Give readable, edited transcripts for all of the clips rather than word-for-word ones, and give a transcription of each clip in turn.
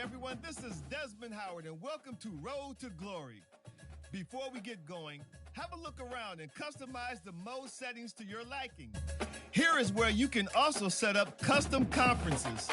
everyone, this is Desmond Howard, and welcome to Road to Glory. Before we get going, have a look around and customize the mode settings to your liking. Here is where you can also set up custom conferences.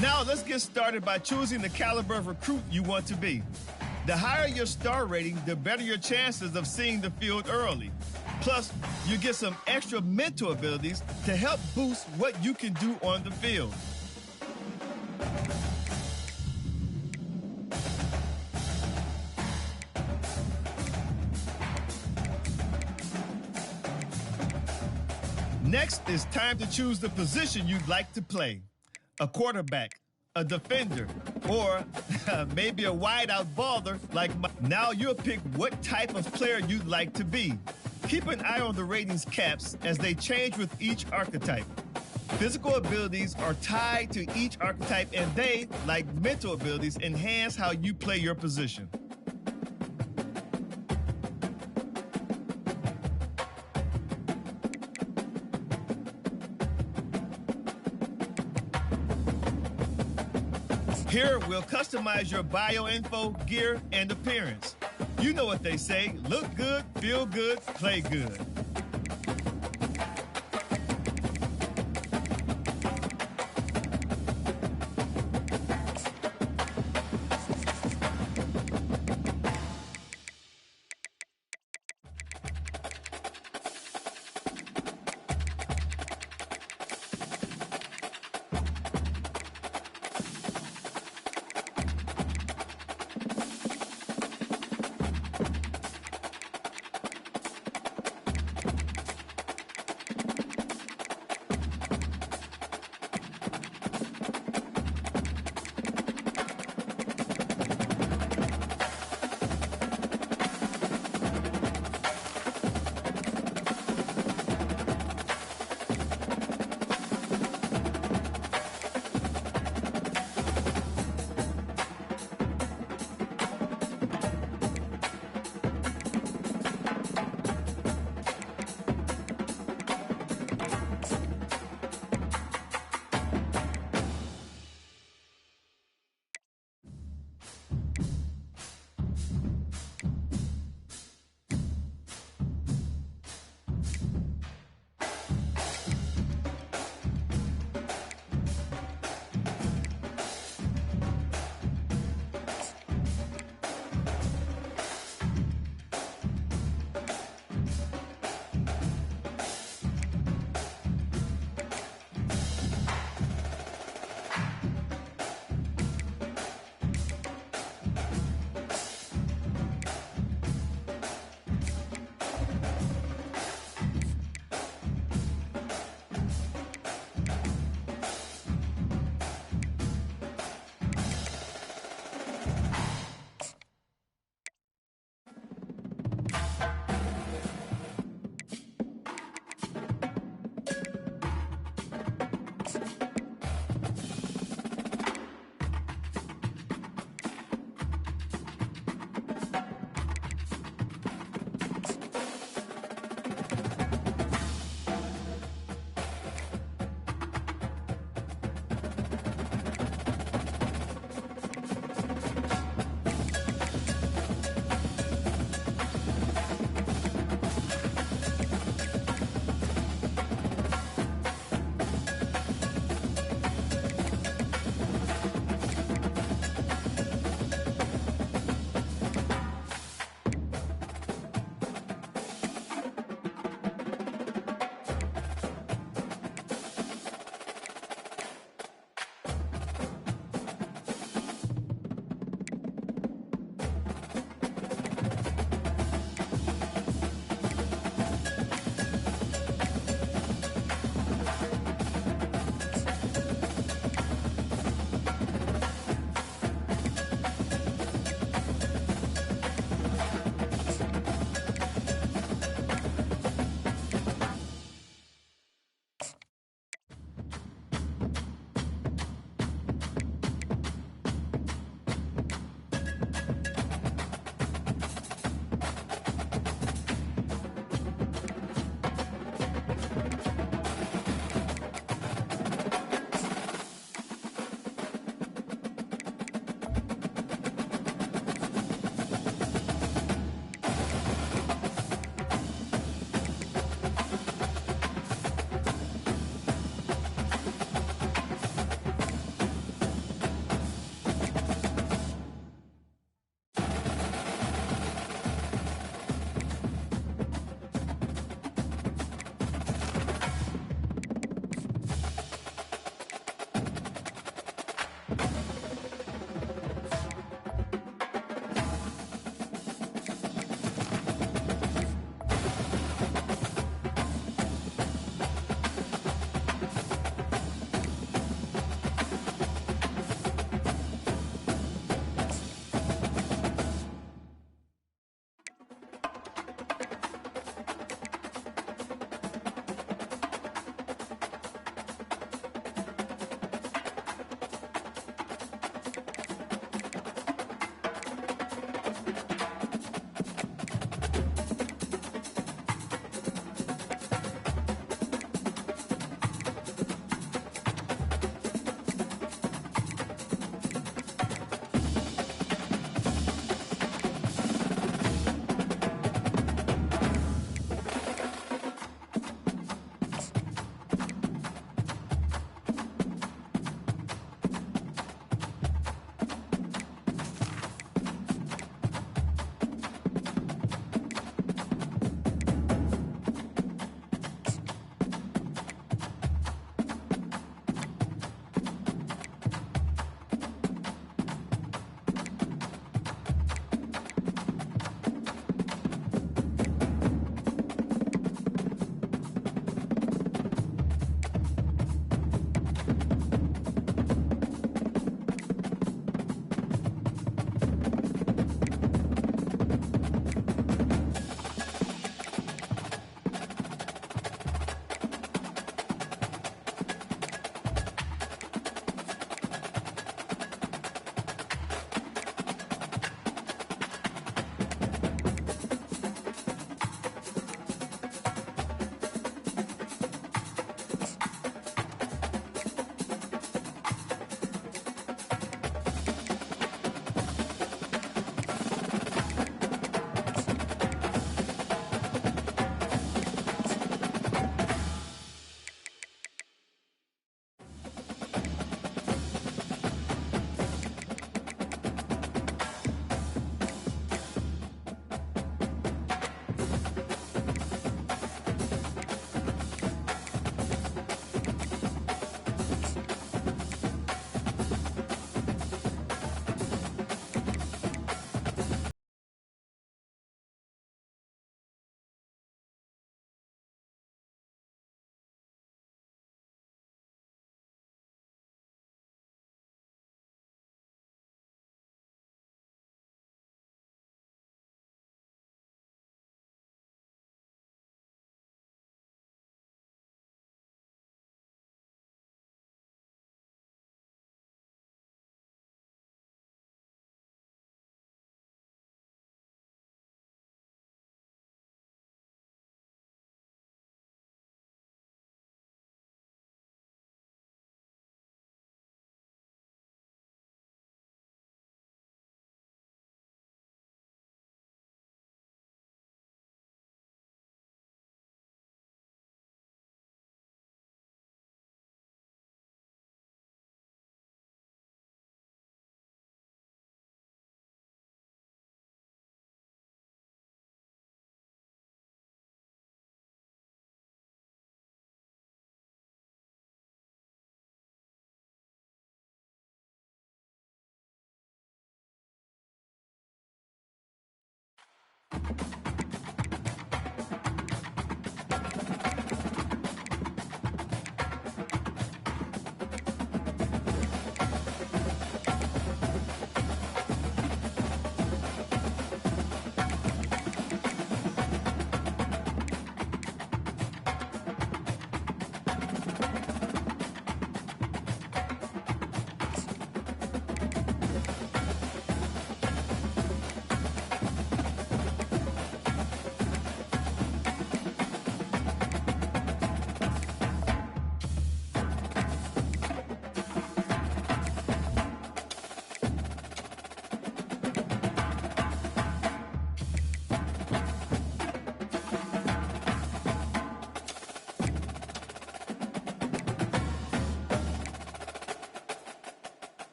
Now let's get started by choosing the caliber of recruit you want to be. The higher your star rating, the better your chances of seeing the field early. Plus, you get some extra mental abilities to help boost what you can do on the field. Next, it's time to choose the position you'd like to play. A quarterback, a defender, or maybe a wideout baller like my. Now you'll pick what type of player you'd like to be. Keep an eye on the ratings caps as they change with each archetype. Physical abilities are tied to each archetype, and they, like mental abilities, enhance how you play your position. Here, we'll customize your bio info, gear, and appearance. You know what they say, look good, feel good, play good.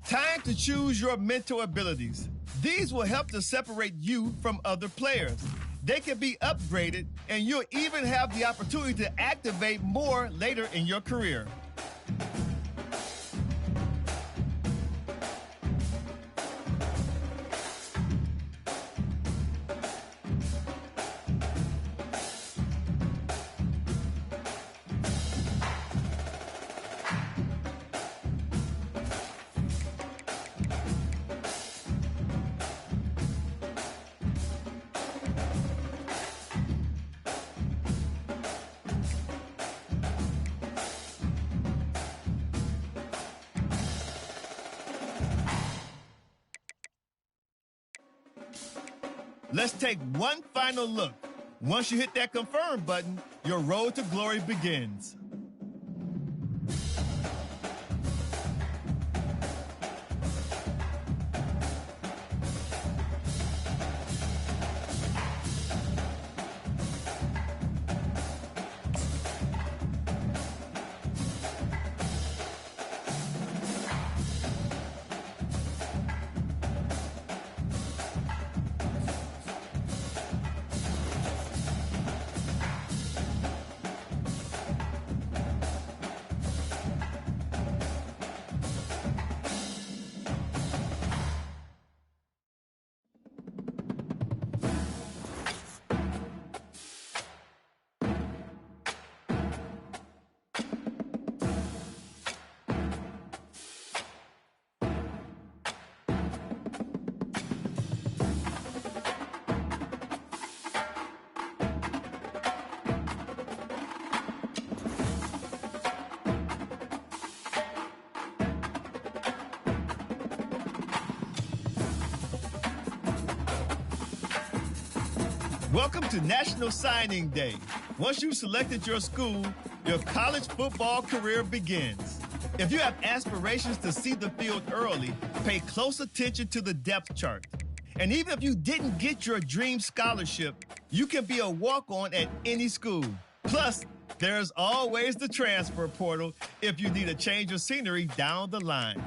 Time to choose your mental abilities. These will help to separate you from other players. They can be upgraded, and you'll even have the opportunity to activate more later in your career. Let's take one final look. Once you hit that confirm button, your road to glory begins. Welcome to National Signing Day. Once you've selected your school, your college football career begins. If you have aspirations to see the field early, pay close attention to the depth chart. And even if you didn't get your dream scholarship, you can be a walk-on at any school. Plus, there's always the transfer portal if you need a change of scenery down the line.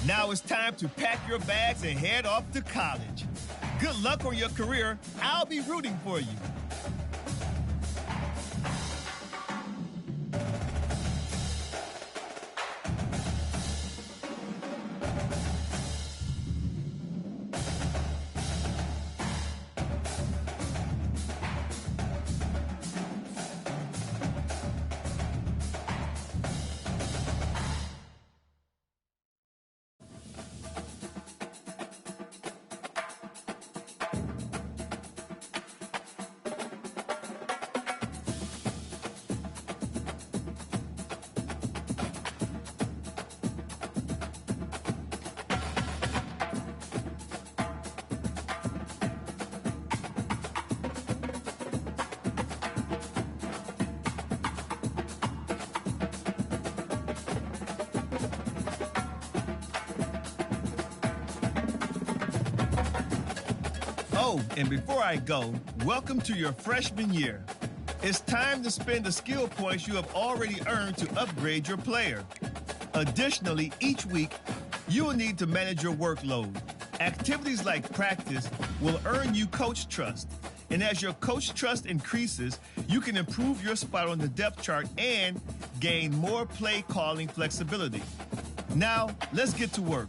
Now it's time to pack your bags and head off to college. Good luck on your career. I'll be rooting for you. Oh, and before I go, welcome to your freshman year. It's time to spend the skill points you have already earned to upgrade your player. Additionally, each week, you will need to manage your workload. Activities like practice will earn you coach trust. And as your coach trust increases, you can improve your spot on the depth chart and gain more play calling flexibility. Now, let's get to work.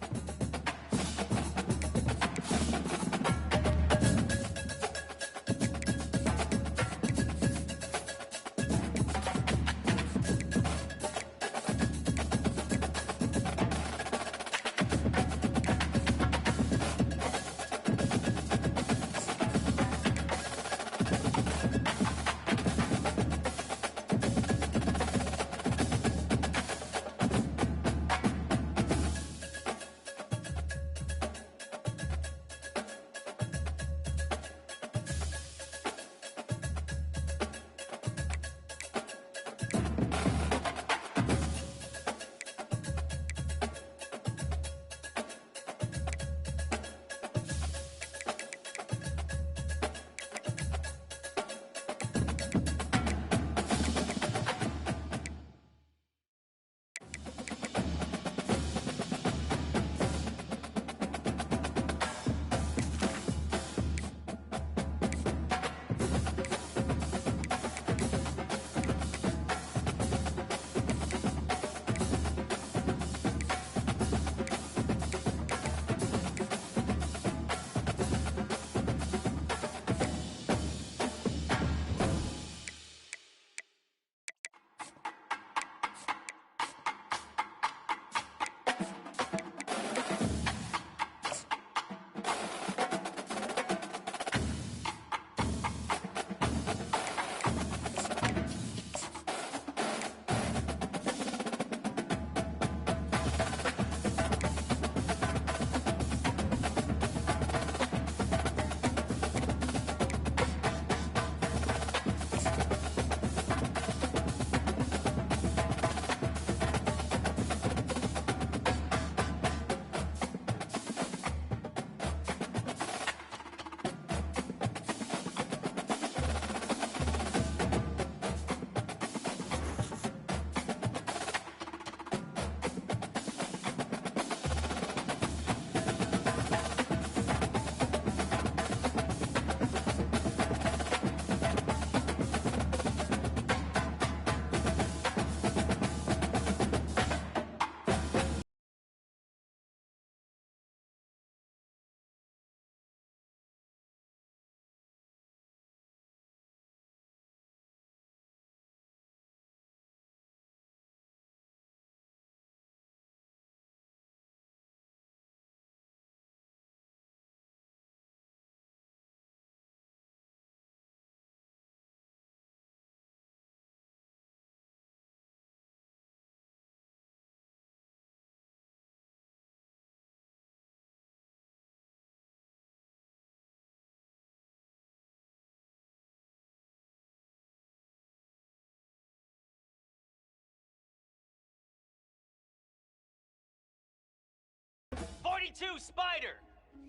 Forty-two Spider!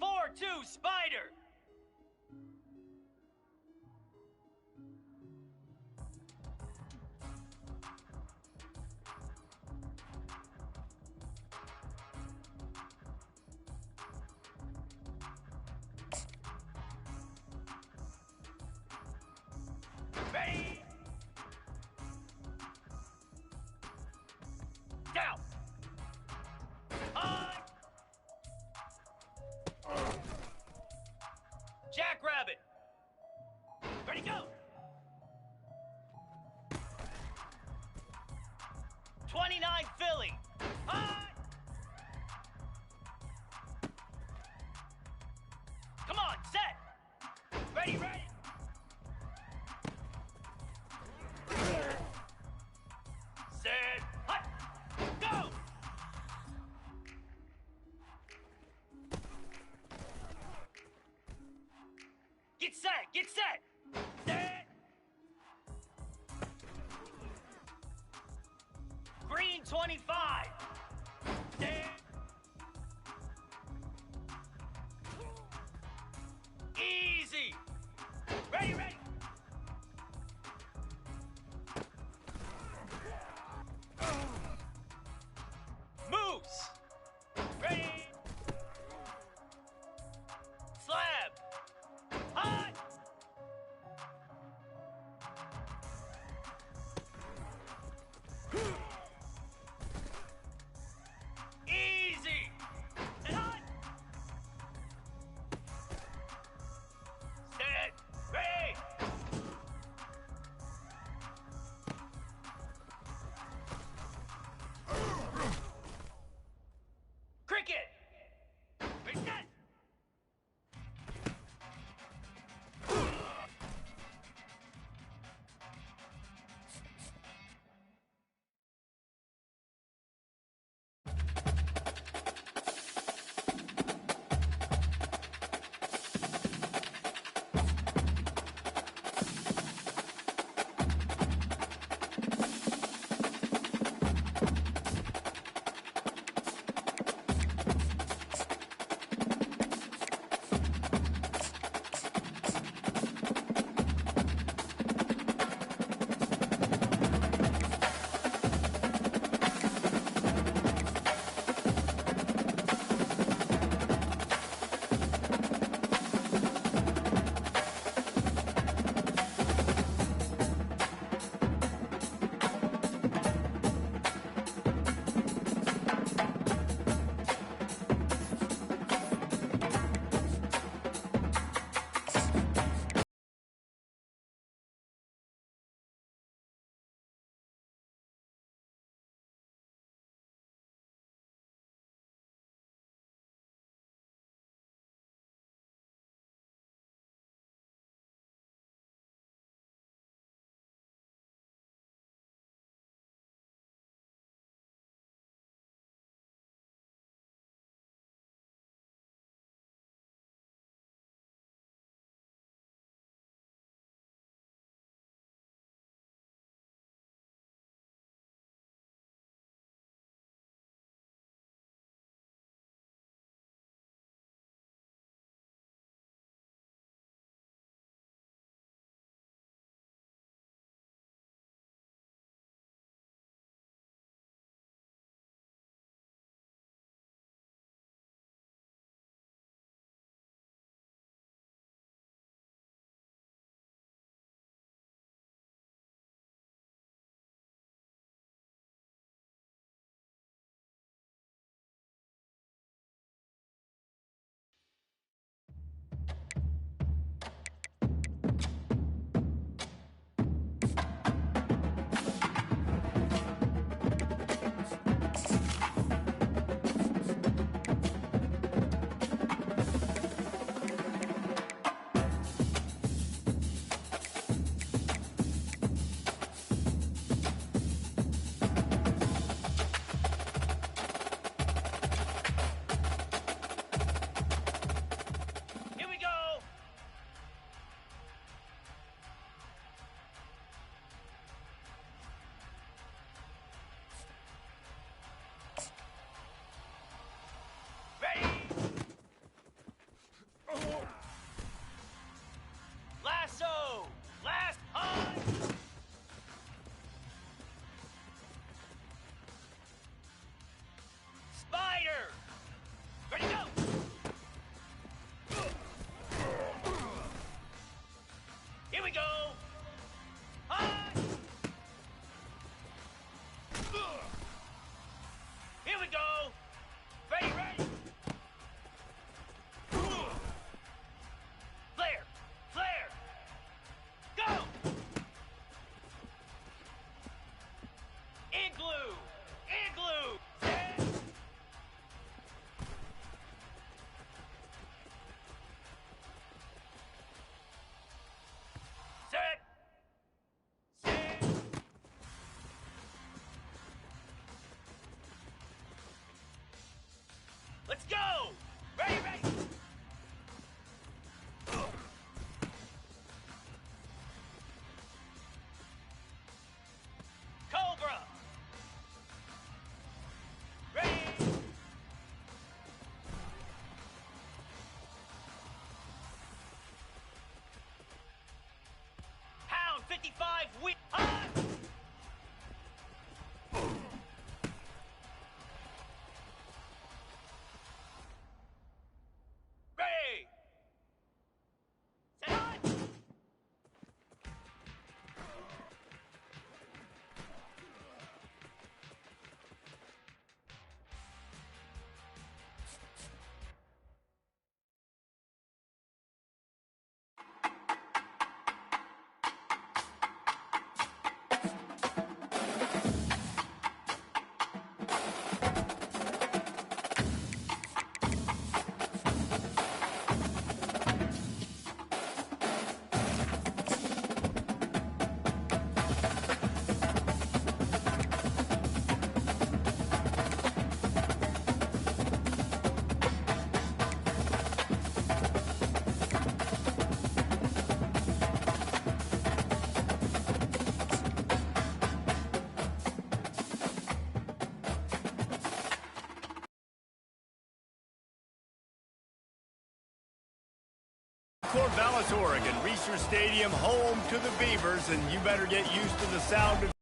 4-2 Spider! set! Get set! Set! Green 25! Set! Easy! Ready, ready! Moose! Ready! Slab! Hot! Easy! And hot! Set! Ready! Cricket! Reset! Here we go! Ready! Lasso! Last hunt! Spider! Ready, go! Here we go! Hunt! Here we go! Ready, ready! Flare! Flare! Go! Igloo! Igloo! Set! Set! Set! Let's go! Ready, ready! 55 win. Hot. Ready. Set hot. Corvallis, Oregon, Reser Stadium, home to the Beavers, and you better get used to the sound of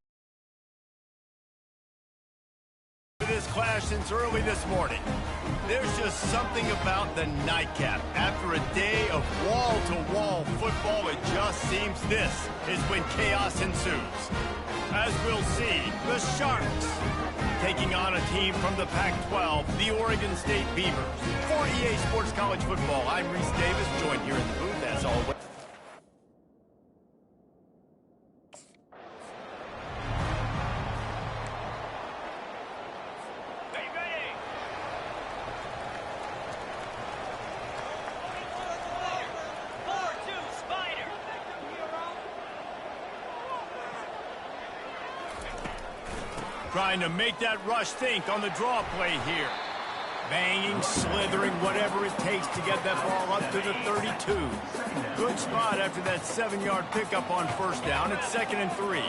this clash since early this morning. There's just something about the nightcap. After a day of wall-to-wall football, it just seems this is when chaos ensues. As we'll see, the Sharks taking on a team from the Pac-12, the Oregon State Beavers. For EA Sports College Football, I'm Reese Davis, joined here in the booth as always. Trying to make that rush think on the draw play here. Banging, slithering, whatever it takes to get that ball up to the 32. Good spot after that 7-yard pickup on first down. It's 2nd and 3.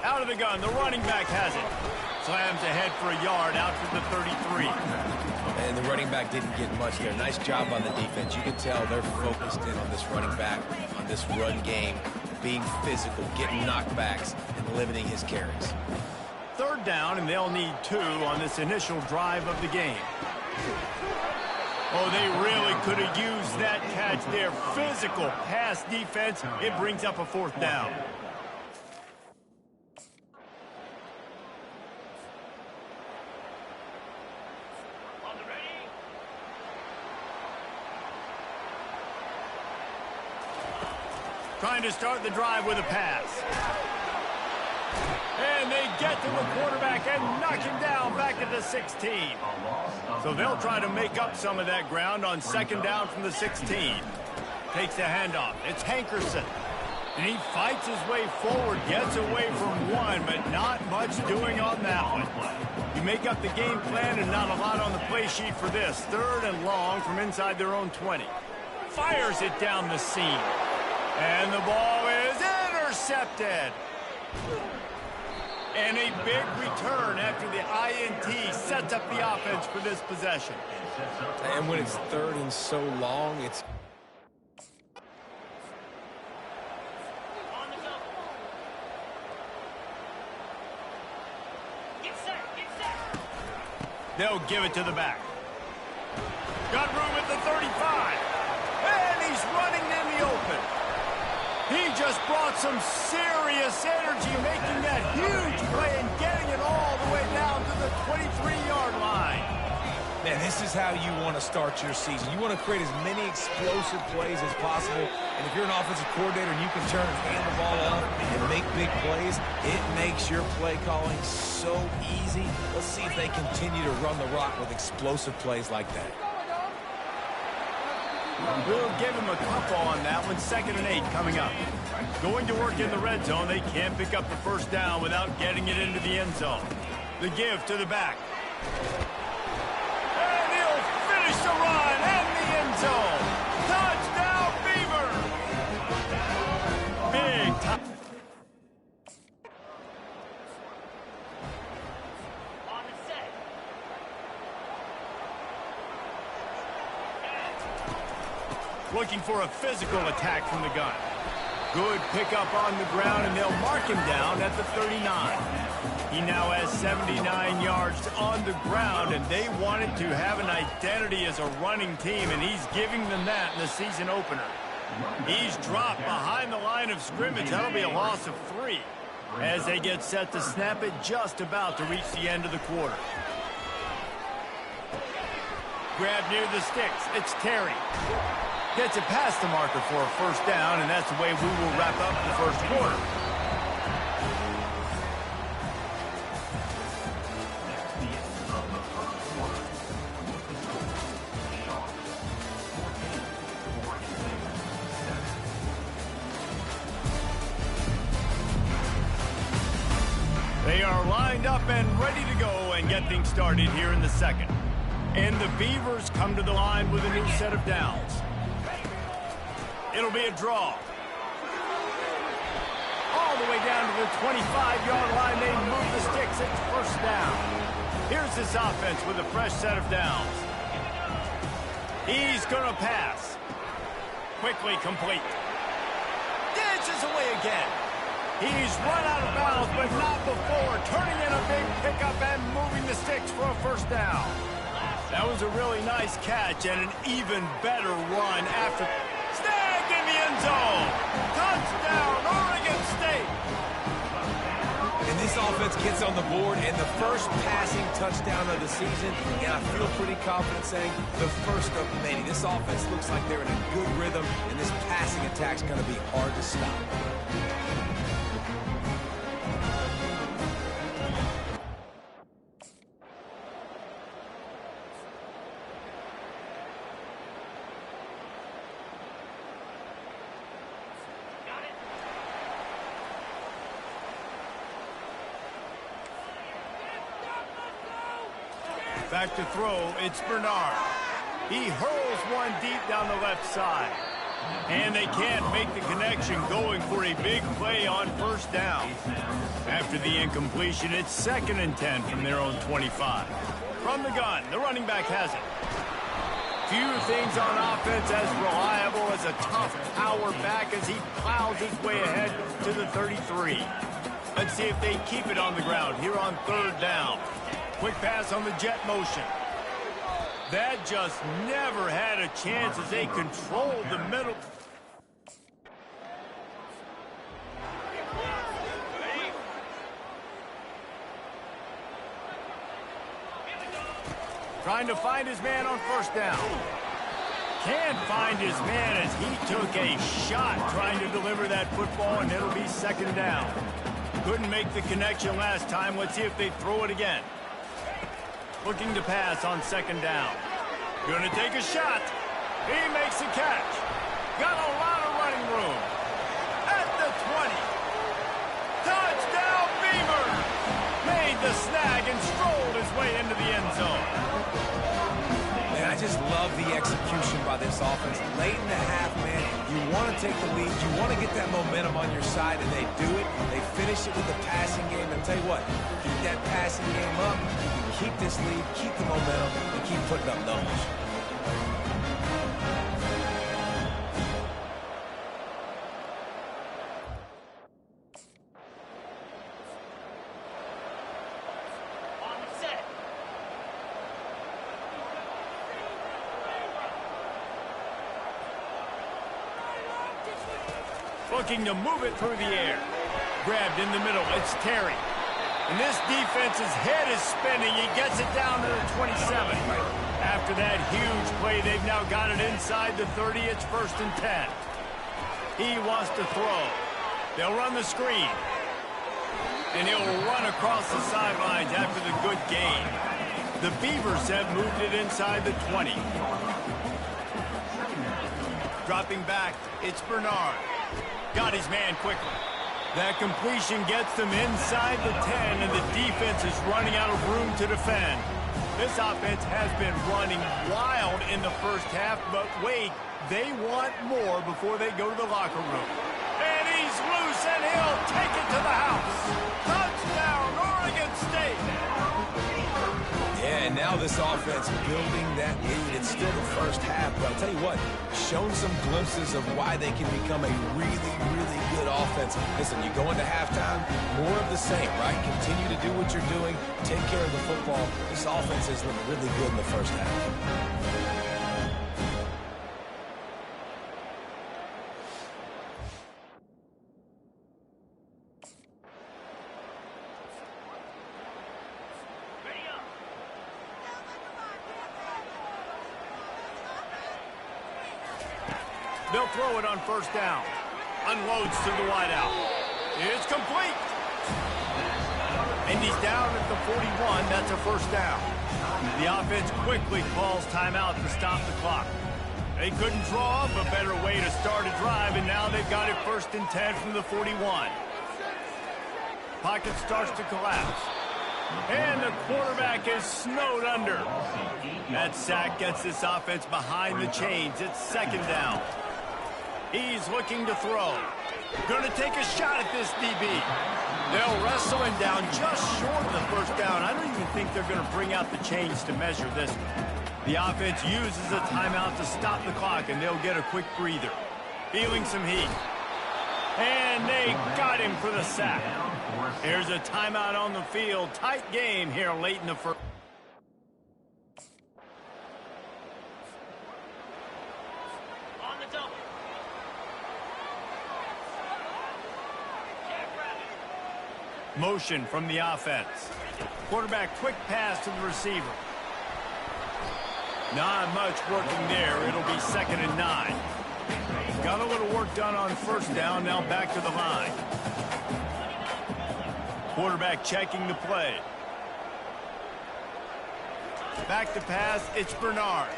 Out of the gun, the running back has it. Slams ahead for a yard out to the 33. And the running back didn't get much there. Nice job on the defense. You can tell they're focused in on this running back, on this run game, being physical, getting knockbacks, and limiting his carries. 3rd down, and they'll need 2 on this initial drive of the game. Oh, they really could have used that catch there. Physical pass defense. It brings up a 4th down. Trying to start the drive with a pass. And they get to the quarterback and knock him down back at the 16. So they'll try to make up some of that ground on 2nd down from the 16. Takes the handoff. It's Hankerson. And he fights his way forward, gets away from one, but not much doing on that one. You make up the game plan and not a lot on the play sheet for this. 3rd and long from inside their own 20. Fires it down the seam. And the ball is intercepted. And a big return after the INT sets up the offense for this possession. And when it's 3rd and so long, it's... On the go. Get set, get set. They'll give it to the back. Got room at the 35. And he's running in the open. He just brought some serious energy, making that huge play and getting it all the way down to the 23-yard line. Man, this is how you want to start your season. You want to create as many explosive plays as possible. And if you're an offensive coordinator and you can turn and hand the ball off and make big plays, it makes your play calling so easy. Let's see if they continue to run the rock with explosive plays like that. We'll give him a couple on that one. 2nd and 8 coming up. Going to work in the red zone. They can't pick up the 1st down without getting it into the end zone. The give to the back. And he'll finish the run and the end zone. Touchdown, Beaver! Big time. On the set. looking for a physical attack from the gun. Good pickup on the ground, and they'll mark him down at the 39. He now has 79 yards on the ground, and they wanted to have an identity as a running team, and he's giving them that in the season opener. He's dropped behind the line of scrimmage. That'll be a loss of 3 as they get set to snap it just about to reach the end of the quarter. Grab near the sticks. It's Terry. Gets it past the marker for a first down, and that's the way we will wrap up the first quarter. They are lined up and ready to go and get things started here in the second. And the Beavers come to the line with a new set of downs. It'll be a draw. All the way down to the 25-yard line. They move the sticks. It's first down. Here's this offense with a fresh set of downs. He's going to pass. Quickly complete. Dashes away again. He's run out of bounds, but not before. Turning in a big pickup and moving the sticks for a first down. That was a really nice catch and an even better run after. Snagged in the end zone. Touchdown, Oregon State. And this offense gets on the board, and the first passing touchdown of the season, and I feel pretty confident saying the first of many. This offense looks like they're in a good rhythm, and this passing attack's going to be hard to stop. Back to throw, it's Bernard. He hurls one deep down the left side. And they can't make the connection, going for a big play on first down. After the incompletion, it's 2nd and 10 from their own 25. From the gun, the running back has it. Few things on offense as reliable as a tough power back as he plows his way ahead to the 33. Let's see if they keep it on the ground here on 3rd down. Quick pass on the jet motion. That just never had a chance as they controlled the middle. Trying to find his man on first down. Can't find his man as he took a shot trying to deliver that football, and it'll be 2nd down. Couldn't make the connection last time. Let's see if they throw it again. Looking to pass on 2nd down. Gonna take a shot. He makes the catch. Got a lot of running room. At the 20. Touchdown, Beavers! Made the snag and strolled his way into the end zone. Man, I just love the execution by this offense. Late in the half, man, you want to take the lead. You want to get that momentum on your side, and they do it. They finish it with the passing game. And tell you what, keep that passing game up. You can keep this lead, keep the momentum, and keep putting up numbers. Looking to move it through the air. Grabbed in the middle. It's Terry. And this defense's head is spinning. He gets it down to the 27. After that huge play, they've now got it inside the 30. It's 1st and 10. He wants to throw. They'll run the screen. And he'll run across the sidelines after the good gain. The Beavers have moved it inside the 20. Dropping back, it's Bernard. Got his man quickly. That completion gets them inside the 10, and the defense is running out of room to defend. This offense has been running wild in the first half, but wait, they want more before they go to the locker room. And he's loose, and he'll take it to the house. Touchdown, Oregon State! Yeah, and now this offense building that lead. It's still the first half, but I'll tell you what, shown some glimpses of why they can become a really, really good offense. Listen, you go into halftime, more of the same, right? Continue to do what you're doing, take care of the football. This offense has looked really good in the first half. They'll throw it on first down. Unloads to the wideout. It's complete. And he's down at the 41. That's a first down. The offense quickly calls timeout to stop the clock. They couldn't draw up a better way to start a drive, and now they've got it 1st and 10 from the 41. Pocket starts to collapse. And the quarterback is snowed under. That sack gets this offense behind the chains. It's 2nd down. He's looking to throw. Going to take a shot at this DB. They'll wrestle him down just short of the first down. I don't even think they're going to bring out the chains to measure this one. The offense uses a timeout to stop the clock, and they'll get a quick breather. Feeling some heat. And they got him for the sack. Here's a timeout on the field. Tight game here late in the first. On the double. Motion from the offense. Quarterback quick pass to the receiver. Not much working there. It'll be 2nd and 9. Got a little work done on first down. Now back to the line. Quarterback checking the play. Back to pass. It's Bernard.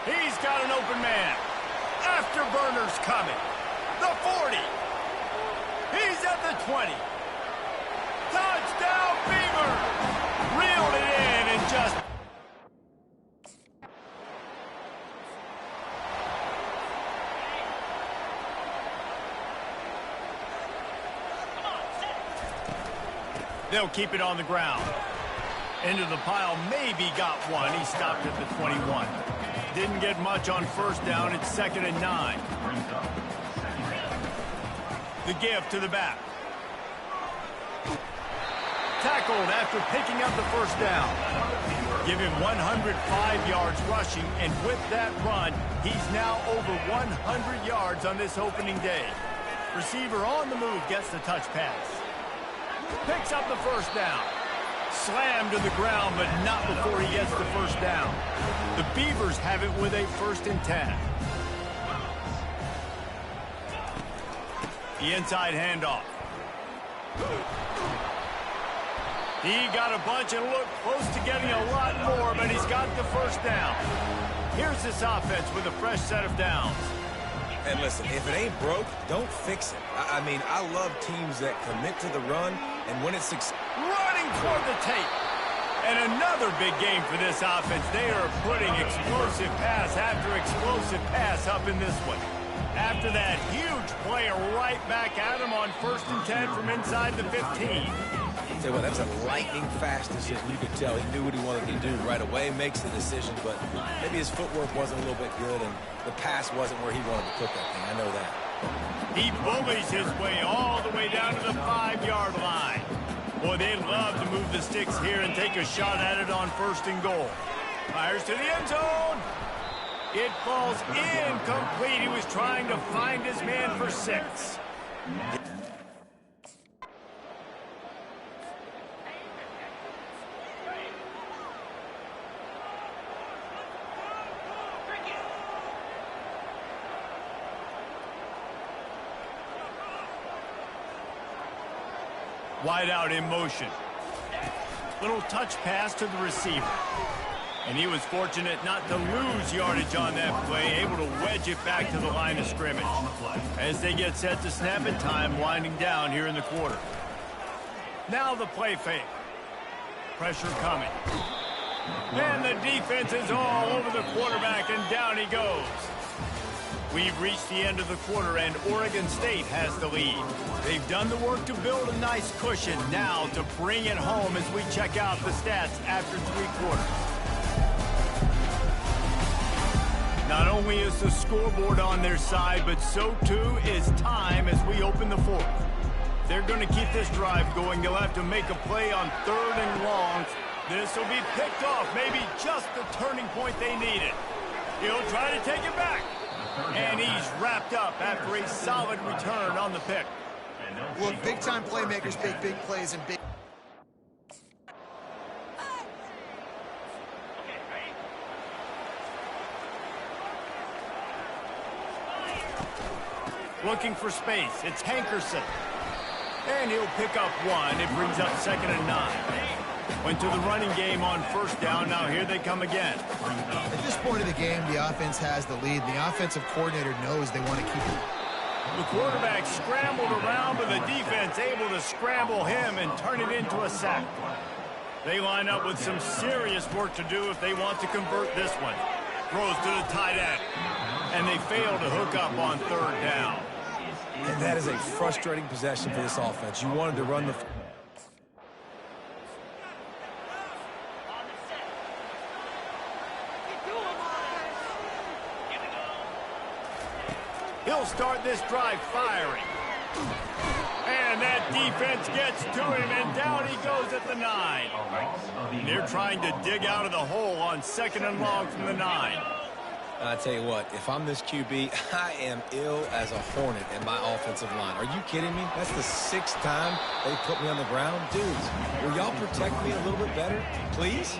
He's got an open man. Afterburner's coming. The 40. He's at the 20. Touchdown, Beaver! Reeled it in and just... They'll keep it on the ground. Into the pile, maybe got one. He stopped at the 21. Didn't get much on first down. It's 2nd and 9. The give to the back. Tackled after picking up the first down. Give him 105 yards rushing, and with that run, he's now over 100 yards on this opening day. Receiver on the move gets the touch pass. Picks up the first down. Slammed to the ground, but not before he gets the first down. The Beavers have it with a 1st and 10. The inside handoff. He got a bunch and looked close to getting a lot more, but he's got the first down. Here's this offense with a fresh set of downs. And listen, if it ain't broke, don't fix it. I mean, I love teams that commit to the run, and when it's running toward the tape. And another big game for this offense. They are putting explosive pass after explosive pass up in this one. After that huge play, right back at him on 1st and 10 from inside the 15. Tell you what, that's a lightning-fast decision. You could tell he knew what he wanted to do right away, makes the decision, but maybe his footwork wasn't a little bit good, and the pass wasn't where he wanted to put that thing. I know that. He bullies his way all the way down to the 5-yard line. Boy, they'd love to move the sticks here and take a shot at it on 1st and goal. Fires to the end zone. It falls incomplete. He was trying to find his man for 6. Wide out in motion. Little touch pass to the receiver. And he was fortunate not to lose yardage on that play, able to wedge it back to the line of scrimmage. As they get set to snap it, time winding down here in the quarter. Now the play fake. Pressure coming. And the defense is all over the quarterback, and down he goes. We've reached the end of the quarter, and Oregon State has the lead. They've done the work to build a nice cushion. Now to bring it home as we check out the stats after 3 quarters. Not only is the scoreboard on their side, but so too is time as we open the 4th. They're going to keep this drive going. They'll have to make a play on 3rd and long. This will be picked off, maybe just the turning point they needed. He'll try to take it back. And he's wrapped up after a solid return on the pick. Well, big-time playmakers make big plays and big... Looking for space. It's Hankerson. And he'll pick up 1. It brings up 2nd and 9. Went to the running game on 1st down. Now here they come again. At this point of the game, the offense has the lead. The offensive coordinator knows they want to keep it. The quarterback scrambled around, but the defense able to scramble him and turn it into a sack. They line up with some serious work to do if they want to convert this one. Throws to the tight end. And they fail to hook up on 3rd down. And that is a frustrating possession for this offense. You wanted to run the... He'll start this drive firing. And that defense gets to him, and down he goes at the 9. They're trying to dig out of the hole on 2nd and long from the 9. I tell you what, if I'm this QB, I am ill as a hornet in my offensive line. Are you kidding me? That's the 6th time they put me on the ground. Dudes, will y'all protect me a little bit better, please?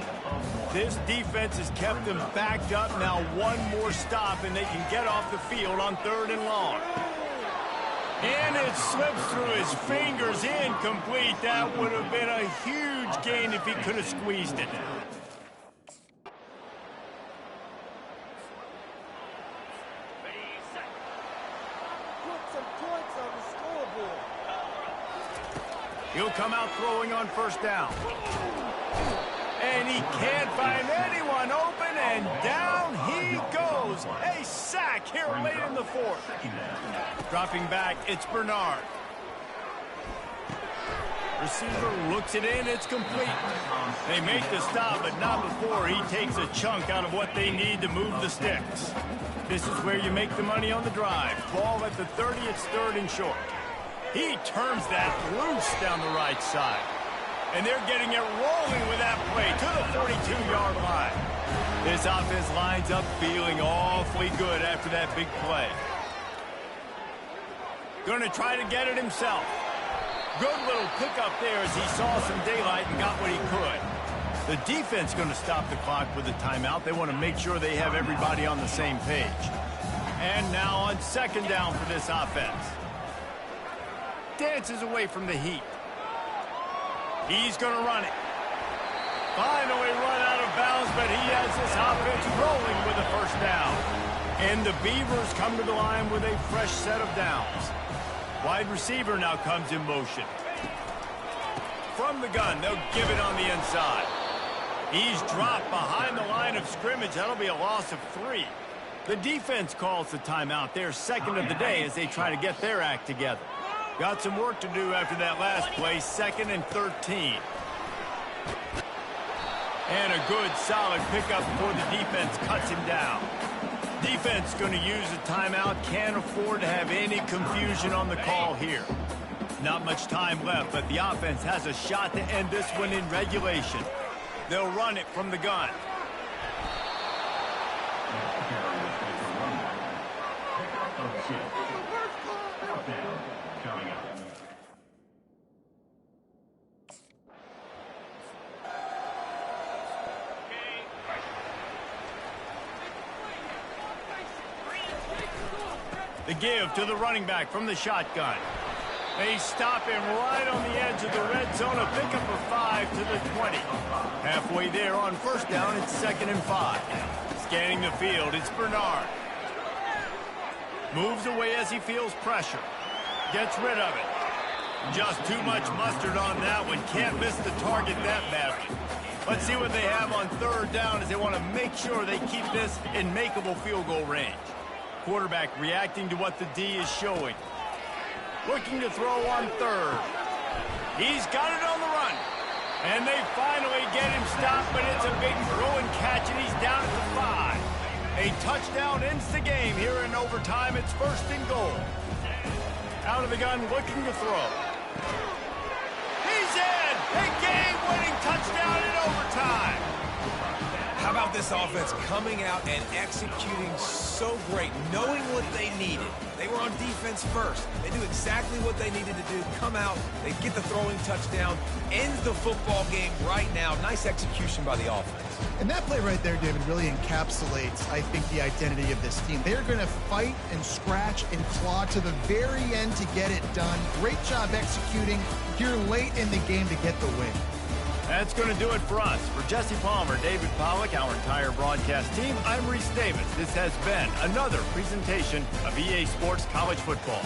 This defense has kept them backed up. Now 1 more stop, and they can get off the field on 3rd and long. And it slips through his fingers, incomplete. That would have been a huge gain if he could have squeezed it. He'll come out throwing on 1st down. And he can't find anyone open, and down he goes. A sack here late in the 4th. Dropping back, it's Bernard. Receiver looks it in, it's complete. They make the stop, but not before he takes a chunk out of what they need to move the sticks. This is where you make the money on the drive. Ball at the 30, it's 3rd and short. He turns that loose down the right side. And they're getting it rolling with that play to the 42-yard line. This offense lines up feeling awfully good after that big play. Going to try to get it himself. Good little pickup there as he saw some daylight and got what he could. The defense going to stop the clock with a timeout. They want to make sure they have everybody on the same page. And now on 2nd down for this offense. Dances away from the heat. He's going to run it. Finally run out of bounds, but he has this offense rolling with a 1st down. And the Beavers come to the line with a fresh set of downs. Wide receiver now comes in motion. From the gun, they'll give it on the inside. He's dropped behind the line of scrimmage. That'll be a loss of 3. The defense calls the timeout. They're 2nd of the day as they try to get their act together. Got some work to do after that last play, 2nd and 13. And a good, solid pickup before the defense cuts him down. Defense going to use a timeout. Can't afford to have any confusion on the call here. Not much time left, but the offense has a shot to end this one in regulation. They'll run it from the gun. The give to the running back from the shotgun. They stop him right on the edge of the red zone. A pickup of 5 to the 20. Halfway there on 1st down, it's 2nd and 5. Scanning the field, it's Bernard. Moves away as he feels pressure. Gets rid of it. Just too much mustard on that one. Can't miss the target that badly. Let's see what they have on 3rd down as they want to make sure they keep this in makeable field goal range. Quarterback reacting to what the D is showing. Looking to throw on third. He's got it on the run. And they finally get him stopped, but it's a big throw and catch, and he's down at the 5. A touchdown ends the game here in overtime. It's 1st and goal. Out of the gun, looking to throw. He's in! A game-winning touchdown in overtime. How about this offense coming out and executing so great, knowing what they needed? They were on defense first. They knew exactly what they needed to do. Come out, they get the throwing touchdown, ends the football game right now. Nice execution by the offense. And that play right there, David, really encapsulates, I think, the identity of this team. They're going to fight and scratch and claw to the very end to get it done. Great job executing here late in the game to get the win. That's going to do it for us. For Jesse Palmer, David Pollack, our entire broadcast team, I'm Reese Davis. This has been another presentation of EA Sports College Football.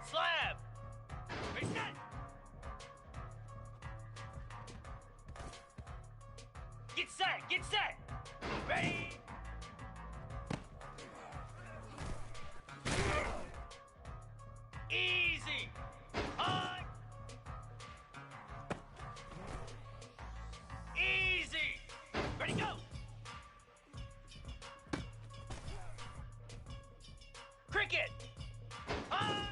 Slab! Reset! Get set! Get set! Ready! Easy! On! Easy! Ready, go! Cricket! On!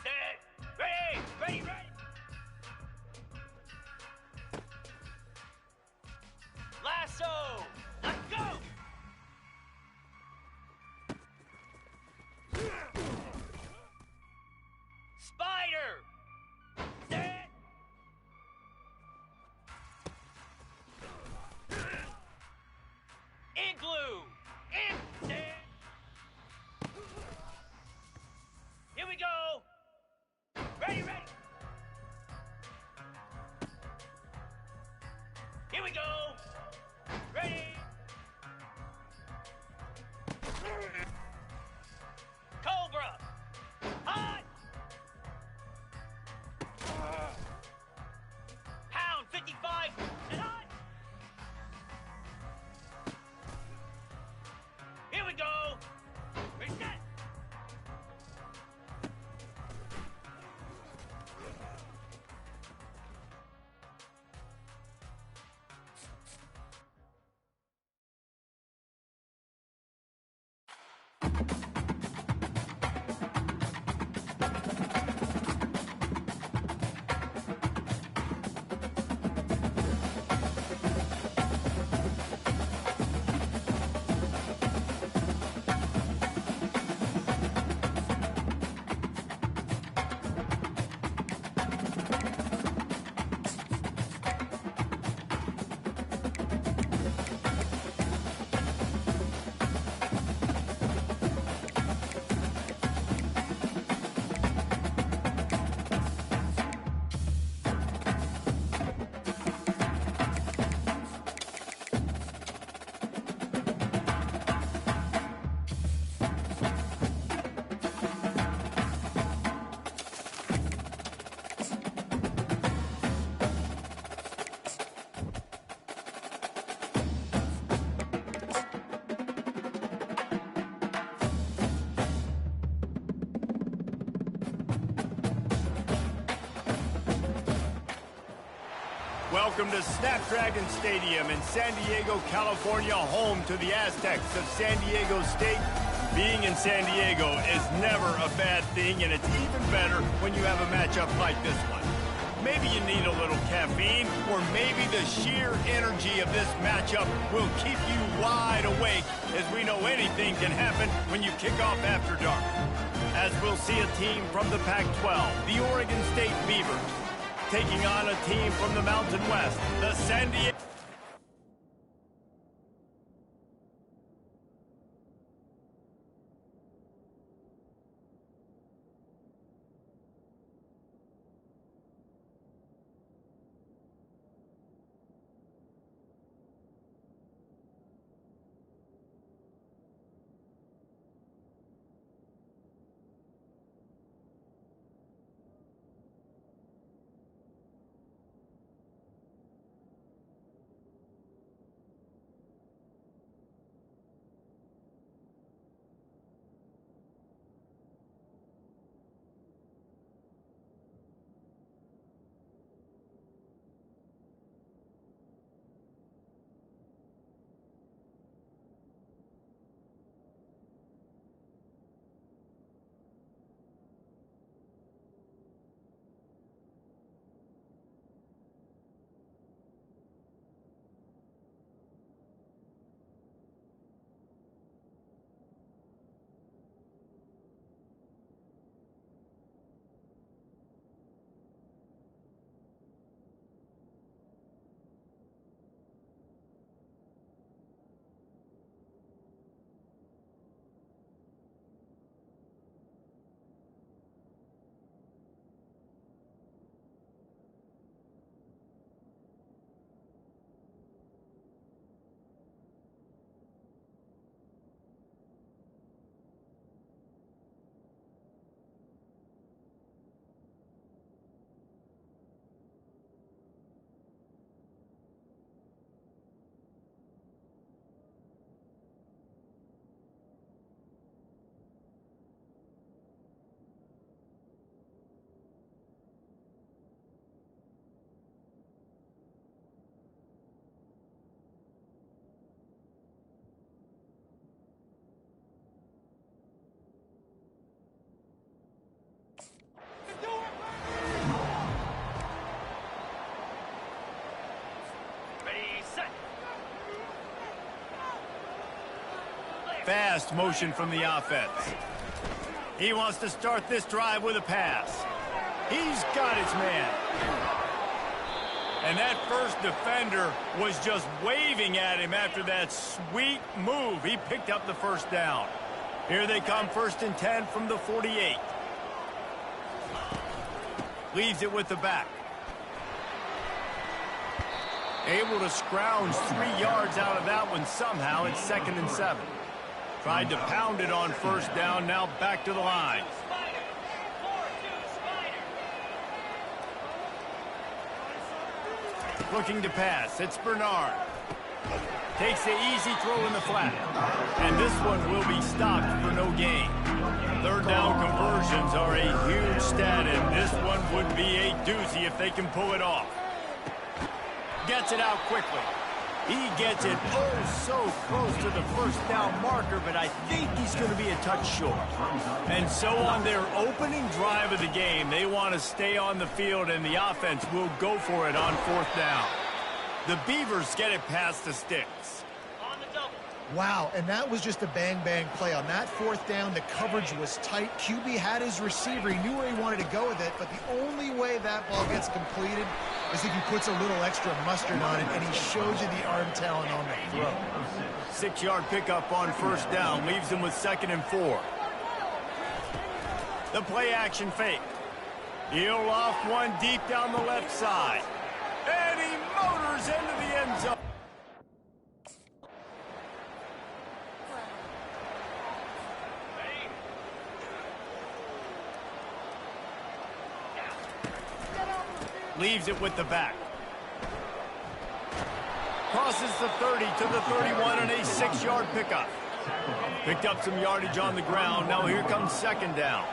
Set! Ready! Ready! Ready! Lasso! Let's go! Here we go. Ready. Cobra. Hot. Pound 55 and hot. Here we go. Reset. Welcome to Snapdragon Stadium in San Diego, California, home to the Aztecs of San Diego State. Being in San Diego is never a bad thing, and it's even better when you have a matchup like this one. Maybe you need a little caffeine, or maybe the sheer energy of this matchup will keep you wide awake, as we know anything can happen when you kick off after dark. As we'll see a team from the Pac-12, the Oregon State Beavers, taking on a team from the Mountain West, the San Diego... Fast motion from the offense. He wants to start this drive with a pass. He's got his man. And that first defender was just waving at him after that sweet move. He picked up the first down. Here they come, 1st and 10 from the 48. Leaves it with the back. Able to scrounge 3 yards out of that one somehow. It's 2nd and 7. Tried to pound it on first down. Now back to the line. Looking to pass. It's Bernard. Takes the easy throw in the flat. And this one will be stopped for no gain. 3rd down conversions are a huge stat, and this one would be a doozy if they can pull it off. Gets it out quickly. He gets it so close to the first down marker, but I think he's going to be a touch short. And so on their opening drive of the game, they want to stay on the field, and the offense will go for it on 4th down. The Beavers get it past the sticks. Wow, and that was just a bang-bang play. On that 4th down, the coverage was tight. QB had his receiver. He knew where he wanted to go with it, but the only way that ball gets completed is if he puts a little extra mustard on it, and he shows you the arm talent on the throw. 6-yard pickup on first down leaves him with 2nd and 4. The play-action fake. He'll off one deep down the left side. And he motors into the end zone. Leaves it with the back. Crosses the 30 to the 31 and a 6-yard pickup. Picked up some yardage on the ground. Now here comes 2nd down.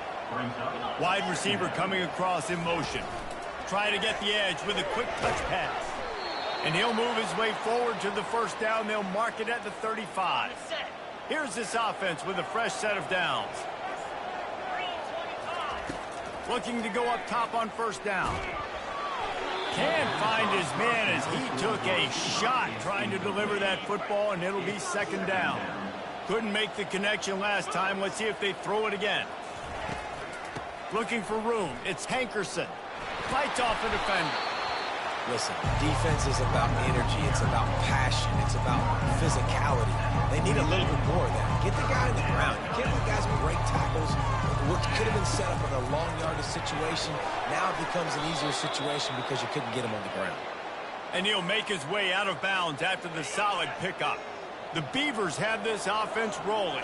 Wide receiver coming across in motion. Try to get the edge with a quick touch pass. And he'll move his way forward to the first down. They'll mark it at the 35. Here's this offense with a fresh set of downs. Looking to go up top on first down. Can't find his man as he took a shot trying to deliver that football, and it'll be 2nd down. Couldn't make the connection last time. Let's see if they throw it again. Looking for room. It's Hankerson. Fights off a defender. Listen, defense is about energy. It's about passion. It's about physicality. They need a little bit more of that. Get the guy on the ground. You can't let guys break tackles. What could have been set up in a long yardage situation, now it becomes an easier situation because you couldn't get him on the ground. And he'll make his way out of bounds after the solid pickup. The Beavers have this offense rolling.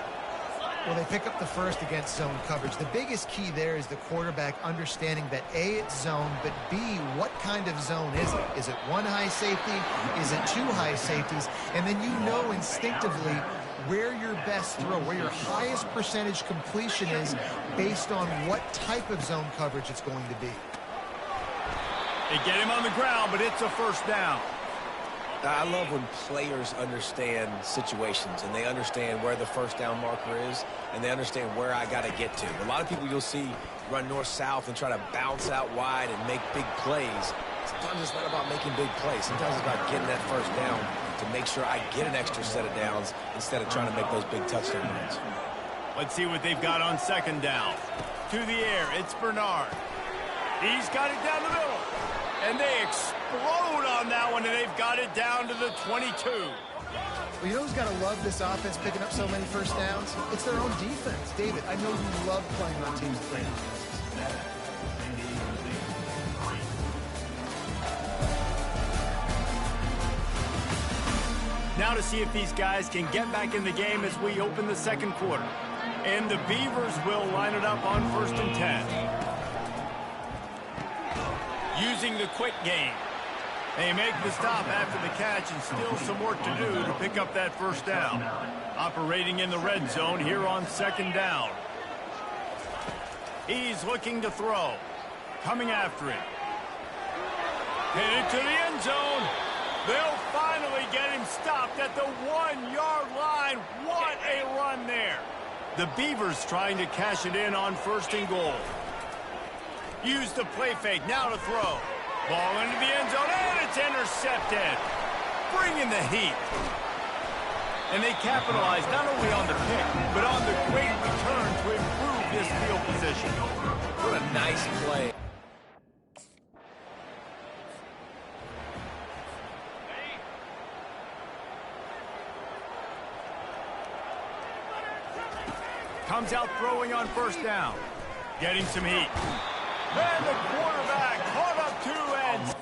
Well, they pick up the first against zone coverage. The biggest key there is the quarterback understanding that A, it's zone, but B, what kind of zone is it? Is it 1 high safety? Is it 2 high safeties? And then you know instinctively where your best throw, where your highest percentage completion is based on what type of zone coverage it's going to be. They get him on the ground, but it's a first down. I love when players understand situations and they understand where the first down marker is and they understand where I got to get to. A lot of people you'll see run north-south and try to bounce out wide and make big plays. Sometimes it's not about making big plays. Sometimes it's about getting that first down to make sure I get an extra set of downs instead of trying to make those big touchdown runs. Let's see what they've got on 2nd down. To the air, it's Bernard. He's got it down the middle. And they explode on that one, and they've got it down to the 22. Well, you know who's got to love this offense picking up so many first downs? It's their own defense. David, I know you love playing on teams that play defenses. Now to see if these guys can get back in the game as we open the 2nd quarter. And the Beavers will line it up on 1st and 10. Using the quick game. They make the stop after the catch and still some work to do to pick up that first down. Operating in the red zone here on 2nd down. He's looking to throw. Coming after it. Headed to the end zone. They'll finally get him stopped at the 1-yard line. What a run there. The Beavers trying to cash it in on 1st and goal. Use the play fake, now to throw. Ball into the end zone, and it's intercepted. Bringing the heat. And they capitalize not only on the pick, but on the great return to improve this field position. What a nice play. Comes out throwing on 1st down. Getting some heat. And the quarterback caught up 2 ends.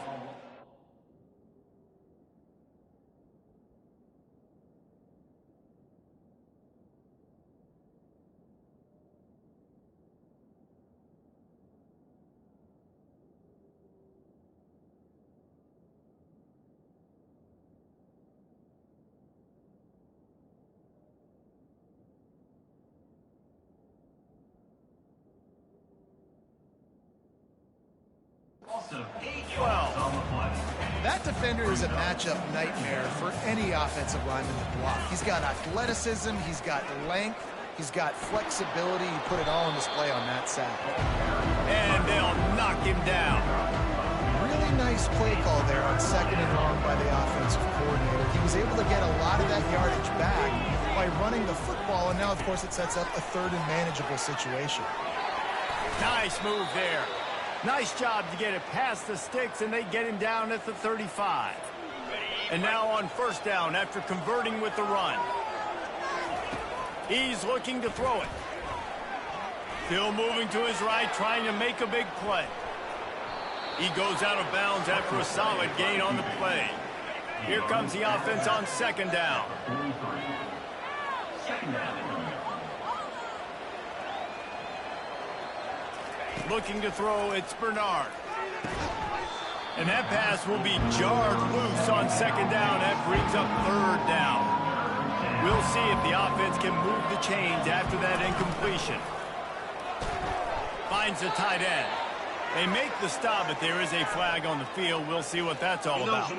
12. That defender is a matchup nightmare for any offensive lineman to block. He's got athleticism, he's got length, he's got flexibility. He put it all on display on that sack. And they'll knock him down. Really nice play call there on 2nd and long by the offensive coordinator. He was able to get a lot of that yardage back by running the football, and now, of course, it sets up a 3rd and manageable situation. Nice move there. Nice job to get it past the sticks, and they get him down at the 35. And now on 1st down after converting with the run. He's looking to throw it. Still moving to his right, trying to make a big play. He goes out of bounds after a solid gain on the play. Here comes the offense on 2nd down. Looking to throw, it's Bernard. And that pass will be jarred loose on 2nd down. That brings up 3rd down. We'll see if the offense can move the chains after that incompletion. Finds the tight end. They make the stop, but there is a flag on the field. We'll see what that's all about.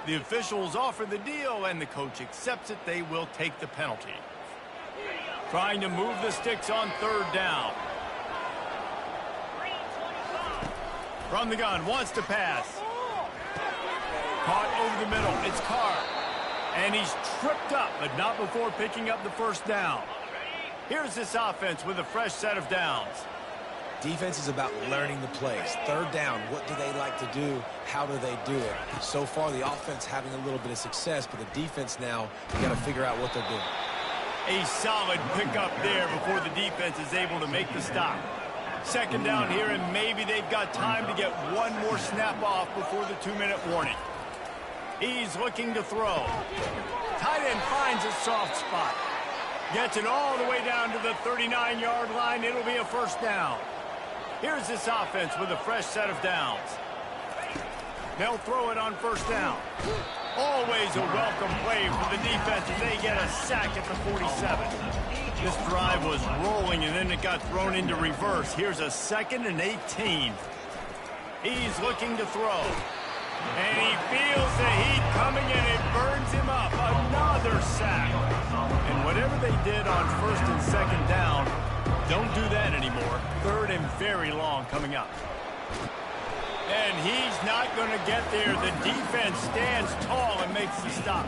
The officials offer the deal, and the coach accepts it. They will take the penalty. Trying to move the sticks on 3rd down. From the gun, wants to pass. Caught over the middle. It's Carr. And he's tripped up, but not before picking up the 1st down. Here's this offense with a fresh set of downs. Defense is about learning the plays. 3rd down, what do they like to do? How do they do it? So far, the offense having a little bit of success, but the defense now, you got to figure out what they're doing. A solid pickup there before the defense is able to make the stop. 2nd down here, and maybe they've got time to get one more snap off before the 2-minute warning. He's looking to throw. Tight end finds a soft spot. Gets it all the way down to the 39-yard line. It'll be a 1st down. Here's this offense with a fresh set of downs. They'll throw it on 1st down. Always a welcome play for the defense as they get a sack at the 47. This drive was rolling, and then it got thrown into reverse. Here's a 2nd and 18. He's looking to throw. And he feels the heat coming, and it burns him up. Another sack. And whatever they did on 1st and 2nd down, don't do that anymore. 3rd and very long coming up. And he's not going to get there. The defense stands tall and makes the stop.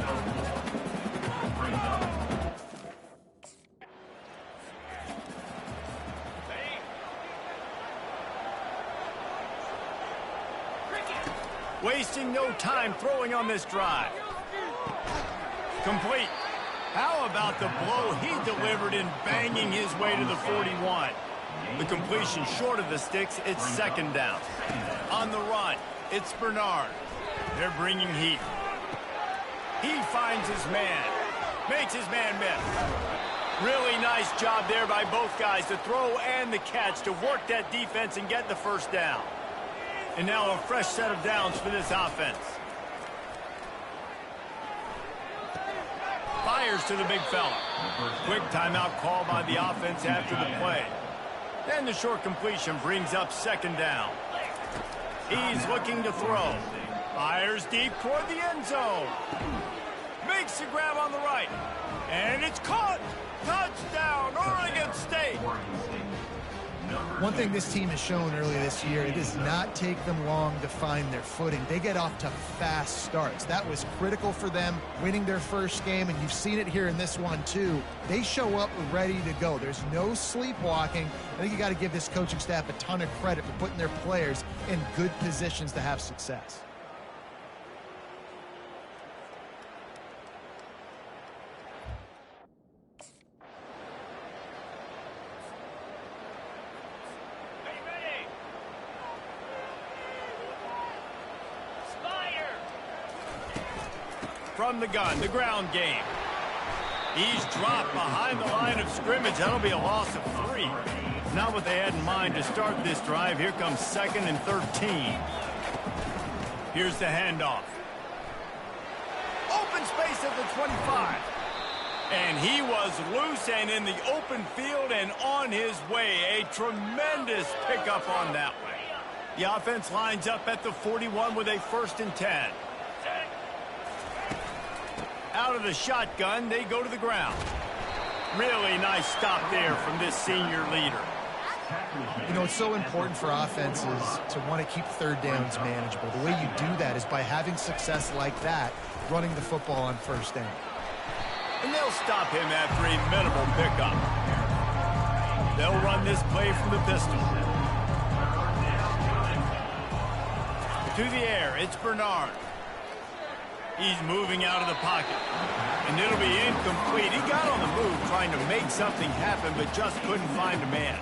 Wasting no time throwing on this drive. Complete. How about the blow he delivered in banging his way to the 41? The completion short of the sticks. It's 2nd down. On the run, it's Bernard. They're bringing heat. He finds his man. Makes his man miss. Really nice job there by both guys to throw and the catch to work that defense and get the 1st down. And now a fresh set of downs for this offense. Fires to the big fella. Quick timeout call by the offense after the play. Then the short completion brings up 2nd down. He's looking to throw. Fires deep toward the end zone. Makes the grab on the right. And it's caught. Touchdown, Oregon State. One thing this team has shown earlier this year, it does not take them long to find their footing. They get off to fast starts. That was critical for them winning their 1st game, and you've seen it here in this one too. They show up ready to go. There's no sleepwalking. I think you got to give this coaching staff a ton of credit for putting their players in good positions to have success. From the gun, the ground game. He's dropped behind the line of scrimmage. That'll be a loss of 3. Not what they had in mind to start this drive. Here comes 2nd and 13. Here's the handoff. Open space at the 25. And he was loose and in the open field and on his way. A tremendous pickup on that one. The offense lines up at the 41 with a 1st and 10. Out of the shotgun, they go to the ground. Really nice stop there from this senior leader. You know, it's so important for offenses to want to keep 3rd downs manageable. The way you do that is by having success like that, running the football on 1st down. And they'll stop him after a minimal pickup. They'll run this play from the pistol. To the air, it's Bernard. He's moving out of the pocket. And it'll be incomplete. He got on the move trying to make something happen, but just couldn't find a man.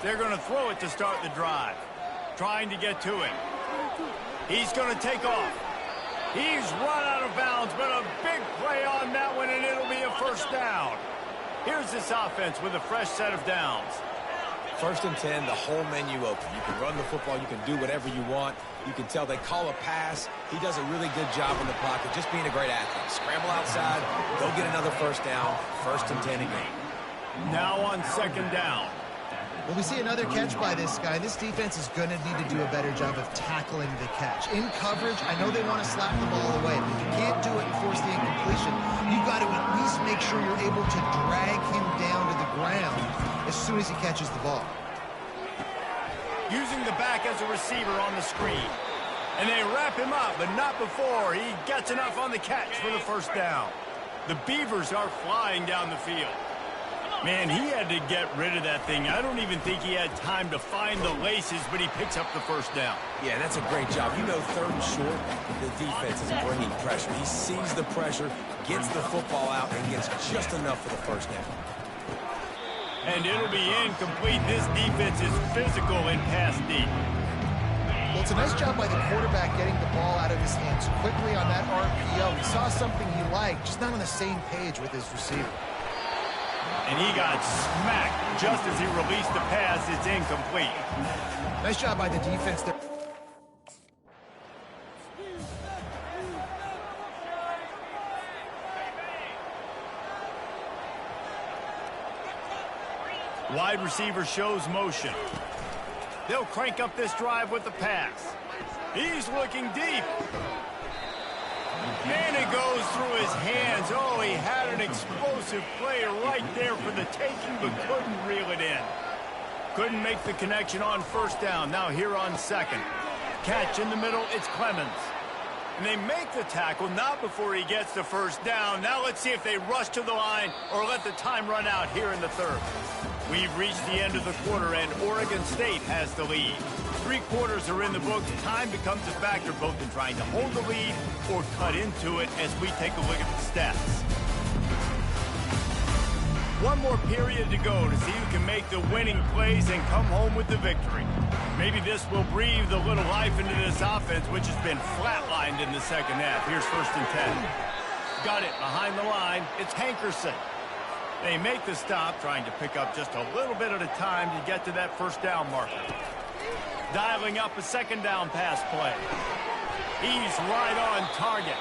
They're going to throw it to start the drive. Trying to get to it. He's going to take off. He's run out of bounds, but a big play on that one, and it'll be a 1st down. Here's this offense with a fresh set of downs. 1st and 10, the whole menu open. You can run the football. You can do whatever you want. You can tell they call a pass. He does a really good job in the pocket, just being a great athlete. Scramble outside, go get another 1st down, 1st and 10 again. Now on 2nd down. Well, we see another catch by this guy. This defense is going to need to do a better job of tackling the catch. In coverage, I know they want to slap the ball away, but if you can't do it and force the incompletion, you've got to at least make sure you're able to drag him down to the ground as soon as he catches the ball. Using the back as a receiver on the screen. And they wrap him up, but not before he gets enough on the catch for the 1st down. The Beavers are flying down the field. Man, he had to get rid of that thing. I don't even think he had time to find the laces, but he picks up the 1st down. Yeah, that's a great job. You know, 3rd and short, the defense is bringing pressure. He sees the pressure, gets the football out, and gets just enough for the 1st down. And it'll be incomplete. This defense is physical in pass deep. Well, it's a nice job by the quarterback getting the ball out of his hands quickly on that RPO. He saw something he liked, just not on the same page with his receiver. And he got smacked just as he released the pass. It's incomplete. Nice job by the defense there. Wide receiver shows motion. They'll crank up this drive with the pass. He's looking deep. And it goes through his hands. Oh, he had an explosive play right there for the taking, but couldn't reel it in. Couldn't make the connection on 1st down. Now here on 2nd. Catch in the middle, it's Clemens. And they make the tackle, not before he gets the 1st down. Now let's see if they rush to the line or let the time run out here in the 3rd. We've reached the end of the quarter, and Oregon State has the lead. 3 quarters are in the books. Time becomes a factor both in trying to hold the lead or cut into it as we take a look at the stats. One more period to go to see who can make the winning plays and come home with the victory. Maybe this will breathe a little life into this offense, which has been flatlined in the 2nd half. Here's 1st and 10. Got it behind the line. It's Hankerson. They make the stop, trying to pick up just a little bit at a time to get to that 1st down marker. Dialing up a 2nd down pass play. He's right on target.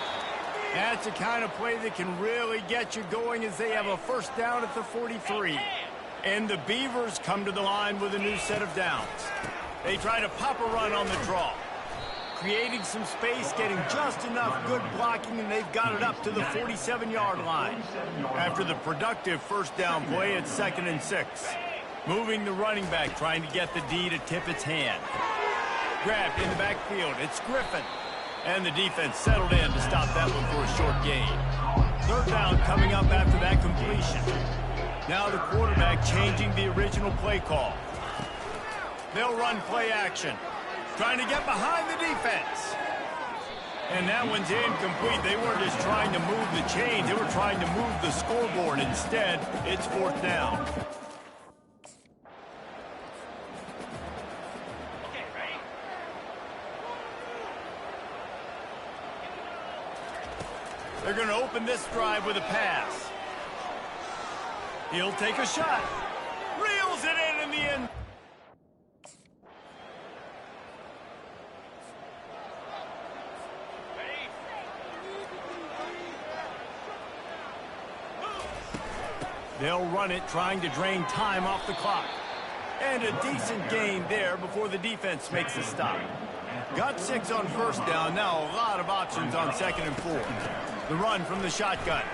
That's the kind of play that can really get you going as they have a 1st down at the 43. And the Beavers come to the line with a new set of downs. They try to pop a run on the draw. Creating some space, getting just enough good blocking, and they've got it up to the 47-yard line. After the productive 1st down play, it's 2nd and 6. Moving the running back, trying to get the D to tip its hand. Grabbed in the backfield, it's Griffin. And the defense settled in to stop that one for a short gain. 3rd down coming up after that completion. Now the quarterback changing the original play call. They'll run play action. Trying to get behind the defense. And that one's incomplete. They weren't just trying to move the chains. They were trying to move the scoreboard. Instead, it's 4th down. Okay, ready? They're going to open this drive with a pass. He'll take a shot. Reels it in the end. They'll run it, trying to drain time off the clock. And a decent gain there before the defense makes a stop. Got 6 on first down. Now a lot of options on 2nd and 4. The run from the shotgun.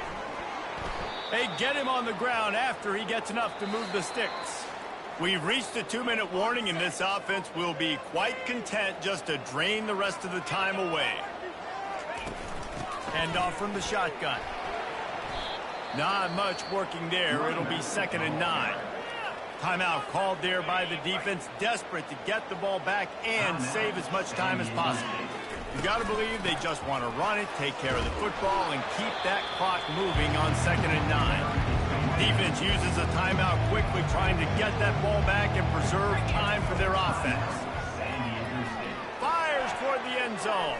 They get him on the ground after he gets enough to move the sticks. We've reached the 2-minute warning, and this offense will be quite content just to drain the rest of the time away. Handoff from the shotgun. Not much working there. It'll be 2nd and 9. Timeout called there by the defense, desperate to get the ball back and save as much time as possible. You got to believe they just want to run it, take care of the football, and keep that clock moving on 2nd and 9. Defense uses a timeout quickly, trying to get that ball back and preserve time for their offense. Fires toward the end zone.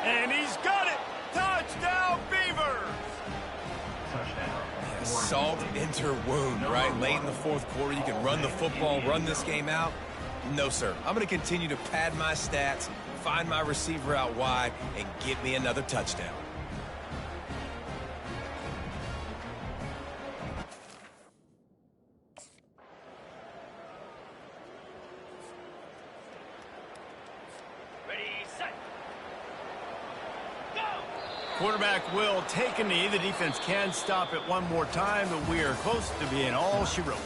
And he's got it! Touchdown, Beavers! Salt enter wound, right? Late in the 4th quarter, you can run the football, run this game out. No, sir. I'm going to continue to pad my stats, find my receiver out wide, and get me another touchdown. Quarterback will take a knee. The defense can stop it one more time, but we are close to being all she wrote.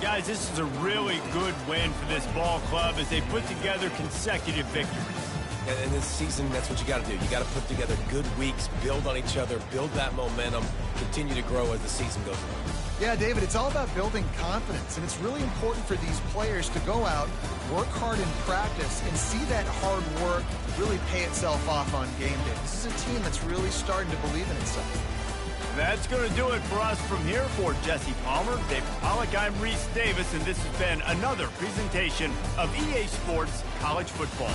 Guys, this is a really good win for this ball club as they put together consecutive victories. And this season, that's what you got to do. You got to put together good weeks, build on each other, build that momentum, continue to grow as the season goes on. Yeah, David, it's all about building confidence, and it's really important for these players to go out, work hard in practice, and see that hard work really pay itself off on game day. This is a team that's really starting to believe in itself. That's going to do it for us from here. For Jesse Palmer, David Pollack, I'm Reese Davis, and this has been another presentation of EA Sports College Football.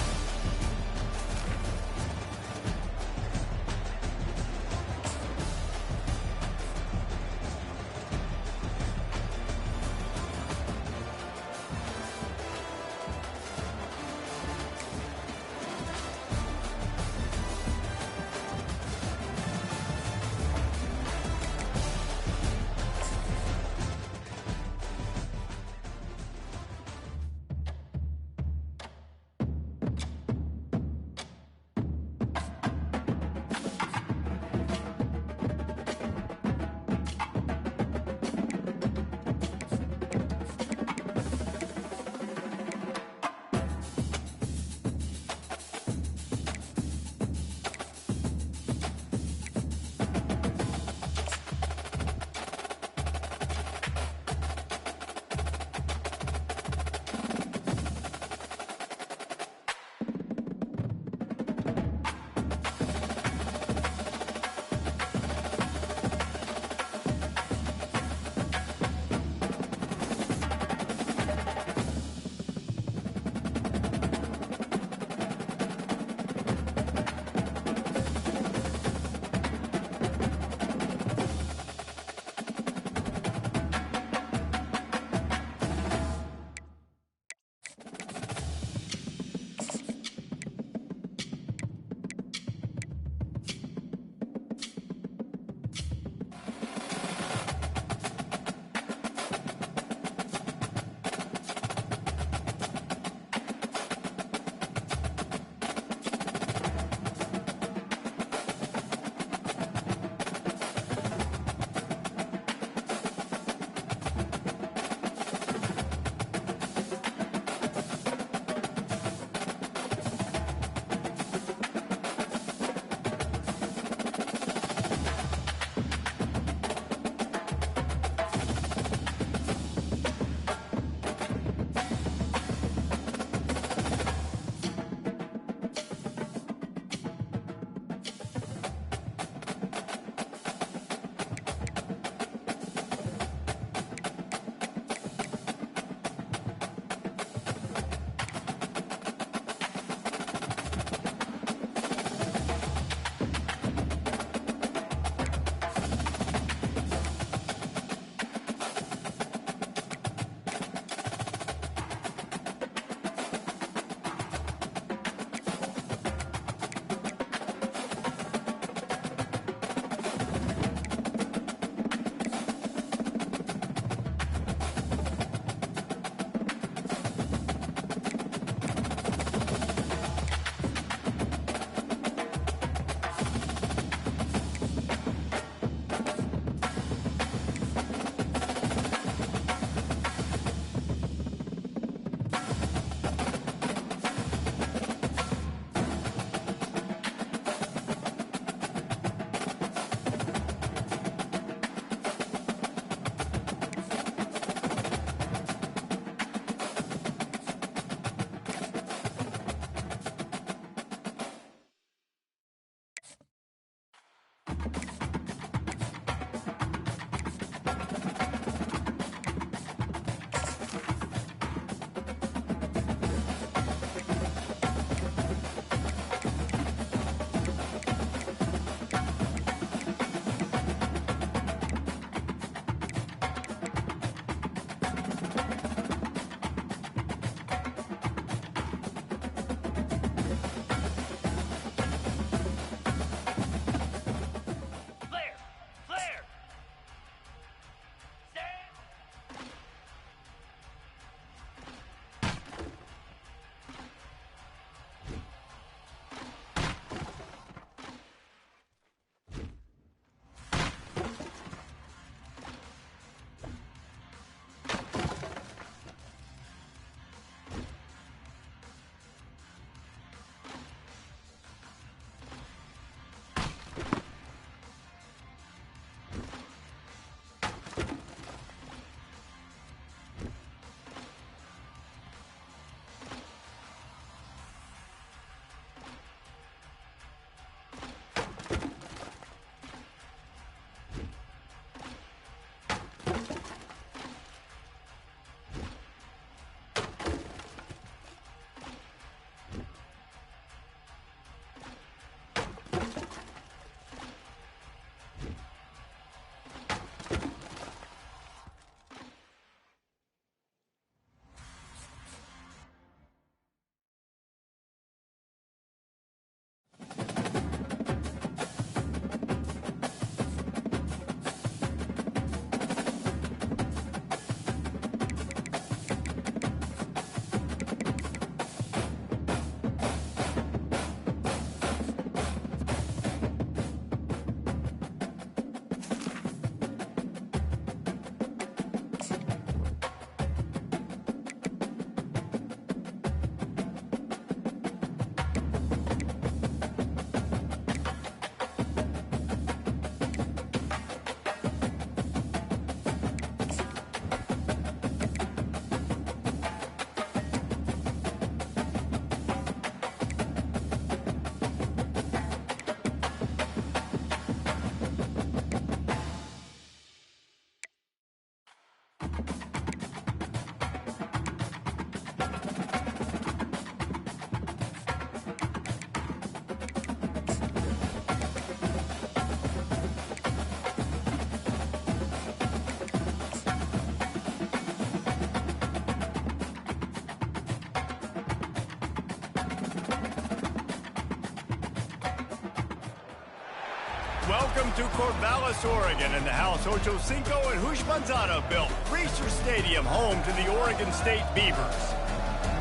Welcome to Corvallis, Oregon, in the house Ocho Cinco and Hoosh Manzana built. Reser Stadium, home to the Oregon State Beavers.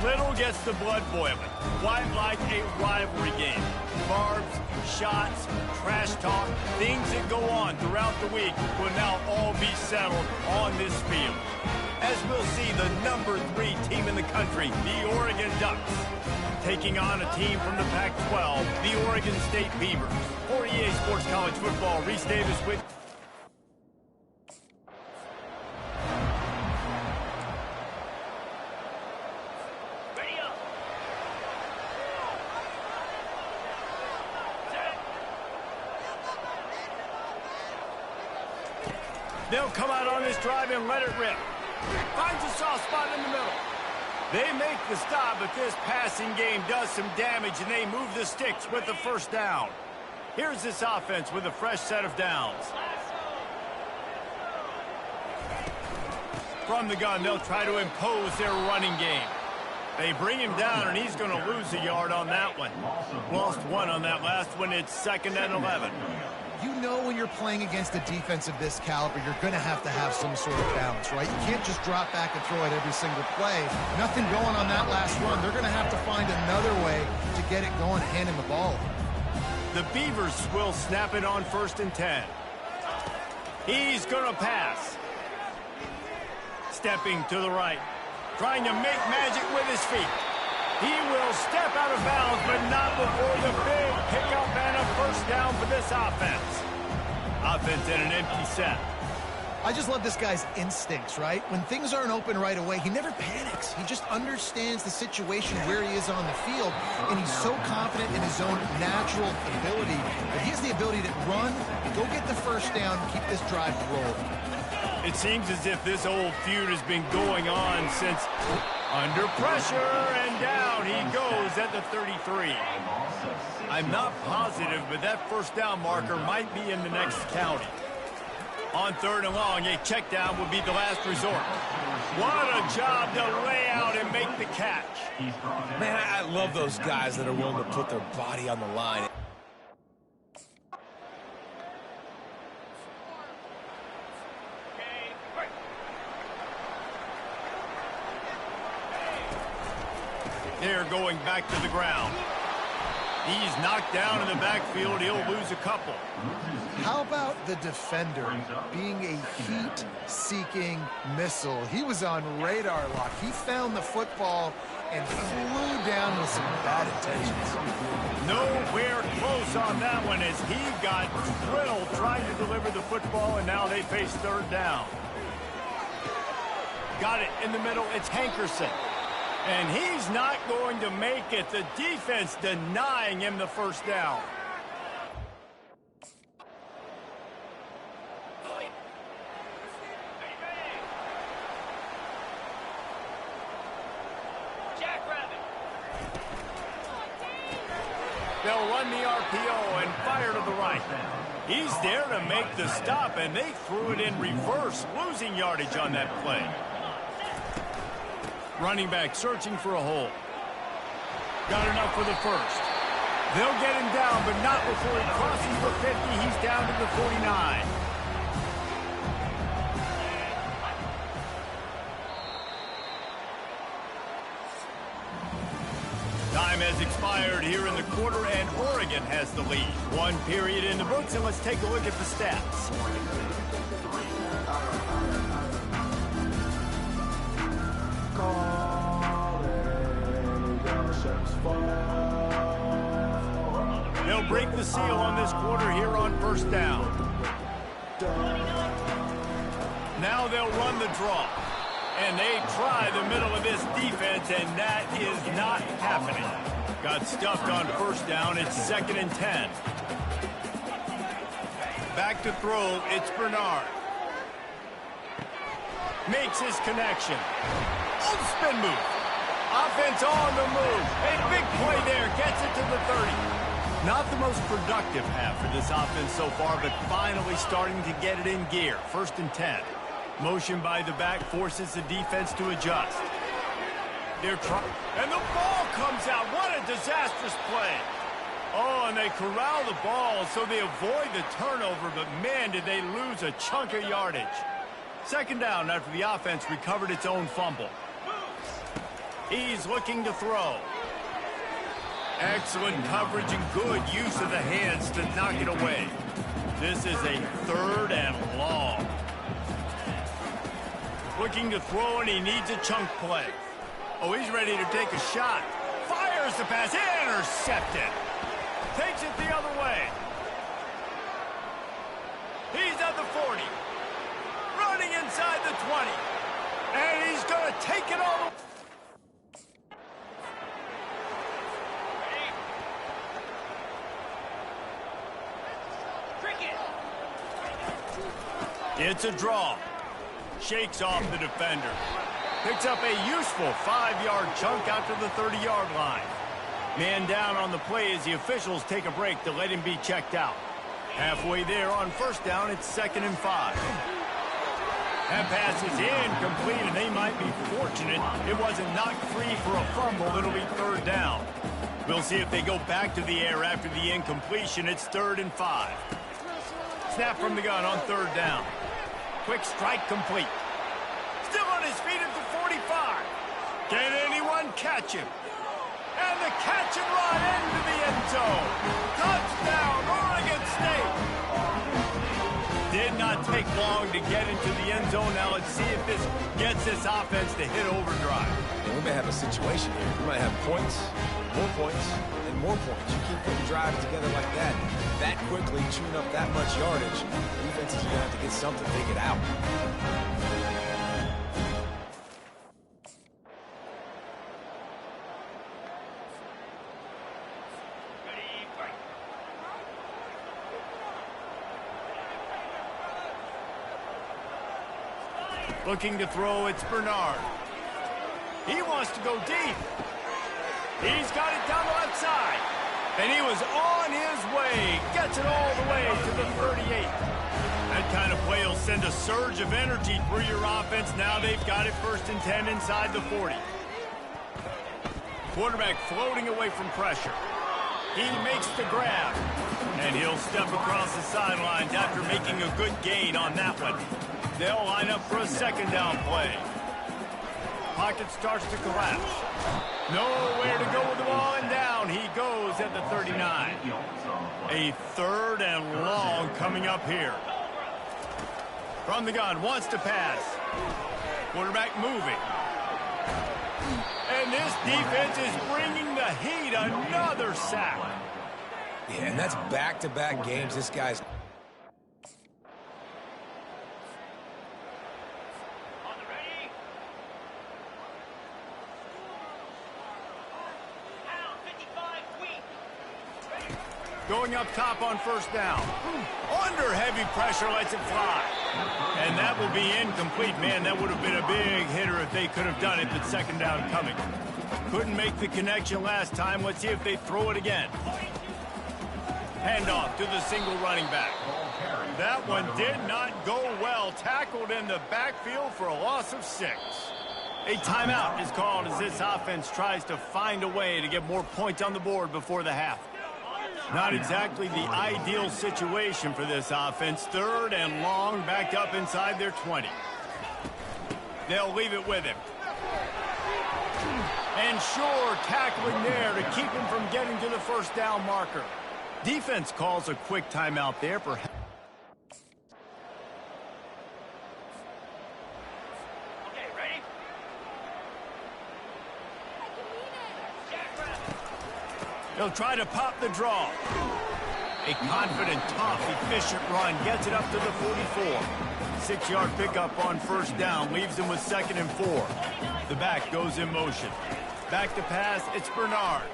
Little gets the blood boiling. Quite like a rivalry game. Barbs, shots, trash talk, things that go on throughout the week will now all be settled on this field. As we'll see the number 3 team in the country, the Oregon Ducks, taking on a team from the Pac-12, the Oregon State Beavers. For EA Sports College Football, Reese Davis with... Ready up. Set. They'll come out on this drive and let it rip. Finds a soft spot in the middle. They make the stop, but this passing game does some damage, and they move the sticks with the first down. Here's this offense with a fresh set of downs. From the gun, they'll try to impose their running game. They bring him down, and he's going to lose a yard on that one. Lost 1 on that last one. It's 2nd and 11. You know when you're playing against a defense of this caliber, you're going to have some sort of balance, right? You can't just drop back and throw it every single play. Nothing going on that last run. They're going to have to find another way to get it going, hand him the ball. The Beavers will snap it on 1st and 10. He's going to pass. Stepping to the right. Trying to make magic with his feet. He will step out of bounds, but not before the big pickup and a first down for this offense. Offense in an empty set. I just love this guy's instincts, right? When things aren't open right away, he never panics. He just understands the situation where he is on the field, and he's so confident in his own natural ability that he has the ability to run, go get the first down, and keep this drive rolling. It seems as if this old feud has been going on since under pressure, and down he goes at the 33. I'm not positive, but that first down marker might be in the next county. On 3rd and long, a check down would be the last resort. What a job to lay out and make the catch. Man, I love those guys that are willing to put their body on the line. They're going back to the ground. He's knocked down in the backfield. He'll lose a couple. How about the defender being a heat-seeking missile? He was on radar lock. He found the football and flew down with some bad intentions. Nowhere close on that one as he got drilled trying to deliver the football, and now they face 3rd down. Got it in the middle. It's Hankerson. And he's not going to make it. The defense denying him the first down. They'll run the RPO and fire to the right. He's there to make the stop, and they threw it in reverse, losing yardage on that play. Running back searching for a hole. Got enough for the first. They'll get him down, but not before he crosses the 50. He's down to the 49. Time has expired here in the quarter, and Oregon has the lead. 1 period in the books, and let's take a look at the stats. They'll break the seal on this quarter here on 1st down. Now they'll run the draw. And they try the middle of this defense, and that is not happening. Got stuffed on 1st down. It's 2nd and 10. Back to throw. It's Bernard. Makes his connection. Oh, spin move. Offense on the move. A big play there. Gets it to the 30. Not the most productive half for this offense so far, but finally starting to get it in gear. 1st and 10. Motion by the back forces the defense to adjust. They're trying, and the ball comes out. What a disastrous play. Oh, and they corral the ball, so they avoid the turnover, but man, did they lose a chunk of yardage. 2nd down after the offense recovered its own fumble. He's looking to throw. Excellent coverage and good use of the hands to knock it away. This is a 3rd and long. Looking to throw, and he needs a chunk play. Oh, he's ready to take a shot. Fires the pass. Intercepted. Takes it the other way. He's at the 40. Running inside the 20. And he's going to take it all the way. It's a draw. Shakes off the defender. Picks up a useful 5-yard chunk out to the 30-yard line. Man down on the play as the officials take a break to let him be checked out. Halfway there on 1st down, it's 2nd and 5. That pass is incomplete, and they might be fortunate it wasn't knocked free for a fumble. It'll be 3rd down. We'll see if they go back to the air after the incompletion. It's 3rd and 5. Snap from the gun on 3rd down. Quick strike complete. Still on his feet at the 45. Can anyone catch him? And the catch and run into the end zone. Touchdown, Oregon State. Did not take long to get into the end zone. Now let's see if this gets this offense to hit overdrive. We may have a situation here. We might have points, more points, and scoring more points. You keep putting drives together like that quickly, chewing up that much yardage, defenses are going to have to get something figured out. Looking to throw, it's Bernard. He wants to go deep. He's got it down the left side. And he was on his way. Gets it all the way to the 38. That kind of play will send a surge of energy through your offense. Now they've got it 1st and 10 inside the 40. Quarterback floating away from pressure. He makes the grab. And he'll step across the sidelines after making a good gain on that one. They'll line up for a 2nd down play. Pocket starts to collapse. Nowhere to go with the ball, and down he goes at the 39. A 3rd and long coming up here. From the gun, wants to pass. Quarterback moving. And this defense is bringing the heat. Another sack. Yeah, and that's back-to-back games. This guy's... Going up top on 1st down. Under heavy pressure, lets it fly. And that will be incomplete. Man, that would have been a big hitter if they could have done it, but 2nd down coming. Couldn't make the connection last time. Let's see if they throw it again. Handoff to the single running back. That one did not go well. Tackled in the backfield for a loss of 6. A timeout is called as this offense tries to find a way to get more points on the board before the half. Not exactly the ideal situation for this offense. 3rd and long, backed up inside their 20. They'll leave it with him. And sure, tackling there to keep him from getting to the 1st down marker. Defense calls a quick timeout there for... He'll try to pop the draw. A confident, tough, efficient run gets it up to the 44. 6-yard pickup on 1st down leaves him with 2nd and 4. The back goes in motion. Back to pass, it's Bernard.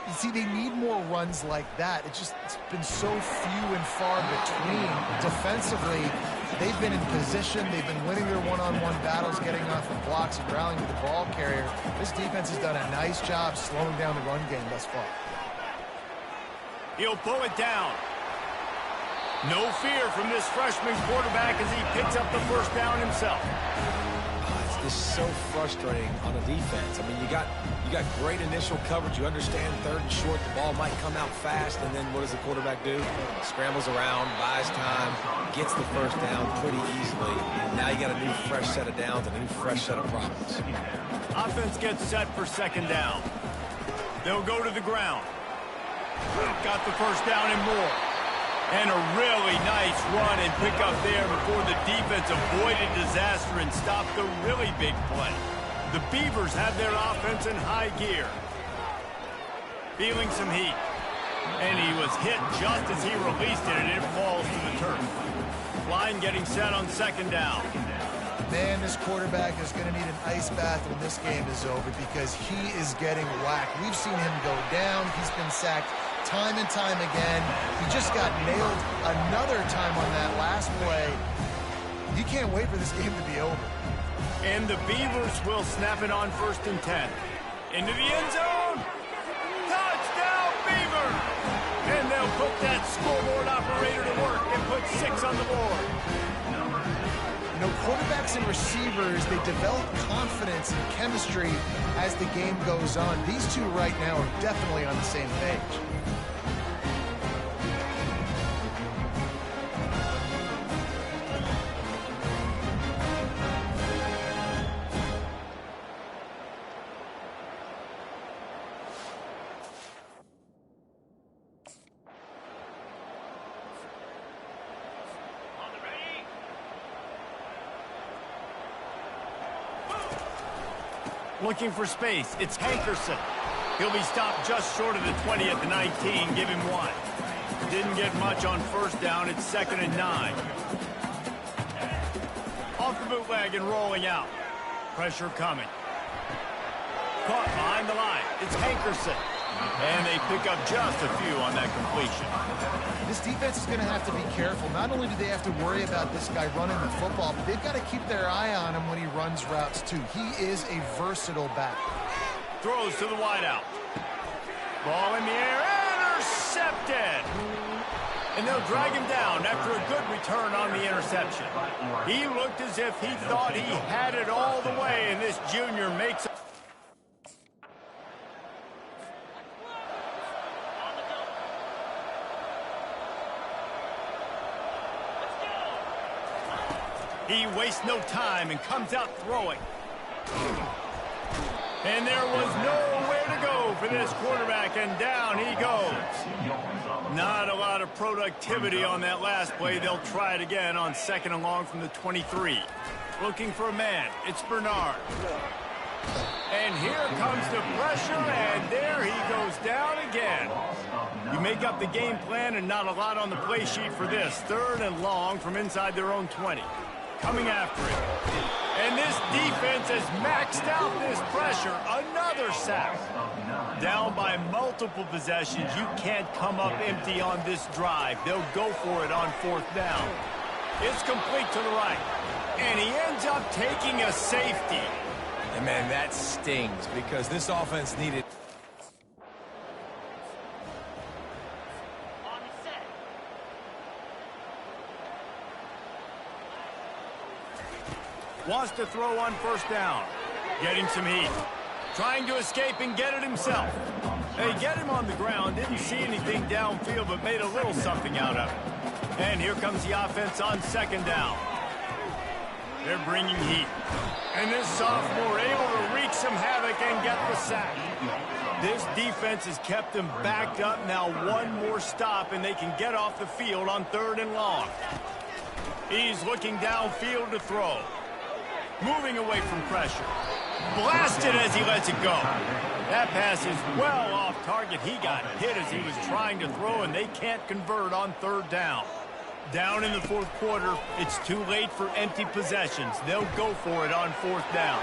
You see, they need more runs like that. It's been so few and far between. Defensively, they've been in position. They've been winning their one-on-one battles, getting off the blocks and rallying to the ball carrier. This defense has done a nice job slowing down the run game thus far. He'll pull it down. No fear from this freshman quarterback as he picks up the 1st down himself. It's so frustrating on a defense. I mean, you got great initial coverage. You understand 3rd and short, the ball might come out fast, and then what does the quarterback do? Scrambles around, buys time, gets the 1st down pretty easily. And now you got a new fresh set of downs, a new fresh set of problems. Offense gets set for 2nd down. They'll go to the ground. Got the 1st down and more. And a really nice run and pick up there before the defense avoided disaster and stopped the really big play. The Beavers have their offense in high gear. Feeling some heat. And he was hit just as he released it, and it falls to the turf. Line getting set on 2nd down. Man, this quarterback is going to need an ice bath when this game is over because he is getting whacked. We've seen him go down. He's been sacked time and time again. He just got nailed another time on that last play. You can't wait for this game to be over. And the Beavers will snap it on 1st and 10. Into the end zone. Touchdown, Beavers! And they'll put that scoreboard operator to work and put 6 on the board. You know, quarterbacks and receivers, they develop confidence and chemistry as the game goes on. These two right now are definitely on the same page. Looking for space. It's Hankerson. He'll be stopped just short of the 20 at the 19. Give him 1. Didn't get much on first down. It's 2nd and 9. Off the bootleg and rolling out. Pressure coming. Caught behind the line. It's Hankerson. And they pick up just a few on that completion. This defense is going to have to be careful. Not only do they have to worry about this guy running the football, but they've got to keep their eye on him when he runs routes too. He is a versatile back. Throws to the wideout. Ball in the air. Intercepted. And they'll drag him down after a good return on the interception. He looked as if he thought he had it all the way, and this junior makes it. He wastes no time and comes out throwing. And there was nowhere to go for this quarterback, and down he goes. Not a lot of productivity on that last play. They'll try it again on 2nd and long from the 23. Looking for a man. It's Bernard. And here comes the pressure, and there he goes down again. You make up the game plan and not a lot on the play sheet for this. 3rd and long from inside their own 20. Coming after it. And this defense has maxed out this pressure. Another sack. Down by multiple possessions. You can't come up empty on this drive. They'll go for it on 4th down. It's complete to the right. And he ends up taking a safety. And, man, that stings because this offense needed... Wants to throw on 1st down. Getting some heat. Trying to escape and get it himself. They get him on the ground. Didn't see anything downfield, but made a little something out of it. And here comes the offense on 2nd down. They're bringing heat. And this sophomore able to wreak some havoc and get the sack. This defense has kept them backed up. Now one more stop, and they can get off the field on 3rd and long. He's looking downfield to throw. Moving away from pressure. Blasted as he lets it go. That pass is well off target. He got hit as he was trying to throw, and they can't convert on 3rd down. Down in the 4th quarter, it's too late for empty possessions. They'll go for it on 4th down.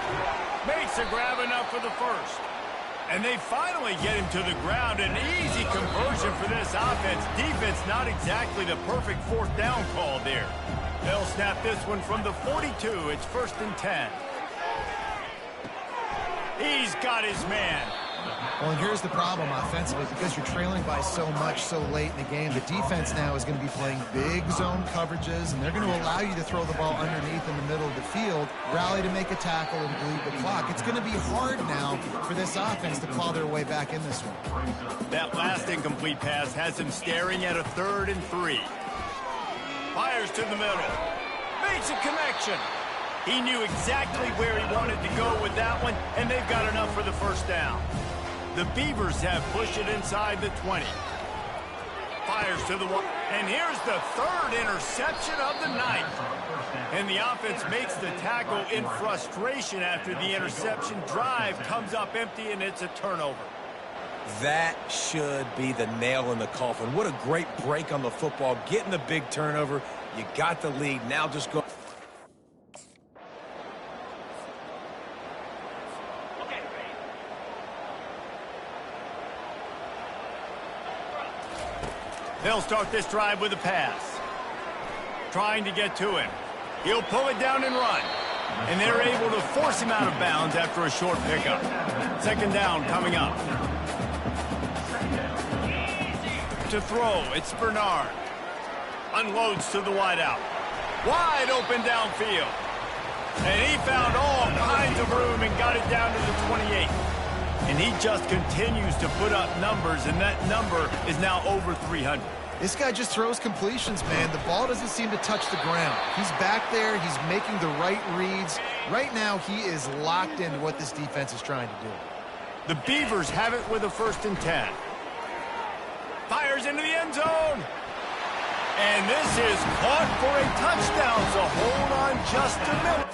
Makes a grab enough for the 1st. And they finally get him to the ground. An easy conversion for this offense. Defense not exactly the perfect 4th down call there. They'll snap this one from the 42. It's 1st and 10. He's got his man. Well, and here's the problem offensively. Because you're trailing by so much so late in the game, the defense now is going to be playing big zone coverages, and they're going to allow you to throw the ball underneath in the middle of the field, rally to make a tackle, and bleed the clock. It's going to be hard now for this offense to claw their way back in this one. That last incomplete pass has him staring at a 3rd and 3. Fires to the middle. Makes a connection. He knew exactly where he wanted to go with that one, and they've got enough for the 1st down. The Beavers have pushed it inside the 20. Fires to the one. And here's the 3rd interception of the night. And the offense makes the tackle in frustration after the interception. Drive comes up empty, and it's a turnover. That should be the nail in the coffin. What a great break on the football. Getting the big turnover. You got the lead. Now just go. They'll start this drive with a pass. Trying to get to him. He'll pull it down and run. And they're able to force him out of bounds after a short pickup. 2nd down coming up. To throw, it's Bernard. Unloads to the wideout. Wide open downfield. And he found all kinds of room and got it down to the 28. And he just continues to put up numbers, and that number is now over 300. This guy just throws completions, man. The ball doesn't seem to touch the ground. He's back there. He's making the right reads. Right now, he is locked into what this defense is trying to do. The Beavers have it with a 1st and 10. Fires into the end zone. And this is caught for a touchdown, so hold on just a minute.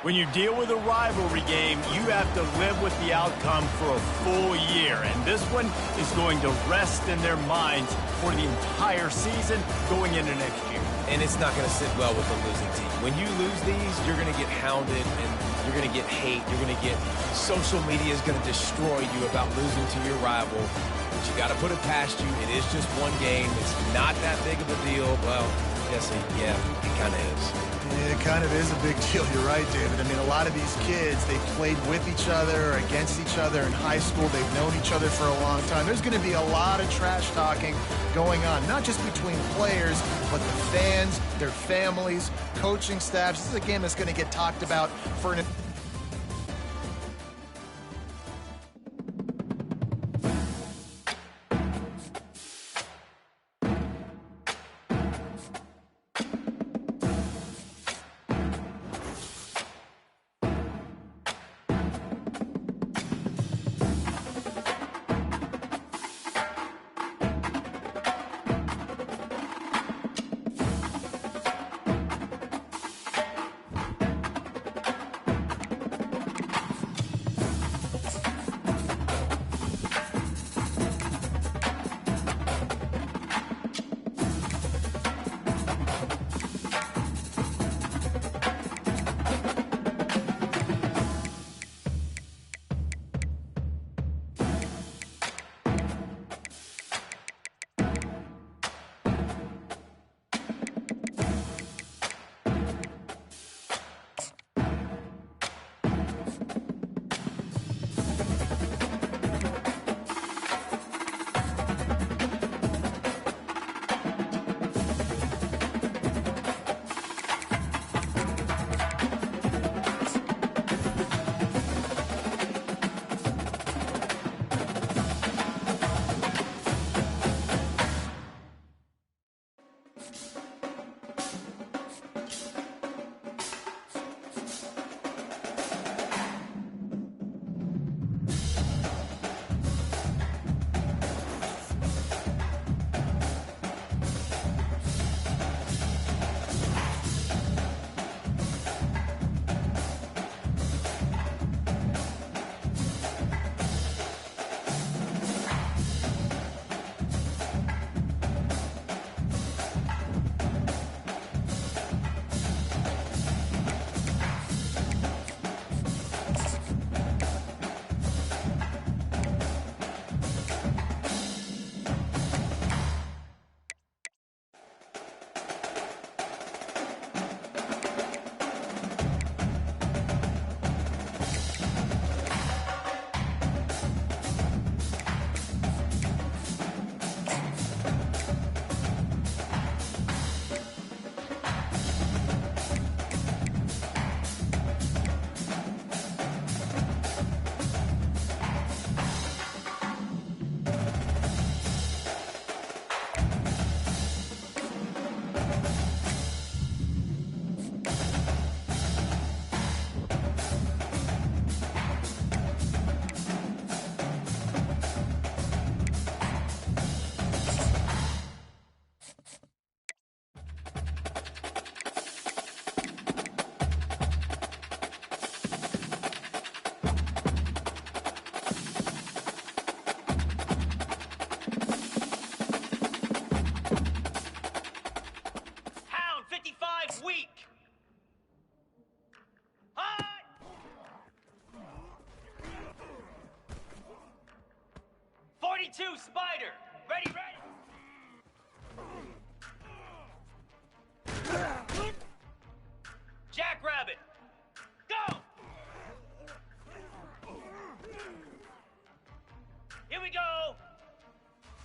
When you deal with a rivalry game, you have to live with the outcome for a full year. And this one is going to rest in their minds for the entire season going into next year. And it's not going to sit well with the losing team. When you lose these, you're going to get hounded and you're going to get hate. You're going to get social media is going to destroy you about losing to your rival. But you got to put it past you. It is just one game. It's not that big of a deal. Well, yeah, it kind of is. Yeah, it kind of is a big deal. You're right, David. I mean, a lot of these kids, they played with each other, against each other in high school. They've known each other for a long time. There's going to be a lot of trash talking going on, not just between players, but the fans, their families, coaching staffs. This is a game that's going to get talked about for an weak. Hot. 42 Spider. Ready, ready. Jackrabbit. Go. Here we go.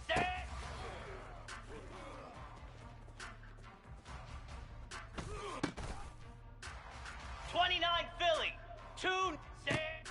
Set. Philly. 2 set.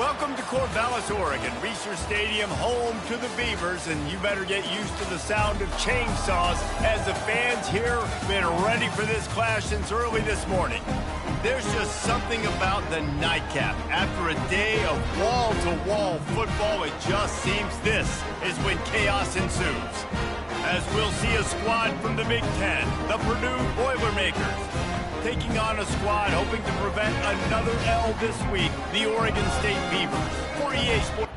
Welcome to Corvallis, Oregon, Reser Stadium, home to the Beavers, and you better get used to the sound of chainsaws as the fans here have been ready for this clash since early this morning. There's just something about the nightcap. After a day of wall-to-wall football, it just seems this is when chaos ensues. As we'll see a squad from the Big Ten, the Purdue Boilermakers, taking on a squad hoping to prevent another L this week, the Oregon State Beavers. For EA Sports.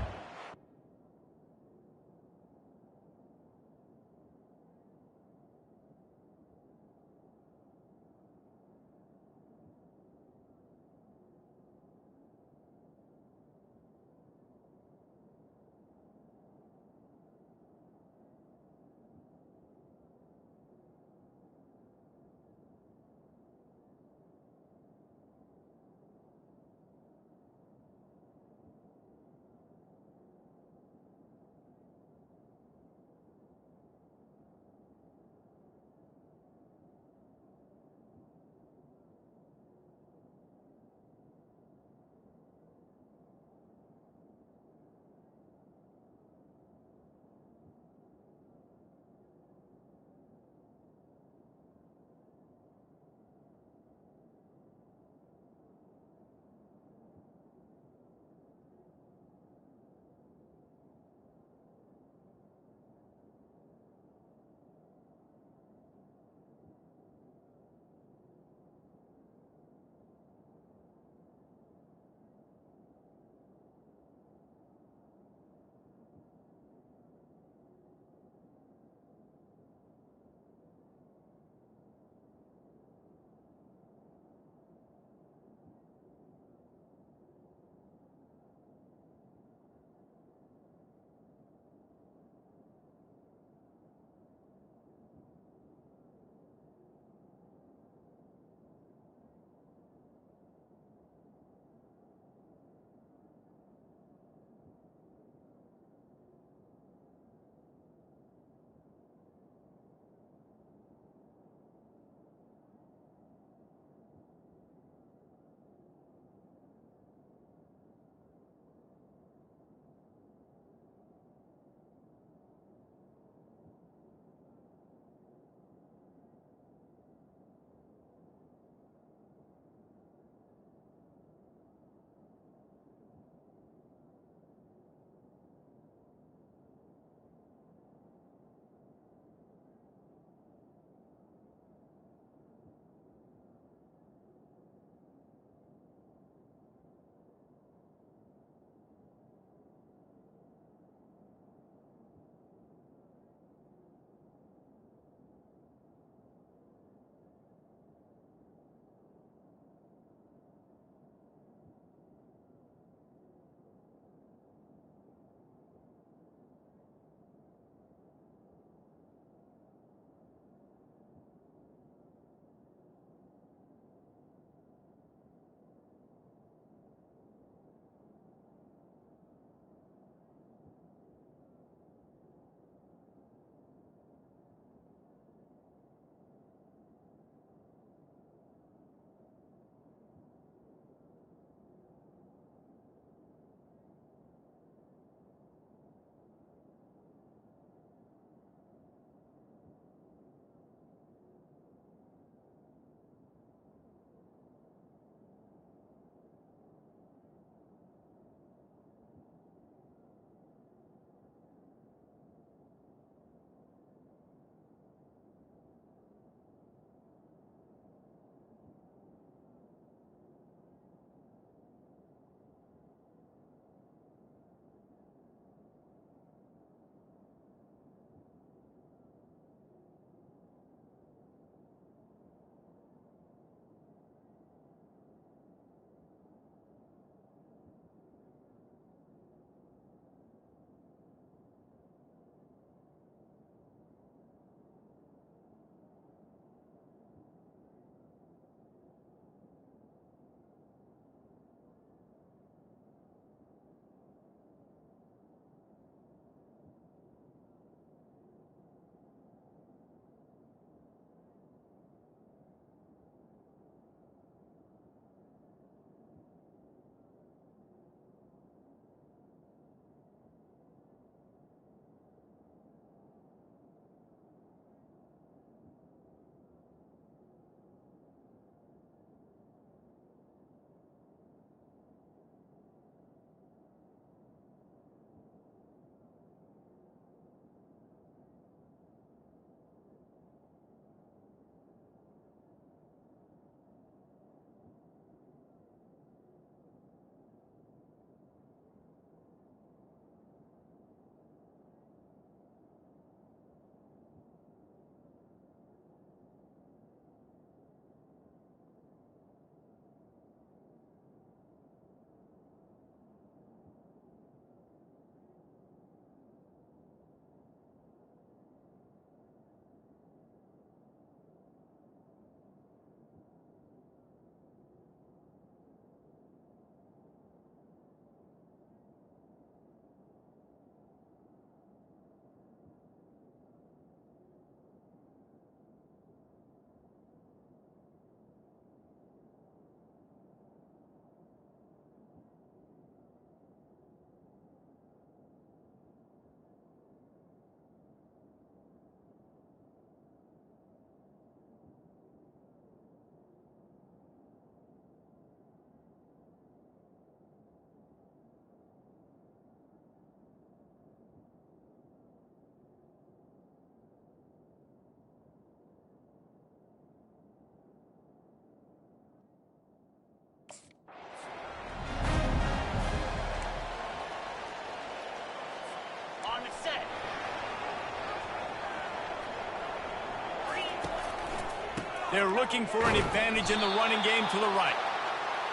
They're looking for an advantage in the running game to the right.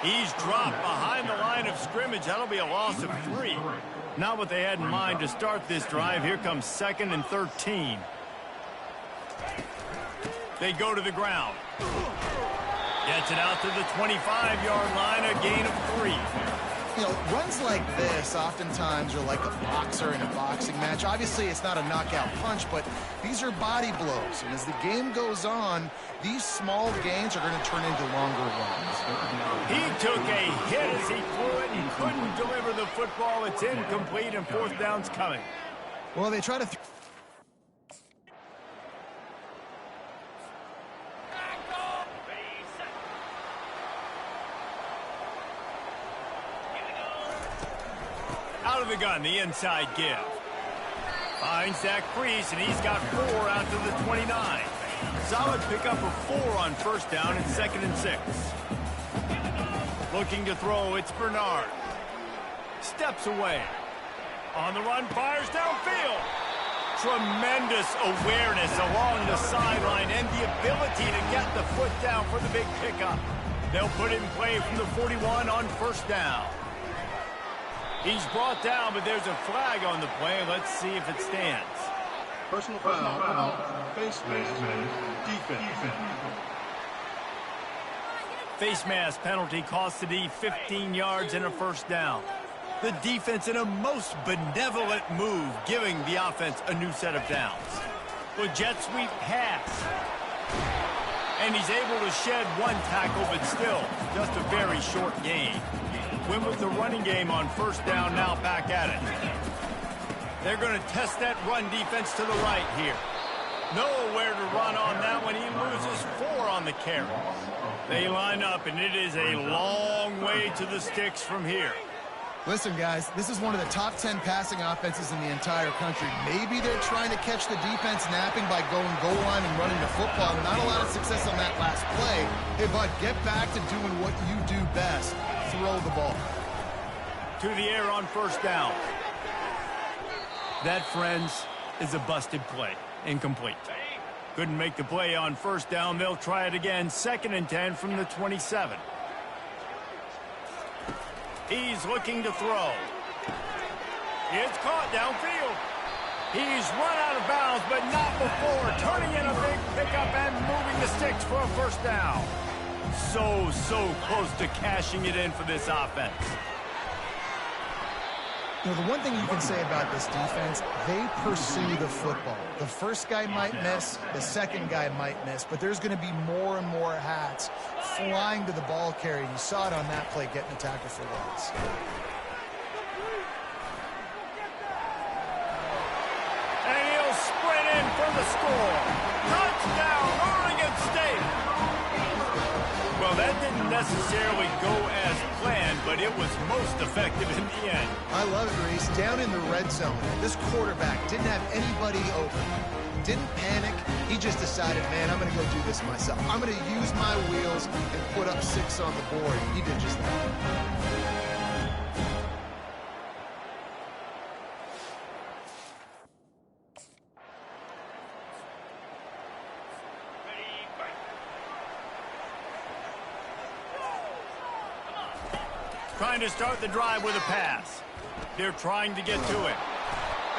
He's dropped behind the line of scrimmage. That'll be a loss of 3. Not what they had in mind to start this drive. Here comes 2nd and 13. They go to the ground. Gets it out to the 25-yard line, a gain of 3. You know, runs like this oftentimes are like a boxer in a boxing match. Obviously, it's not a knockout punch, but these are body blows. And as the game goes on, these small gains are going to turn into longer runs. He took a hit as he threw it and couldn't deliver the football. It's incomplete, and 4th down's coming. Well, they try to... Out of the gun, the inside give. Finds Zach Priest, and he's got 4 out to the 29. Solid pickup of 4 on 1st down and 2nd and 6. Looking to throw, it's Bernard. Steps away. On the run, fires downfield. Tremendous awareness along the sideline and the ability to get the foot down for the big pickup. They'll put it in play from the 41 on 1st down. He's brought down, but there's a flag on the play. Let's see if it stands. Personal foul, face mask, defense. Face mask penalty costs the D 15 yards and a 1st down. The defense in a most benevolent move, giving the offense a new set of downs. With jet sweep pass. And he's able to shed 1 tackle, but still just a very short gain. Win with the running game on 1st down, now back at it. They're going to test that run defense to the right here. Nowhere to run on that one. He loses 4 on the carry. They line up, and it is a long way to the sticks from here. Listen, guys, this is one of the top 10 passing offenses in the entire country. Maybe they're trying to catch the defense napping by going goal line and running the football. Not a lot of success on that last play. Hey, bud, get back to doing what you do best. Throw the ball. To the air on 1st down. That, friends, is a busted play. Incomplete. Couldn't make the play on 1st down. They'll try it again. 2nd and 10 from the 27. He's looking to throw. It's caught downfield. He's run out of bounds, but not before. Turning in a big pickup and moving the sticks for a 1st down. So close to cashing it in for this offense. You know, the one thing you can say about this defense, they pursue the football. The first guy might miss, the second guy might miss, but there's going to be more and more hats flying to the ball carrier. You saw it on that play, getting a tackle for loss. And he'll sprint in for the score. Touchdown, Oregon State! Well, that didn't necessarily go as planned, but it was most effective in the end. I love it, Reese. Down in the red zone, this quarterback didn't have anybody open. Didn't panic. He just decided, man, I'm going to go do this myself. I'm going to use my wheels and put up 6 on the board. He did just that. Trying to start the drive with a pass. They're trying to get to it.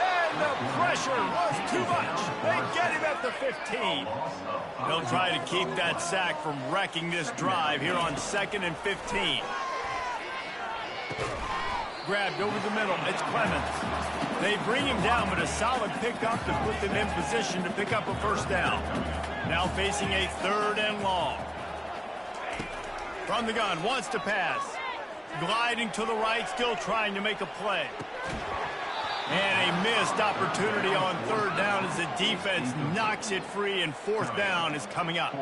And the pressure was too much. They get him at the 15. They'll try to keep that sack from wrecking this drive here on 2nd and 15. Grabbed over the middle. It's Clemens. They bring him down, but a solid pickup to put them in position to pick up a 1st down. Now facing a 3rd and long. From the gun, wants to pass. Gliding to the right, still trying to make a play. And a missed opportunity on 3rd down as the defense knocks it free, and 4th down is coming up.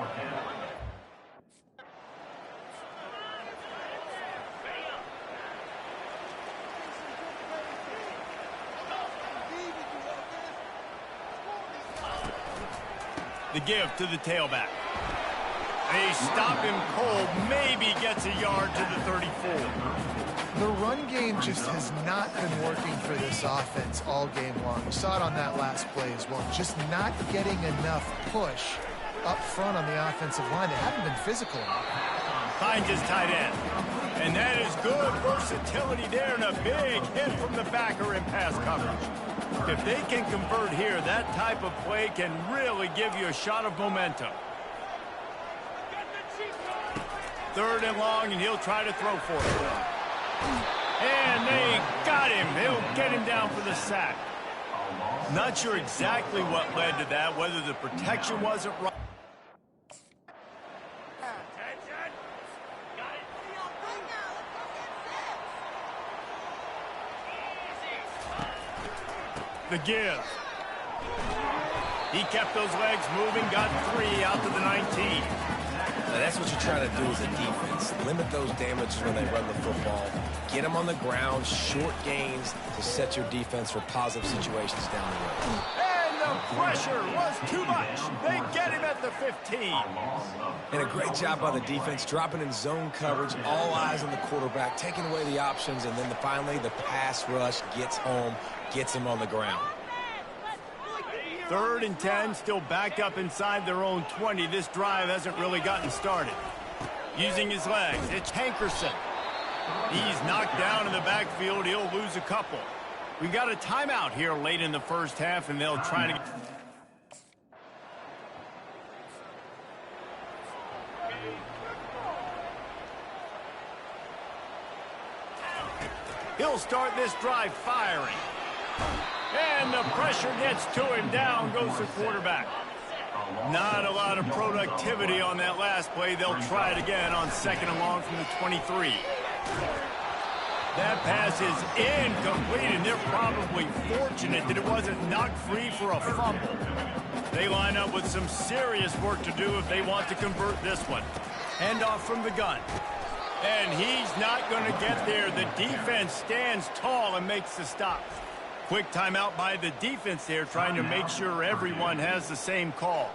The give to the tailback. They stop him cold, maybe gets a yard to the 34. The run game just has not been working for this offense all game long. We saw it on that last play as well. Just not getting enough push up front on the offensive line. They haven't been physical enough. Finds his tight end. And that is good versatility there, and a big hit from the backer in pass coverage. If they can convert here, that type of play can really give you a shot of momentum. 3rd and long, and he'll try to throw for it. And they got him. They'll get him down for the sack. Not sure exactly what led to that, whether the protection wasn't right. The give. He kept those legs moving, got 3 out to the 19. Now that's what you're trying to do as a defense. Limit those damages when they run the football. Get them on the ground, short gains to set your defense for positive situations down the road. And the pressure was too much. They get him at the 15. And a great job by the defense, dropping in zone coverage, all eyes on the quarterback, taking away the options, and then finally the pass rush gets home, gets him on the ground. 3rd and 10, still backed up inside their own 20. This drive hasn't really gotten started. Using his legs, it's Hankerson. He's knocked down in the backfield. He'll lose a couple. We got a timeout here late in the first half, and they'll try to... He'll start this drive firing. And the pressure gets to him. Down goes the quarterback. Not a lot of productivity on that last play. They'll try it again on 2nd and long from the 23. That pass is incomplete, and they're probably fortunate that it wasn't knocked free for a fumble. They line up with some serious work to do if they want to convert this one. Handoff from the gun. And he's not going to get there. The defense stands tall and makes the stop. Quick timeout by the defense there, trying to make sure everyone has the same call.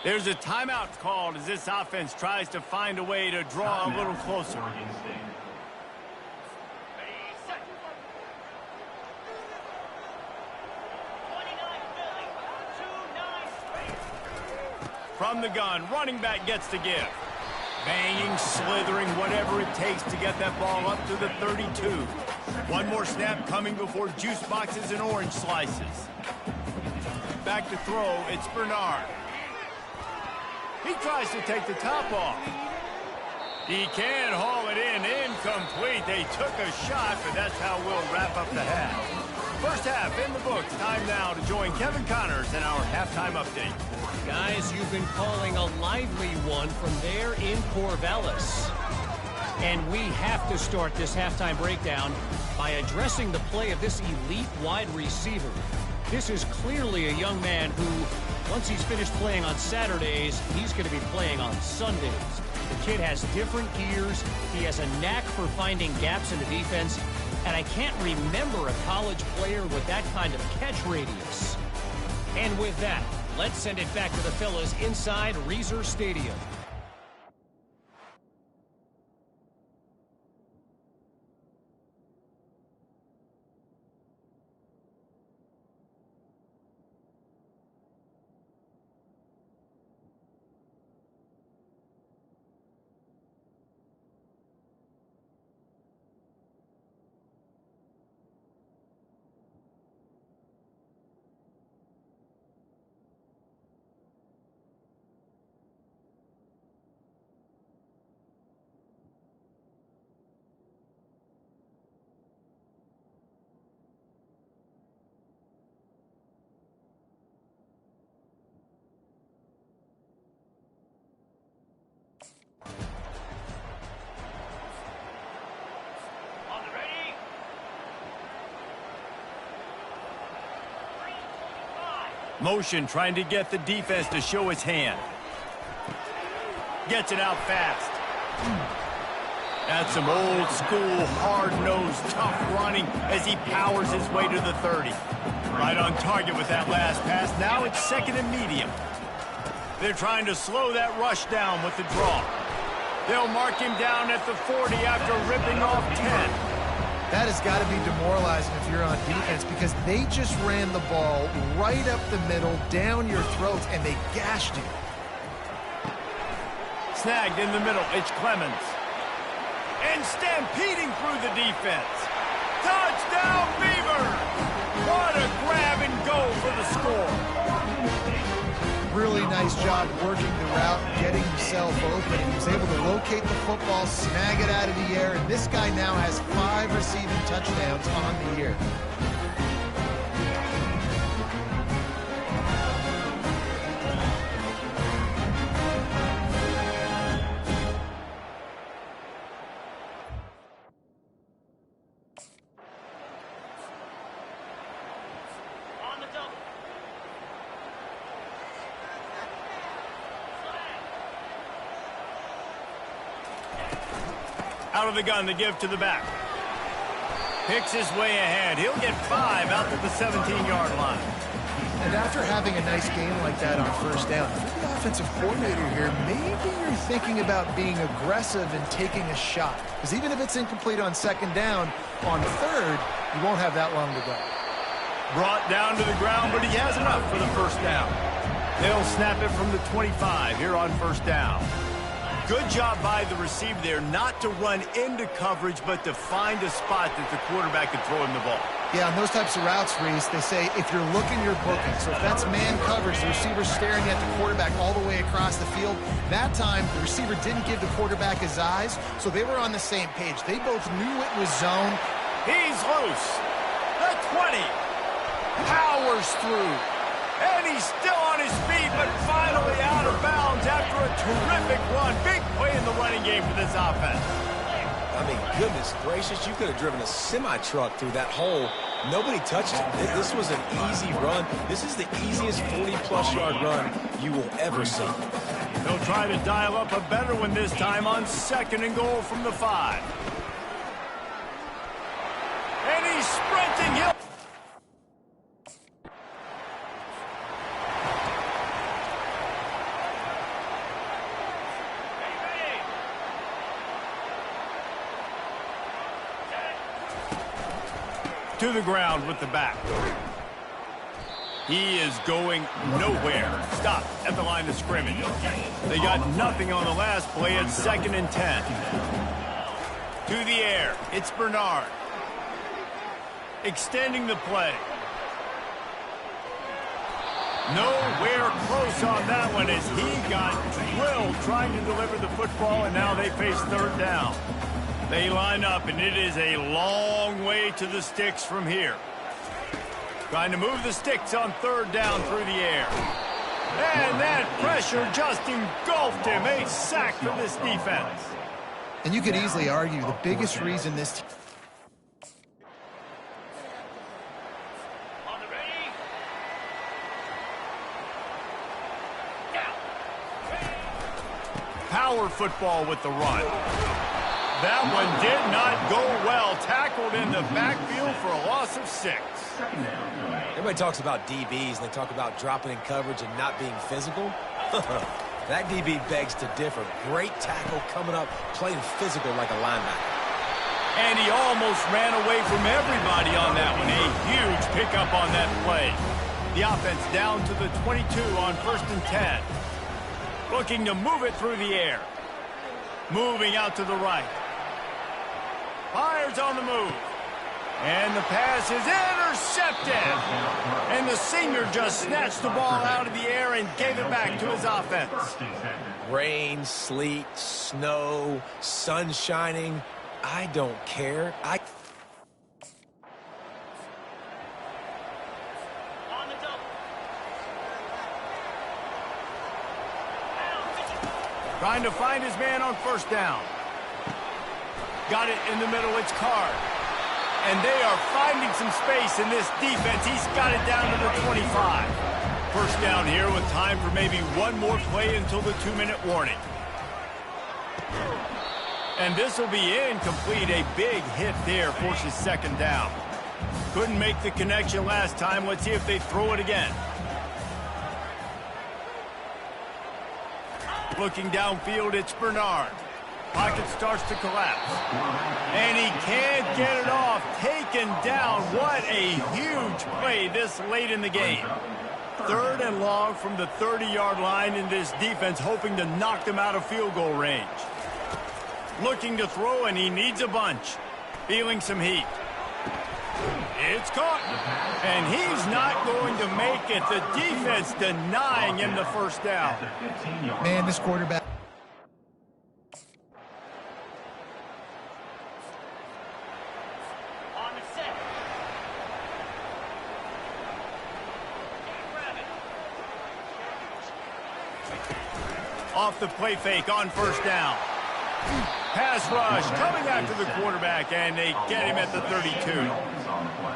There's a timeout called as this offense tries to find a way to draw a little closer. From the gun, running back gets to give. Banging, slithering, whatever it takes to get that ball up to the 32. One more snap coming before juice boxes and orange slices. Back to throw, it's Bernard. He tries to take the top off. He can haul it in, incomplete. They took a shot, but that's how we'll wrap up the half. First half in the books. Time now to join Kevin Connors in our halftime update. Guys, you've been calling a lively one from there in Corvallis. And we have to start this halftime breakdown by addressing the play of this elite wide receiver. This is clearly a young man who, once he's finished playing on Saturdays, he's going to be playing on Sundays. The kid has different gears. He has a knack for finding gaps in the defense. And I can't remember a college player with that kind of catch radius. And with that, let's send it back to the fellas inside Reser Stadium. Motion trying to get the defense to show his hand. Gets it out fast. That's some old school, hard-nosed, tough running as he powers his way to the 30. Right on target with that last pass. Now it's 2nd and medium. They're trying to slow that rush down with the draw. They'll mark him down at the 40 after ripping off 10. That has got to be demoralizing if you're on defense because they just ran the ball right up the middle, down your throats, and they gashed you. Snagged in the middle. It's Clemens. And stampeding through the defense. Touchdown, Beavers! What a grab and go for the score. Really nice job working the route, getting himself open. He was able to locate the football, snag it out of the air, and this guy now has 5 receiving touchdowns on the year. Out of the gun to give to the back. Picks his way ahead. He'll get 5 out to the 17-yard line. And after having a nice game like that on first down, if you're the offensive coordinator here, maybe you're thinking about being aggressive and taking a shot. Because even if it's incomplete on second down, on third, you won't have that long to go. Brought down to the ground, but he has enough for the first down. They'll snap it from the 25 here on first down. Good job by the receiver there not to run into coverage, but to find a spot that the quarterback can throw him the ball. Yeah, on those types of routes, Reese, they say if you're looking, you're booking. So if that's man coverage, the receiver's staring at the quarterback all the way across the field. That time, the receiver didn't give the quarterback his eyes, so they were on the same page. They both knew it was zone. He's loose. The 20. Powers through. And he's still on his feet, but finally out of bounds after a terrific run. Big play in the running game for this offense. I mean, goodness gracious, you could have driven a semi-truck through that hole. Nobody touched it. This was an easy run. This is the easiest 40-plus yard run you will ever see. They'll try to dial up a better one this time on 2nd and goal from the 5. And he's sprinting. He'll to the ground with the back. He is going nowhere. Stop at the line of scrimmage. They got nothing on the last play at 2nd and 10. To the air. It's Bernard. Extending the play. Nowhere close on that one as he got drilled trying to deliver the football, and now they face 3rd down. They line up, and it is a long way to the sticks from here. Trying to move the sticks on 3rd down through the air. And that pressure just engulfed him. A sack for this defense. And you could easily argue the biggest reason this team... On the ready. Power football with the run. That one did not go well. Tackled in the backfield for a loss of 6. Everybody talks about DBs, and they talk about dropping in coverage and not being physical. That DB begs to differ. Great tackle coming up, playing physical like a linebacker. And he almost ran away from everybody on that one. A huge pickup on that play. The offense down to the 22 on 1st and 10. Looking to move it through the air. Moving out to the right. Fires on the move. And the pass is intercepted. And the senior just snatched the ball out of the air and gave it back to his offense. Rain, sleet, snow, sun shining. I don't care. On the double. Trying to find his man on 1st down. Got it in the middle. It's Card. And they are finding some space in this defense. He's got it down to the 25. 1st down here with time for maybe one more play until the 2-minute warning. And this will be incomplete. A big hit there forces 2nd down. Couldn't make the connection last time. Let's see if they throw it again. Looking downfield, it's Bernard. Pocket starts to collapse. And he can't get it off. and down. What a huge play this late in the game. 3rd and long from the 30-yard line, in this defense hoping to knock them out of field goal range. Looking to throw, and he needs a bunch. Feeling some heat. It's caught. And he's not going to make it. The defense denying him the first down. Man, this quarterback. On the set. Off the play fake on first down. Pass rush coming after the quarterback, and they get him at the 32.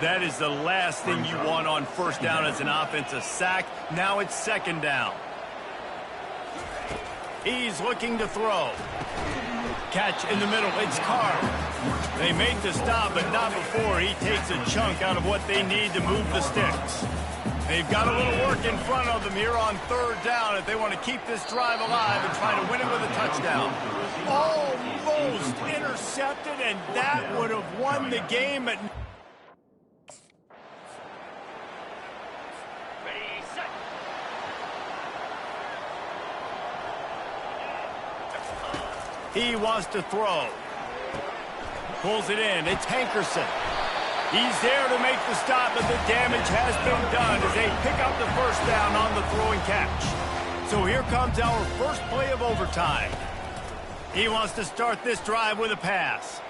That is the last thing you want on first down as an offensive sack. Now it's 2nd down. He's looking to throw. Catch in the middle. It's Carr. They make the stop, but not before he takes a chunk out of what they need to move the sticks. They've got a little work in front of them here on 3rd down if they want to keep this drive alive and try to win it with a touchdown. Almost intercepted, and that would have won the game. Ready, set. He wants to throw. Pulls it in. It's Hankerson. He's there to make the stop, but the damage has been done as they pick up the first down on the throwing catch. So here comes our first play of overtime. He wants to start this drive with a pass.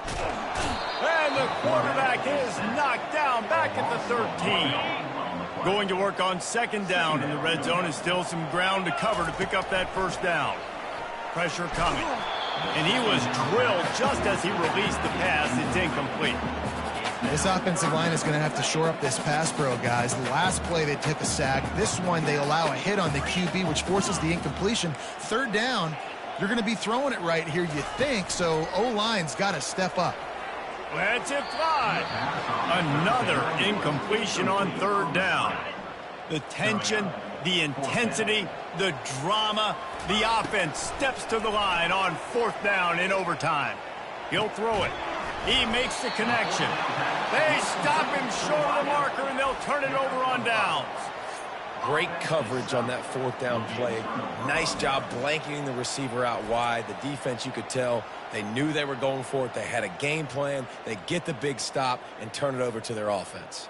And the quarterback is knocked down back at the 13. Going to work on 2nd down in the red zone, and still some ground to cover to pick up that first down. Pressure coming. And he was drilled just as he released the pass. It's incomplete. This offensive line is going to have to shore up this pass pro, guys. The last play they took a sack. This one they allow a hit on the QB, which forces the incompletion. 3rd down, you're going to be throwing it right here, you think, so O-line's got to step up. Let's it fly. Another incompletion on 3rd down. The tension, the intensity, the drama, the offense steps to the line on 4th down in overtime. He'll throw it. He makes the connection. They stop him short of the marker, and they'll turn it over on downs. Great coverage on that 4th down play. Nice job blanketing the receiver out wide. The defense, you could tell, they knew they were going for it. They had a game plan. They get the big stop and turn it over to their offense.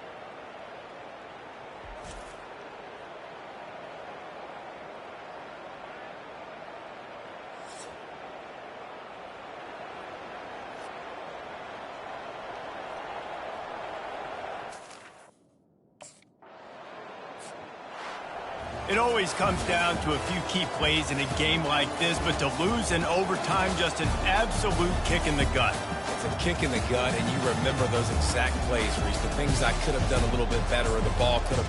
It always comes down to a few key plays in a game like this, but to lose in overtime, just an absolute kick in the gut. It's a kick in the gut, and you remember those exact plays, Reese. The things I could have done a little bit better, or the ball could have...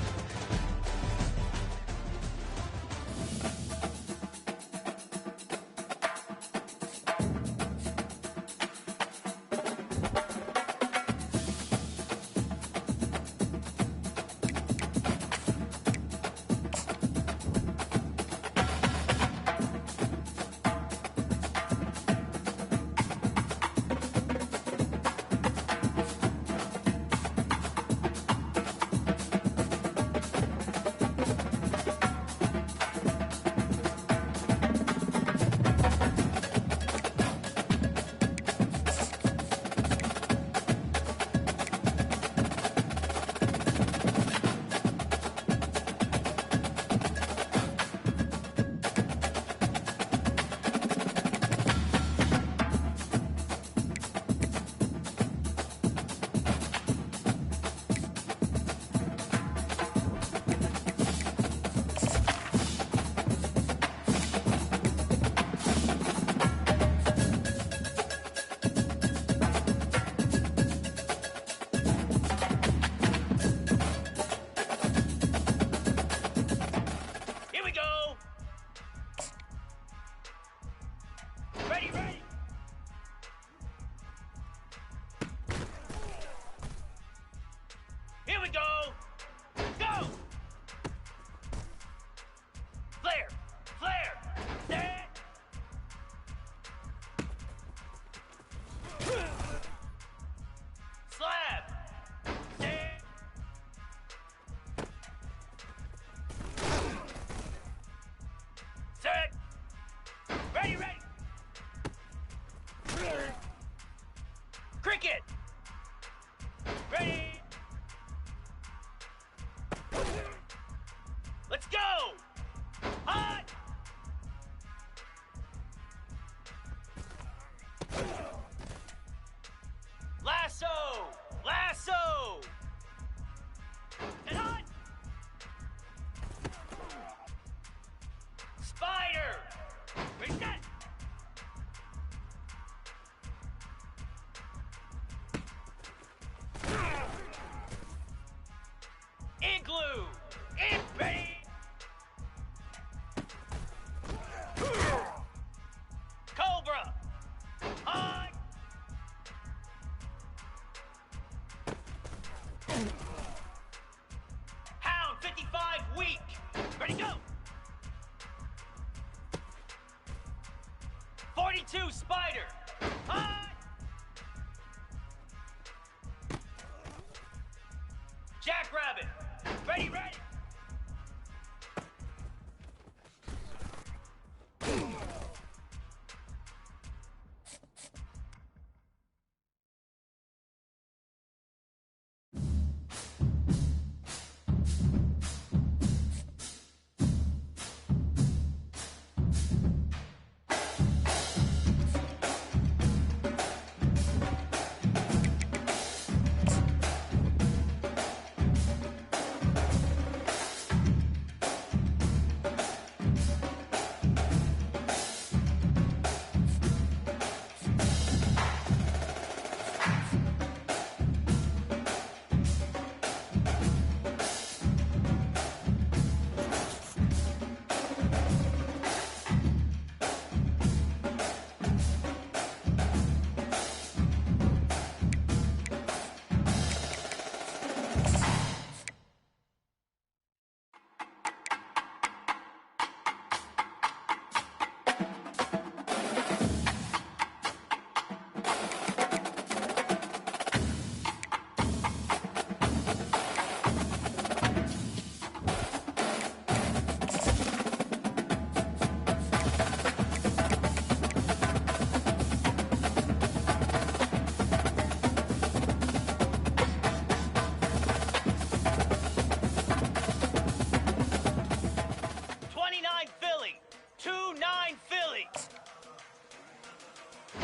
Cricket! Ready? Let's go! Hot! Lasso! Lasso! And hot! Spider! Reset! Igloo! Ready! Cobra! On! Hound 55 weak! Ready, go! 42 Spider! On! Jackrabbit! Ready, ready!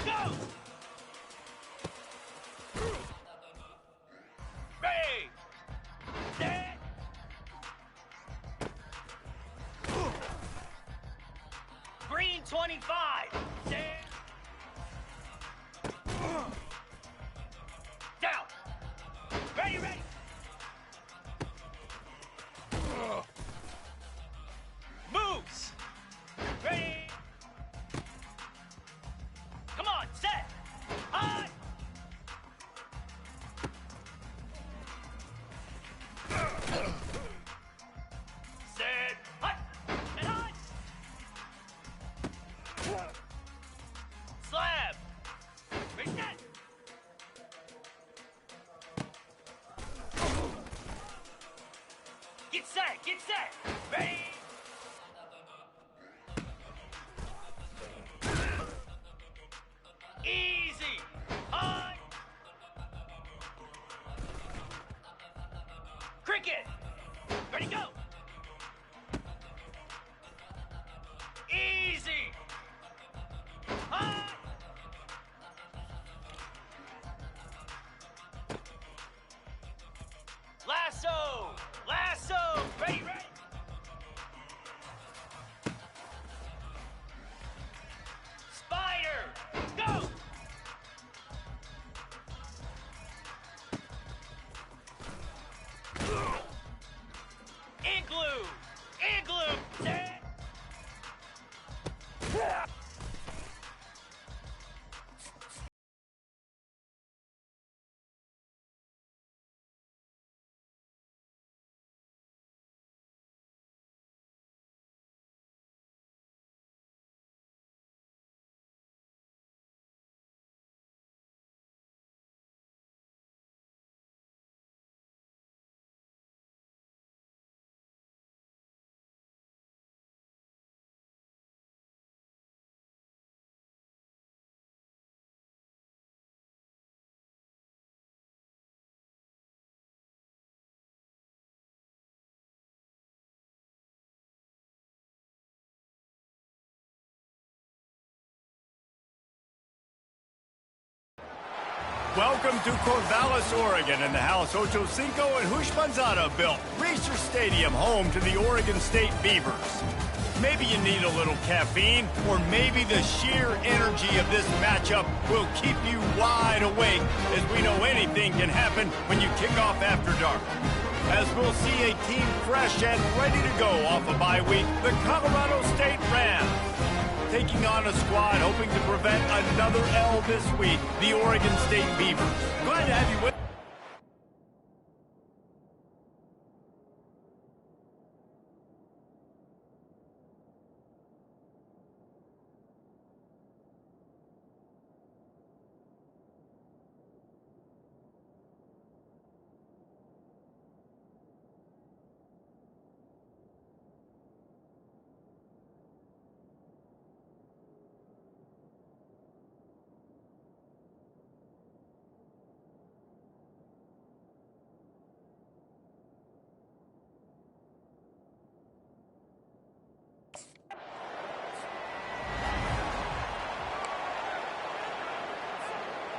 Go! Ready! Set! Green 25! Set! Down! Ready, ready! Moves! Ready! Come on, set! On! Set! Hut! And on! Slab! Reset! Get set! Get set! Ready! Easy! On! Cricket! Ready, go! Easy! On! Lasso! Lasso! Ready, ready! Spider! Go! Welcome to Corvallis, Oregon, and the House Ocho Cinco and Hushmanzada built Reser Stadium, home to the Oregon State Beavers. Maybe you need a little caffeine, or maybe the sheer energy of this matchup will keep you wide awake, as we know anything can happen when you kick off after dark. As we'll see a team fresh and ready to go off a bye week, the Colorado State Rams. Taking on a squad hoping to prevent another L this week, the Oregon State Beavers. Glad to have you with us.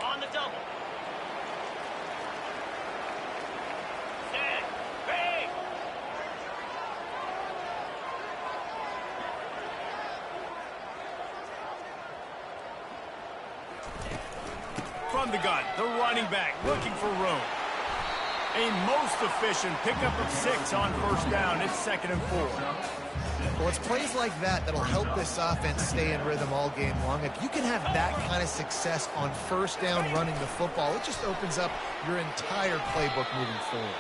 On the double. Set. Bang. From the gun, the running back looking for room. A most efficient pickup of 6 on first down. It's 2nd and 4. Well, it's plays like that that'll help this offense stay in rhythm all game long. If you can have that kind of success on first down running the football, it just opens up your entire playbook moving forward.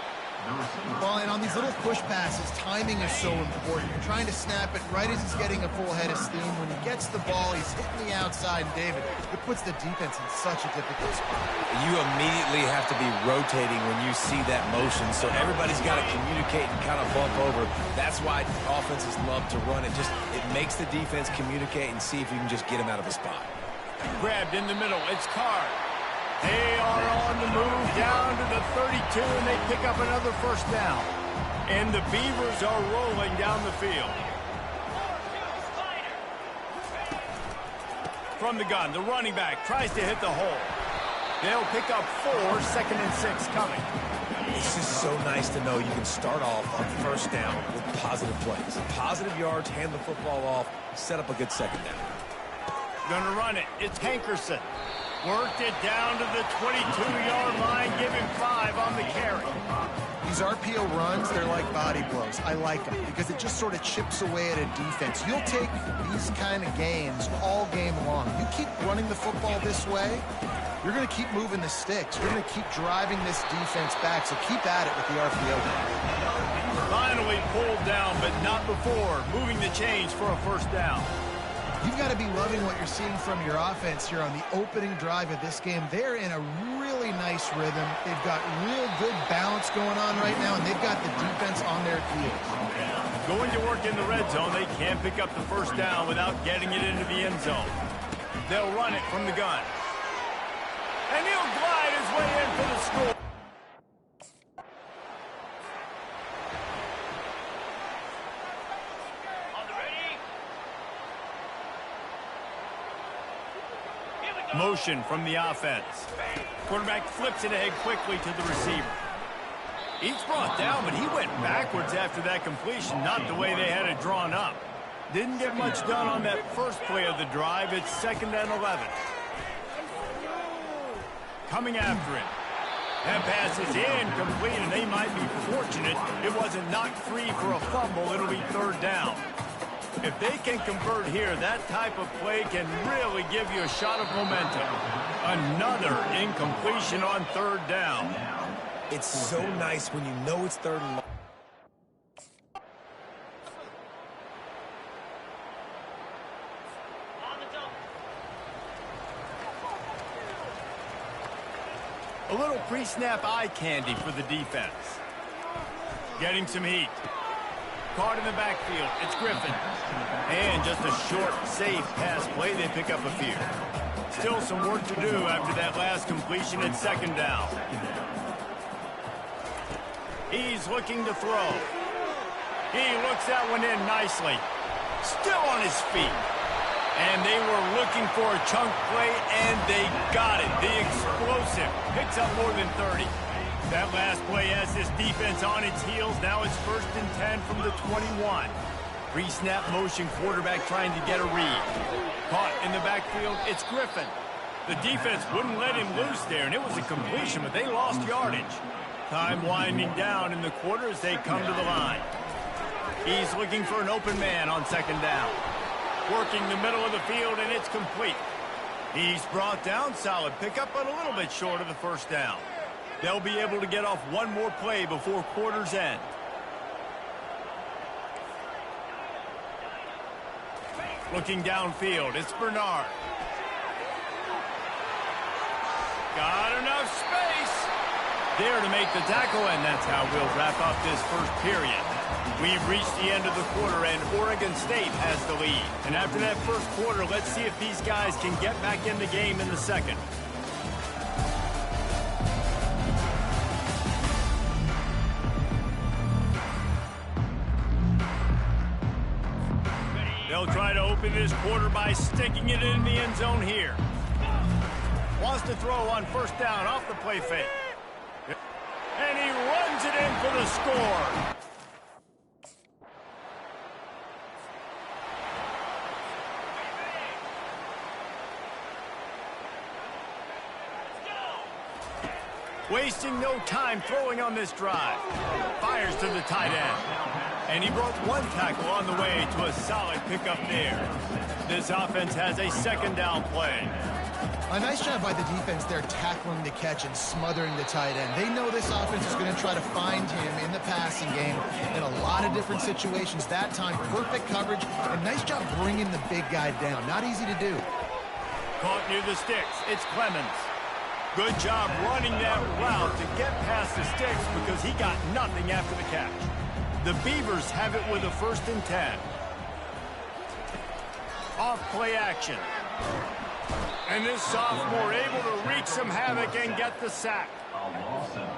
Well, and on these little push passes, timing is so important. You're trying to snap it right as he's getting a full head of steam. When he gets the ball, he's hitting the outside, and David, it puts the defense in such a difficult spot. You immediately have to be rotating when you see that motion, so everybody's got to communicate and kind of bump over. That's why offenses love to run it. It makes the defense communicate and see if you can just get him out of a spot. Grabbed in the middle. It's Card. They are on the move down to the 32, and they pick up another first down. And the Beavers are rolling down the field. From the gun, the running back tries to hit the hole. They'll pick up 4, 2nd and 6 coming. It's just so nice to know you can start off on first down with positive plays. Positive yards, hand the football off, set up a good second down. Gonna run it. It's Hankerson. Worked it down to the 22-yard line, give him 5 on the carry. These RPO runs, they're like body blows. I like them because it just sort of chips away at a defense. You'll take these kind of gains all game long. You keep running the football this way, you're going to keep moving the sticks. You're going to keep driving this defense back, so keep at it with the RPO game. Finally pulled down, but not before moving the chains for a first down. You've got to be loving what you're seeing from your offense here on the opening drive of this game. They're in a really nice rhythm. They've got real good balance going on right now, and they've got the defense on their heels. Going to work in the red zone. They can't pick up the first down without getting it into the end zone. They'll run it from the gun. And he'll glide his way in for the score. Motion from the offense. Quarterback flips it ahead quickly to the receiver. He's brought down, but he went backwards after that completion, not the way they had it drawn up. Didn't get much done on that first play of the drive. It's 2nd and 11. Coming after it. That pass is incomplete, and they might be fortunate it wasn't knocked free for a fumble. It'll be 3rd down. If they can convert here, that type of play can really give you a shot of momentum. Another incompletion on 3rd down. It's so nice when you know it's 3rd and long. A little pre-snap eye candy for the defense. Getting some heat. Caught in the backfield. It's Griffin. And just a short, safe pass play. They pick up a few. Still some work to do after that last completion at 2nd down. He's looking to throw. He looks that one in nicely. Still on his feet. And they were looking for a chunk play, and they got it. The explosive impressive. Picks up more than 30. That last play has this defense on its heels. Now it's 1st and 10 from the 21. Pre-snap motion quarterback trying to get a read. Caught in the backfield, it's Griffin. The defense wouldn't let him loose there, and it was a completion, but they lost yardage. Time winding down in the quarter as they come to the line. He's looking for an open man on 2nd down. Working the middle of the field, and it's complete. He's brought down. Solid pickup, but a little bit short of the 1st down. They'll be able to get off one more play before quarter's end. Looking downfield, it's Bernard. Got enough space. There to make the tackle, and that's how we'll wrap up this 1st period. We've reached the end of the quarter, and Oregon State has the lead. And after that 1st quarter, let's see if these guys can get back in the game in the 2nd. They'll try to open this quarter by sticking it in the end zone here. Wants to throw on 1st down off the play fake. And he runs it in for the score. Wasting no time throwing on this drive. Fires to the tight end. And he broke one tackle on the way to a solid pickup there. This offense has a 2nd down play. A nice job by the defense there tackling the catch and smothering the tight end. They know this offense is going to try to find him in the passing game in a lot of different situations. That time, perfect coverage, and nice job bringing the big guy down. Not easy to do. Caught near the sticks. It's Clemens. Good job running that route to get past the sticks because he got nothing after the catch. The Beavers have it with a 1st and 10. Off play action. And this sophomore able to wreak some havoc and get the sack.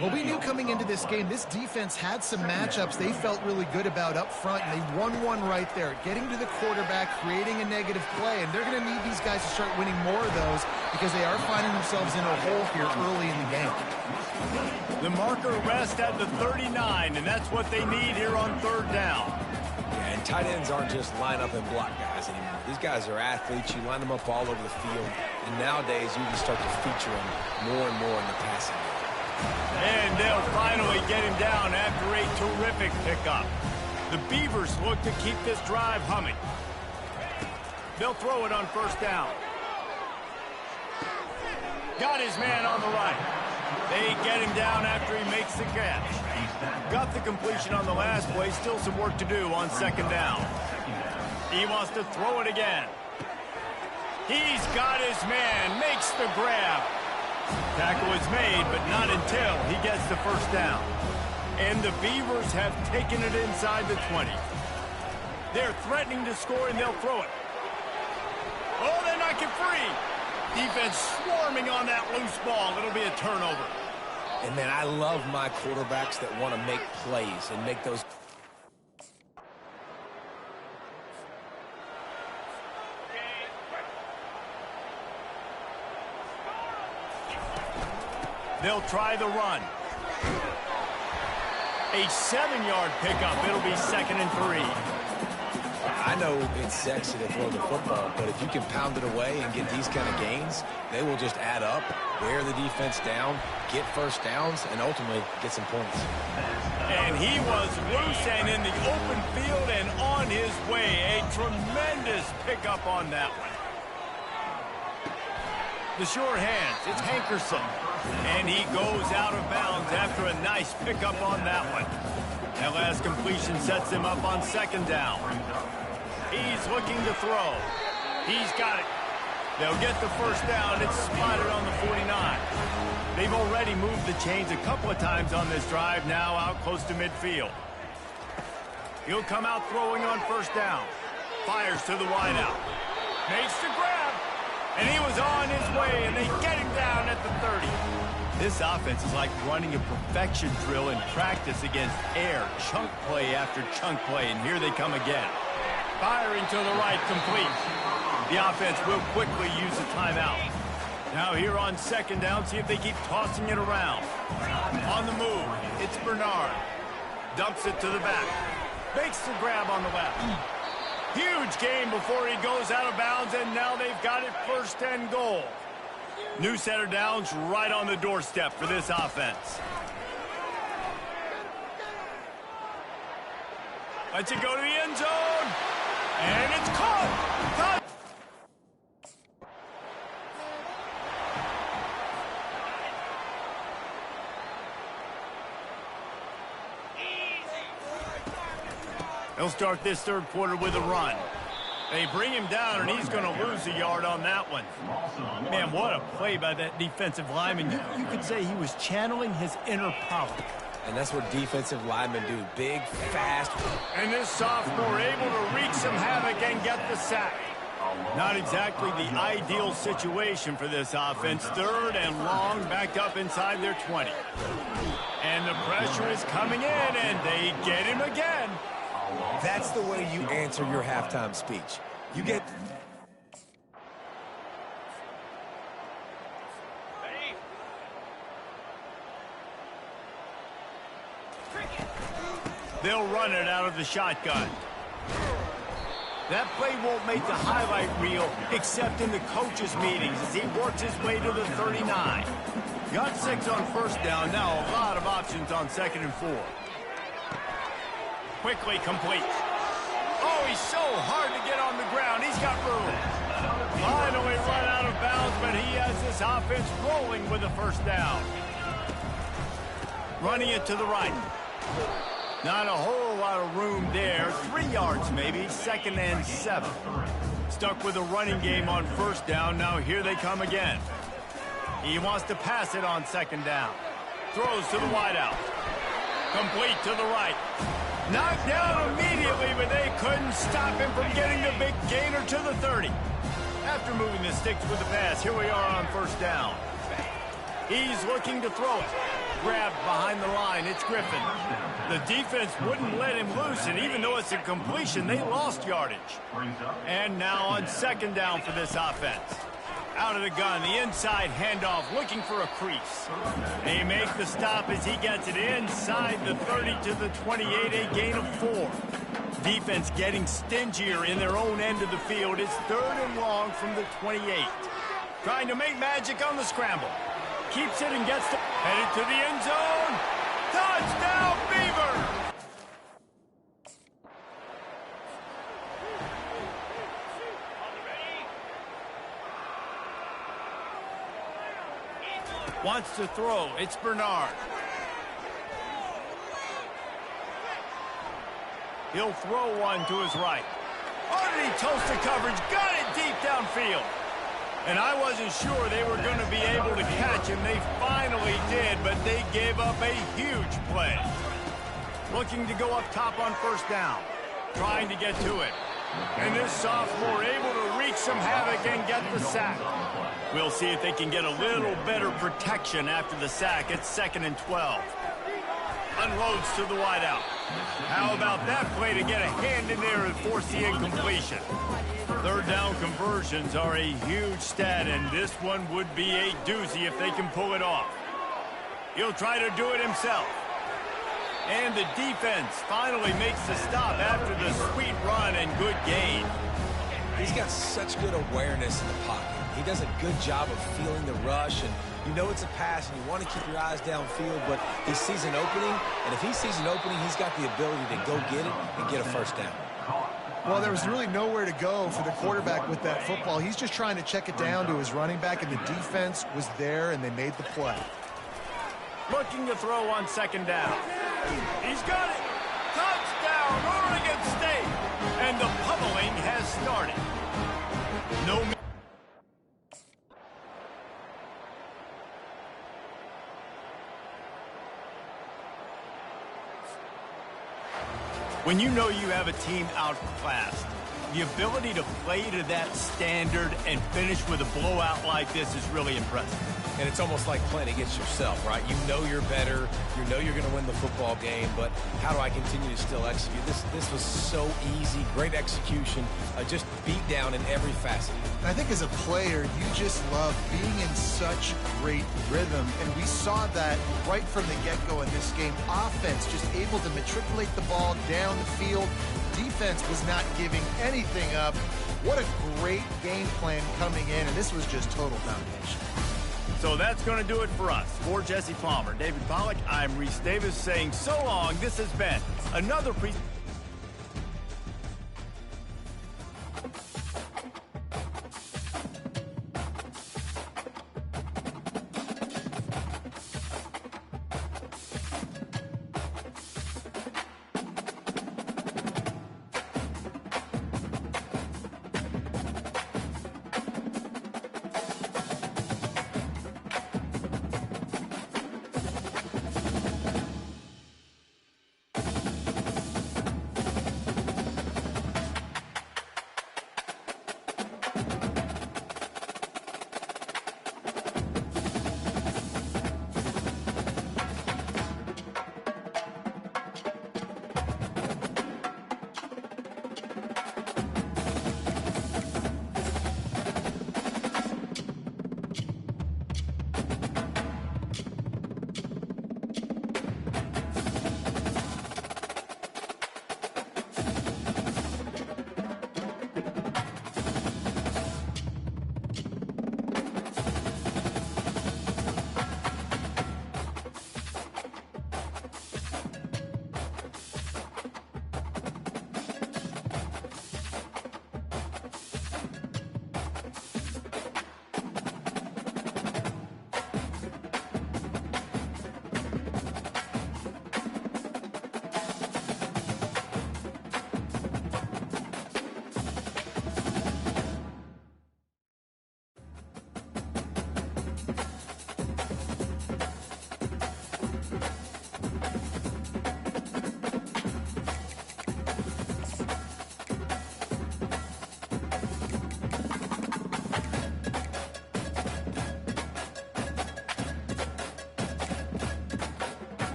Well, we knew coming into this game, this defense had some matchups they felt really good about up front, and they won one right there, getting to the quarterback, creating a negative play, and they're going to need these guys to start winning more of those because they are finding themselves in a hole here early in the game. The marker rests at the 39, and that's what they need here on 3rd down. Yeah, and tight ends aren't just line up and block guys anymore. These guys are athletes. You line them up all over the field, and nowadays you can start to feature them more and more in the passing game. And they'll finally get him down after a terrific pickup. The Beavers look to keep this drive humming. They'll throw it on 1st down. Got his man on the right. They get him down after he makes the catch. Got the completion on the last play. Still some work to do on 2nd down. He wants to throw it again. He's got his man. Makes the grab. Tackle is made, but not until he gets the 1st down. And the Beavers have taken it inside the 20. They're threatening to score, and they'll throw it. Oh, they knock it free. Defense swarming on that loose ball. It'll be a turnover. And, man, I love my quarterbacks that want to make plays and make those. They'll try the run. A 7-yard pickup. It'll be 2nd and 3. I know it's sexy to throw the football, but if you can pound it away and get these kind of gains, they will just add up, wear the defense down, get 1st downs, and ultimately get some points. And he was loose and in the open field and on his way. A tremendous pickup on that one. The sure hands, it's Hankerson. And he goes out of bounds after a nice pickup on that one. That last completion sets him up on 2nd down. He's looking to throw. He's got it. They'll get the 1st down. It's spotted on the 49. They've already moved the chains a couple of times on this drive, now out close to midfield. He'll come out throwing on 1st down. Fires to the wideout. Makes the grab. And he was on his way, and they get him down at the 30. This offense is like running a perfection drill in practice against air. Chunk play after chunk play, and here they come again. Firing to the right, complete. The offense will quickly use a timeout. Now here on second down, see if they keep tossing it around. On the move, it's Bernard. Dumps it to the back. Makes the grab on the left. Huge gain before he goes out of bounds, and now they've got it 1st and goal. New set of downs right on the doorstep for this offense. Lets it go to the end zone. And it's caught. They'll start this 3rd quarter with a run. They bring him down, and he's going to lose a yard on that one. Man, what a play by that defensive lineman. You could say he was channeling his inner power. And that's what defensive linemen do. Big, fast. And this sophomore able to wreak some havoc and get the sack. Not exactly the ideal situation for this offense. 3rd and long, backed up inside their 20. And the pressure is coming in, and they get him again. That's the way you answer your halftime speech. You get... They'll run it out of the shotgun. That play won't make the highlight reel except in the coaches' meetings as he works his way to the 39. Got 6 on 1st down. Now a lot of options on 2nd and 4. Quickly complete. Oh, he's so hard to get on the ground. He's got room. Finally run out of bounds, but he has this offense rolling with a 1st down. Running it to the right. Not a whole lot of room there. 3 yards maybe, 2nd and 7. Stuck with a running game on 1st down. Now here they come again. He wants to pass it on 2nd down. Throws to the wideout. Complete to the right. Knocked down immediately, but they couldn't stop him from getting the big gainer to the 30. After moving the sticks with the pass, here we are on 1st down. He's looking to throw it. Grabbed behind the line, it's Griffin. The defense wouldn't let him loose, and even though it's a completion, they lost yardage. And now on 2nd down for this offense. Out of the gun, the inside handoff, looking for a crease. They make the stop as he gets it inside the 30 to the 28, a gain of 4. Defense getting stingier in their own end of the field. It's 3rd and long from the 28. Trying to make magic on the scramble. Keeps it and gets headed to the end zone. Touchdown, Beaver! Wants to throw. It's Bernard. He'll throw one to his right. Underneath toasted coverage. Got it deep downfield. And I wasn't sure they were going to be able to catch him. They finally did, but they gave up a huge play. Looking to go up top on 1st down. Trying to get to it. And this sophomore able to wreak some havoc and get the sack. We'll see if they can get a little better protection after the sack. It's 2nd and 12. Unloads to the wideout. How about that play to get a hand in there and force the incompletion? 3rd down conversions are a huge stat, and this one would be a doozy if they can pull it off. He'll try to do it himself. And the defense finally makes the stop after the sweet run and good gain. He's got such good awareness in the pocket. He does a good job of feeling the rush, and you know it's a pass, and you want to keep your eyes downfield, but he sees an opening, and if he sees an opening, he's got the ability to go get it and get a 1st down. Well, there was really nowhere to go for the quarterback with that football. He's just trying to check it down to his running back, and the defense was there, and they made the play. Looking to throw on 2nd down. He's got it. Touchdown, Oregon State. And the pummeling has started. No. When you know you have a team outclassed, the ability to play to that standard and finish with a blowout like this is really impressive. And it's almost like playing against yourself, right? You know you're better. You know you're going to win the football game, but how do I continue to still execute? This was so easy. Great execution. Just beat down in every facet. And I think as a player, you just love being in such great rhythm. And we saw that right from the get-go in this game. Offense just able to matriculate the ball down the field. Defense was not giving anything up. What a great game plan coming in, and this was just total domination. So that's going to do it for us. For Jesse Palmer, David Pollack, I'm Reese Davis saying so long. This has been another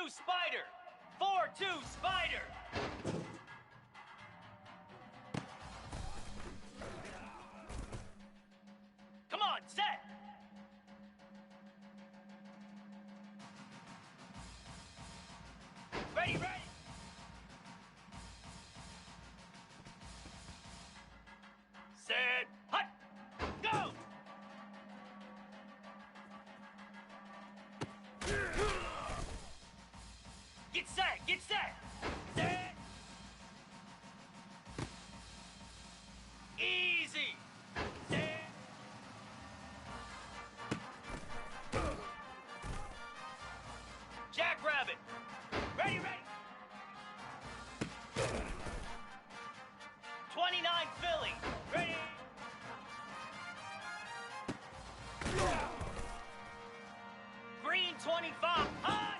Spider! 4-2 Spider! Come on, set! Ready, ready! Set, hut, go! Get set! Get set! Set! Easy! Set! Jackrabbit! Ready, ready! 29 Philly! Ready! Green 25! Hot!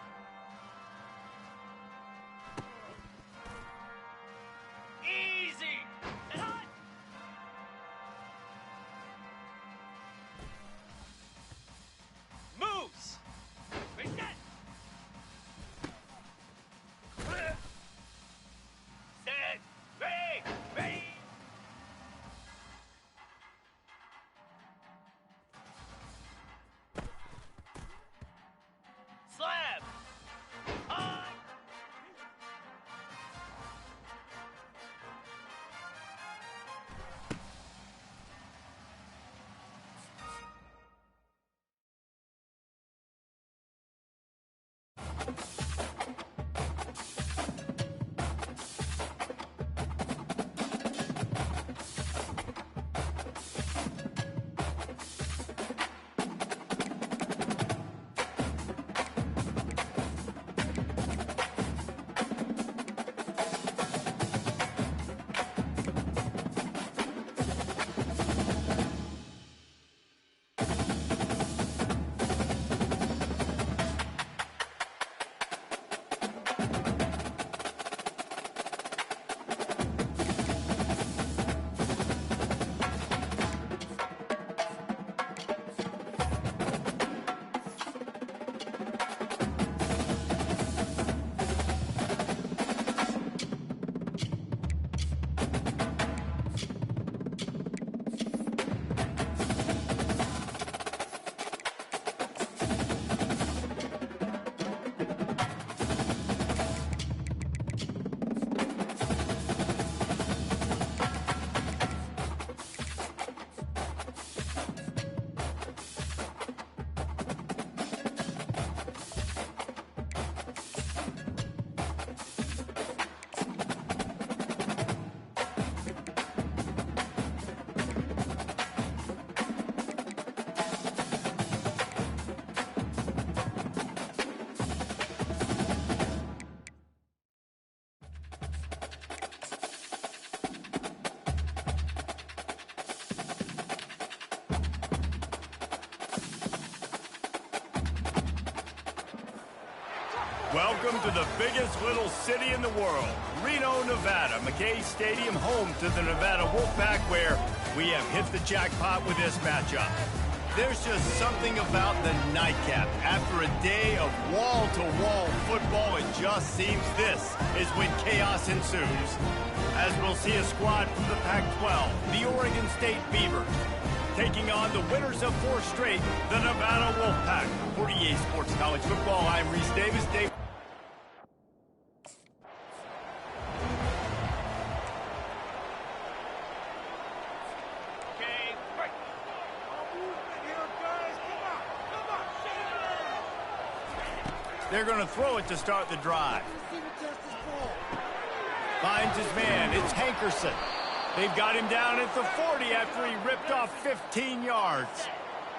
Easy! And hot! Moves! Reset! Set! Ready! Ready! Slam! Welcome to the biggest little city in the world, Reno, Nevada. McKay Stadium, home to the Nevada Wolfpack, where we have hit the jackpot with this matchup. There's just something about the nightcap. After a day of wall-to-wall football, it just seems this is when chaos ensues. As we'll see a squad from the Pac-12, the Oregon State Beavers, taking on the winners of 4 straight, the Nevada Wolfpack. 48 Sports College Football, I'm Reese Davis. They're going to throw it to start the drive. Finds his man. It's Hankerson. They've got him down at the 40 after he ripped off 15 yards.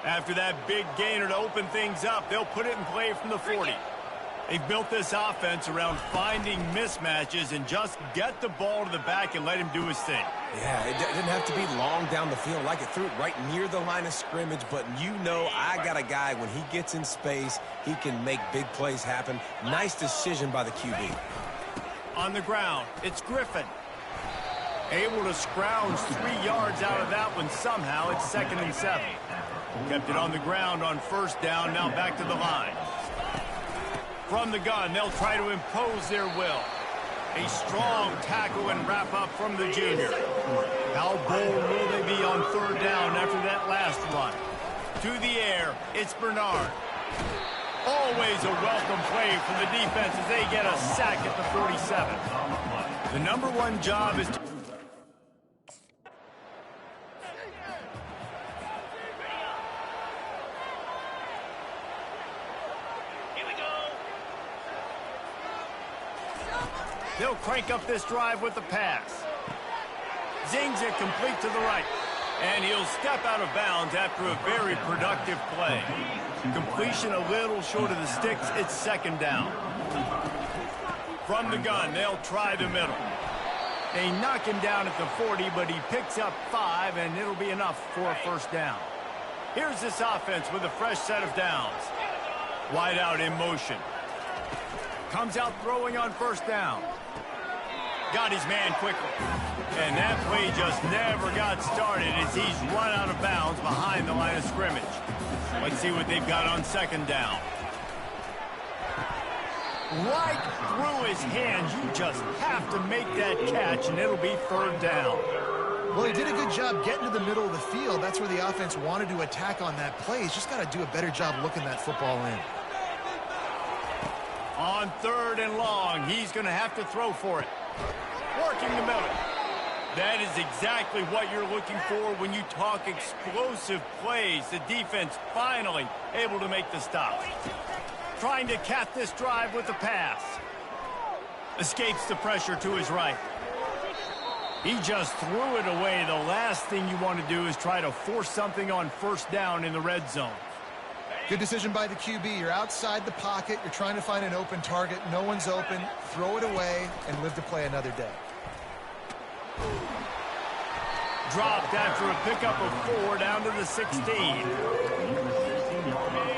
After that big gainer to open things up, they'll put it in play from the 40. They've built this offense around finding mismatches and just get the ball to the back and let him do his thing. Yeah, it didn't have to be long down the field. Like it threw it right near the line of scrimmage, but you know I got a guy, when he gets in space, he can make big plays happen. Nice decision by the QB. On the ground, it's Griffin. Able to scrounge 3 yards out of that one somehow. It's 2nd and 7. Kept it on the ground on 1st down, now back to the line. From the gun, they'll try to impose their will. A strong tackle and wrap-up from the junior. How bold will they be on 3rd down after that last run? To the air, it's Bernard. Always a welcome play from the defense as they get a sack at the 47. The number 1 job is to... They'll crank up this drive with the pass. Zings it complete to the right. And he'll step out of bounds after a very productive play. Completion a little short of the sticks. It's 2nd down. From the gun, they'll try the middle. They knock him down at the 40, but he picks up 5, and it'll be enough for a 1st down. Here's this offense with a fresh set of downs. Wide out in motion. Comes out throwing on 1st down. Got his man quickly. And that play just never got started as he's run out of bounds behind the line of scrimmage. Let's see what they've got on 2nd down. Right through his hands. You just have to make that catch, and it'll be 3rd down. Well, he did a good job getting to the middle of the field. That's where the offense wanted to attack on that play. He's just got to do a better job looking that football in. On 3rd and long, he's going to have to throw for it. Working the middle. That is exactly what you're looking for when you talk explosive plays. The defense finally able to make the stop. Trying to cap this drive with the pass. Escapes the pressure to his right. He just threw it away. The last thing you want to do is try to force something on first down in the red zone. Good decision by the QB. You're outside the pocket. You're trying to find an open target. No one's open. Throw it away and live to play another day. Dropped after a pickup of 4 down to the 16.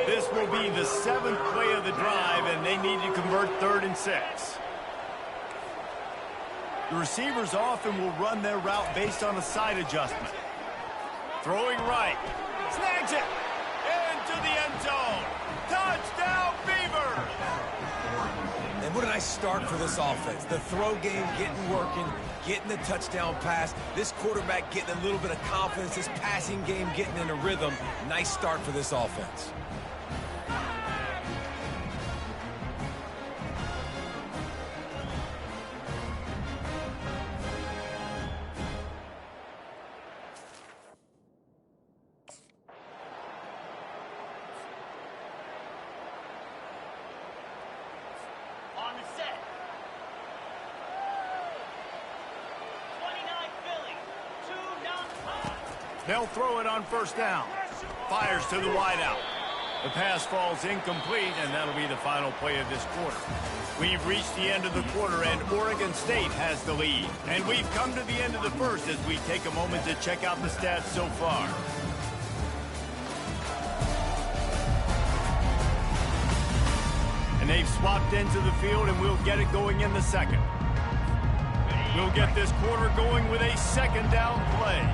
This will be the 7th play of the drive, and they need to convert 3rd and 6. The receivers often will run their route based on a side adjustment. Throwing right. Snags it. Into the end zone. Touchdown, Beavers! And what a nice start for this offense. The throw game getting working, getting the touchdown pass. This quarterback getting a little bit of confidence. This passing game getting in a rhythm. Nice start for this offense. They'll throw it on first down. Fires to the wideout. The pass falls incomplete, and that'll be the final play of this quarter. We've reached the end of the quarter, and Oregon State has the lead. And we've come to the end of the first as we take a moment to check out the stats so far. And they've swapped into the field, and we'll get it going in the second. We'll get this quarter going with a second down play.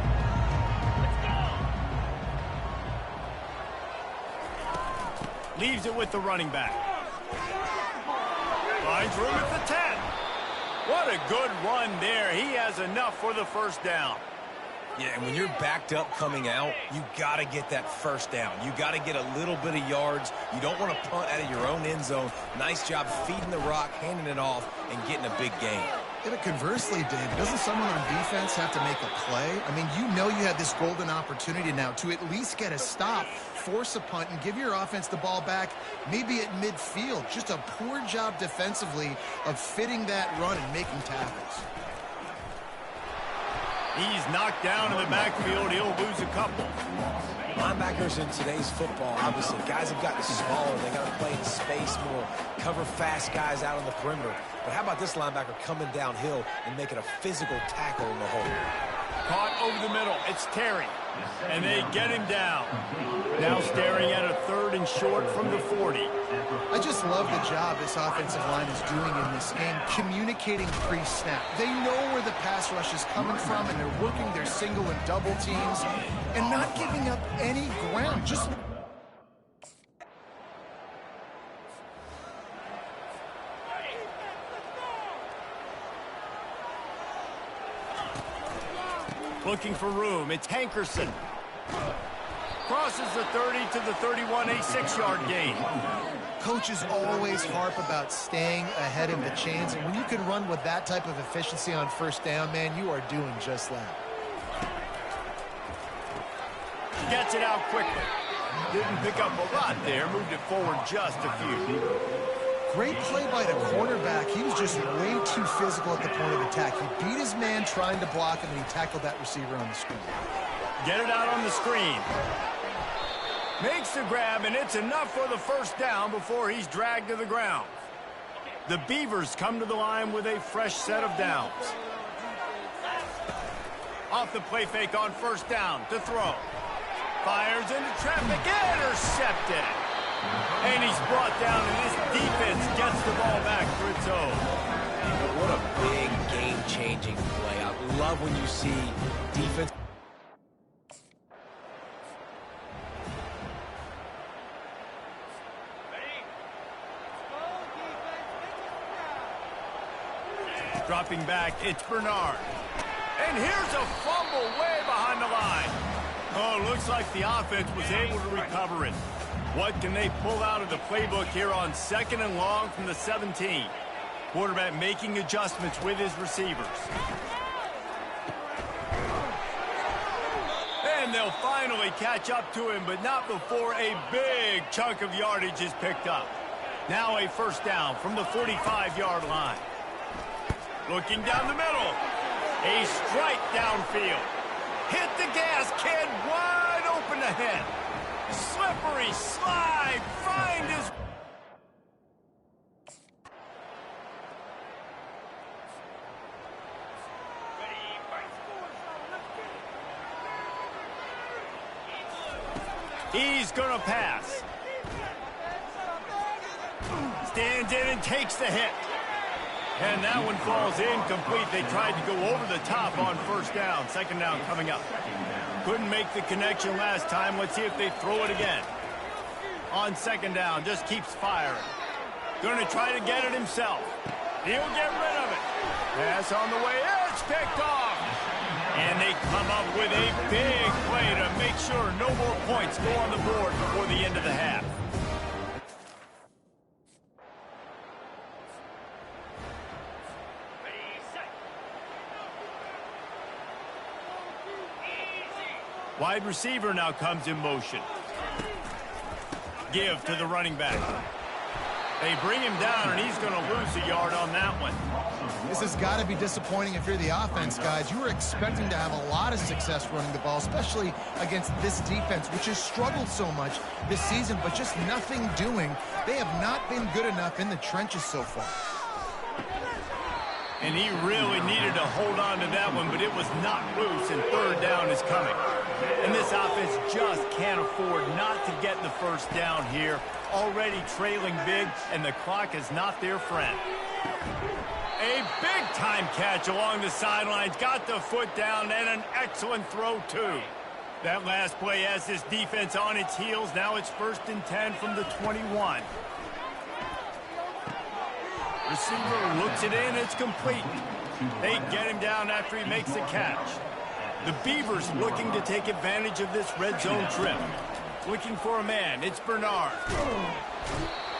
Leaves it with the running back. Finds room at the 10. What a good run there. He has enough for the first down. Yeah, and when you're backed up coming out, you got to get that first down. You got to get a little bit of yards. You don't want to punt out of your own end zone. Nice job feeding the rock, handing it off, and getting a big gain. Yeah, but conversely, Dave, doesn't someone on defense have to make a play? I mean, you know you have this golden opportunity now to at least get a stop, force a punt, and give your offense the ball back, maybe at midfield. Just a poor job defensively of fitting that run and making tackles. He's knocked down in the backfield. He'll lose a couple. Linebackers in today's football, obviously, guys have gotten smaller. They got to play in space more, cover fast guys out on the perimeter. But how about this linebacker coming downhill and making a physical tackle in the hole? Caught over the middle. It's Terry. And they get him down. Now staring at a 3rd and short from the 40. I just love the job this offensive line is doing in this game, communicating pre-snap. They know where the pass rush is coming from, and they're working their single and double teams and not giving up any ground. Just looking for room. It's Hankerson. Crosses the 30 to the 31, a 6-yard gain. Coaches always harp about staying ahead of the chains, and when you can run with that type of efficiency on first down, man, you are doing just that. Gets it out quickly. Didn't pick up a lot there. Moved it forward just a few. Great play by the quarterback. He was just way too physical at the point of attack. He beat his man trying to block him, and he tackled that receiver on the screen. Get it out on the screen. Makes the grab, and it's enough for the first down before he's dragged to the ground. The Beavers come to the line with a fresh set of downs. Off the play fake on first down to throw. Fires into traffic, intercepted. And he's brought down, and this defense gets the ball back for its own. What a big game-changing play. I love when you see defense. Dropping back, it's Bernard. And here's a fumble way behind the line. Oh, looks like the offense was able to recover it. What can they pull out of the playbook here on 2nd and long from the 17? Quarterback making adjustments with his receivers. And they'll finally catch up to him, but not before a big chunk of yardage is picked up. Now a first down from the 45-yard line. Looking down the middle. A strike downfield. Hit the gas, kid. Wide open ahead. Slippery slide. Find his... He's going to pass. Stands in and takes the hit. And that one falls incomplete. They tried to go over the top on first down. Second down coming up. Couldn't make the connection last time. Let's see if they throw it again. On second down, just keeps firing. Going to try to get it himself. He'll get rid of it. Pass on the way. It's picked off. And they come up with a big play to make sure no more points go on the board before the end of the half. Wide receiver now comes in motion. Give to the running back. They bring him down, and he's going to lose a yard on that one. This has got to be disappointing if you're the offense, guys. You were expecting to have a lot of success running the ball, especially against this defense, which has struggled so much this season, but just nothing doing. They have not been good enough in the trenches so far. And he really needed to hold on to that one, but it was not loose, and third down is coming. And this offense just can't afford not to get the first down here. Already trailing big, and the clock is not their friend. A big-time catch along the sidelines. Got the foot down, and an excellent throw, too. That last play has this defense on its heels. Now it's 1st and 10 from the 21. Receiver looks it in. It's complete. They get him down after he makes the catch. The Beavers looking to take advantage of this red zone trip. Looking for a man. It's Bernard.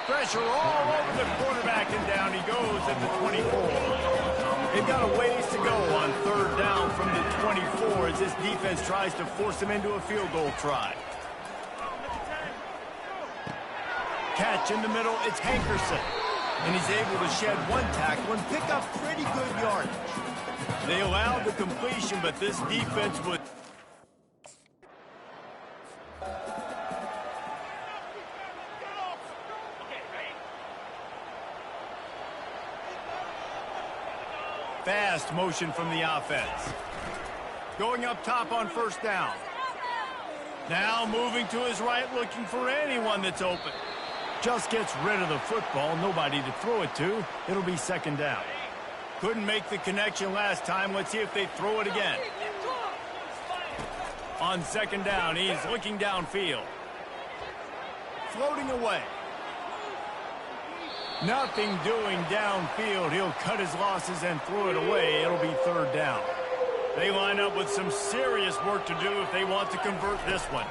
Pressure all over the quarterback, and down he goes at the 24. They've got a ways to go on third down from the 24 as this defense tries to force him into a field goal try. Catch in the middle. It's Hankerson. And he's able to shed one tackle and pick up pretty good yardage. They allowed the completion, but this defense was... Fast motion from the offense. Going up top on first down. Now moving to his right, looking for anyone that's open. Just gets rid of the football, nobody to throw it to. It'll be second down. Couldn't make the connection last time. Let's see if they throw it again. On second down, he's looking downfield. Floating away. Nothing doing downfield. He'll cut his losses and throw it away. It'll be third down. They line up with some serious work to do if they want to convert this one.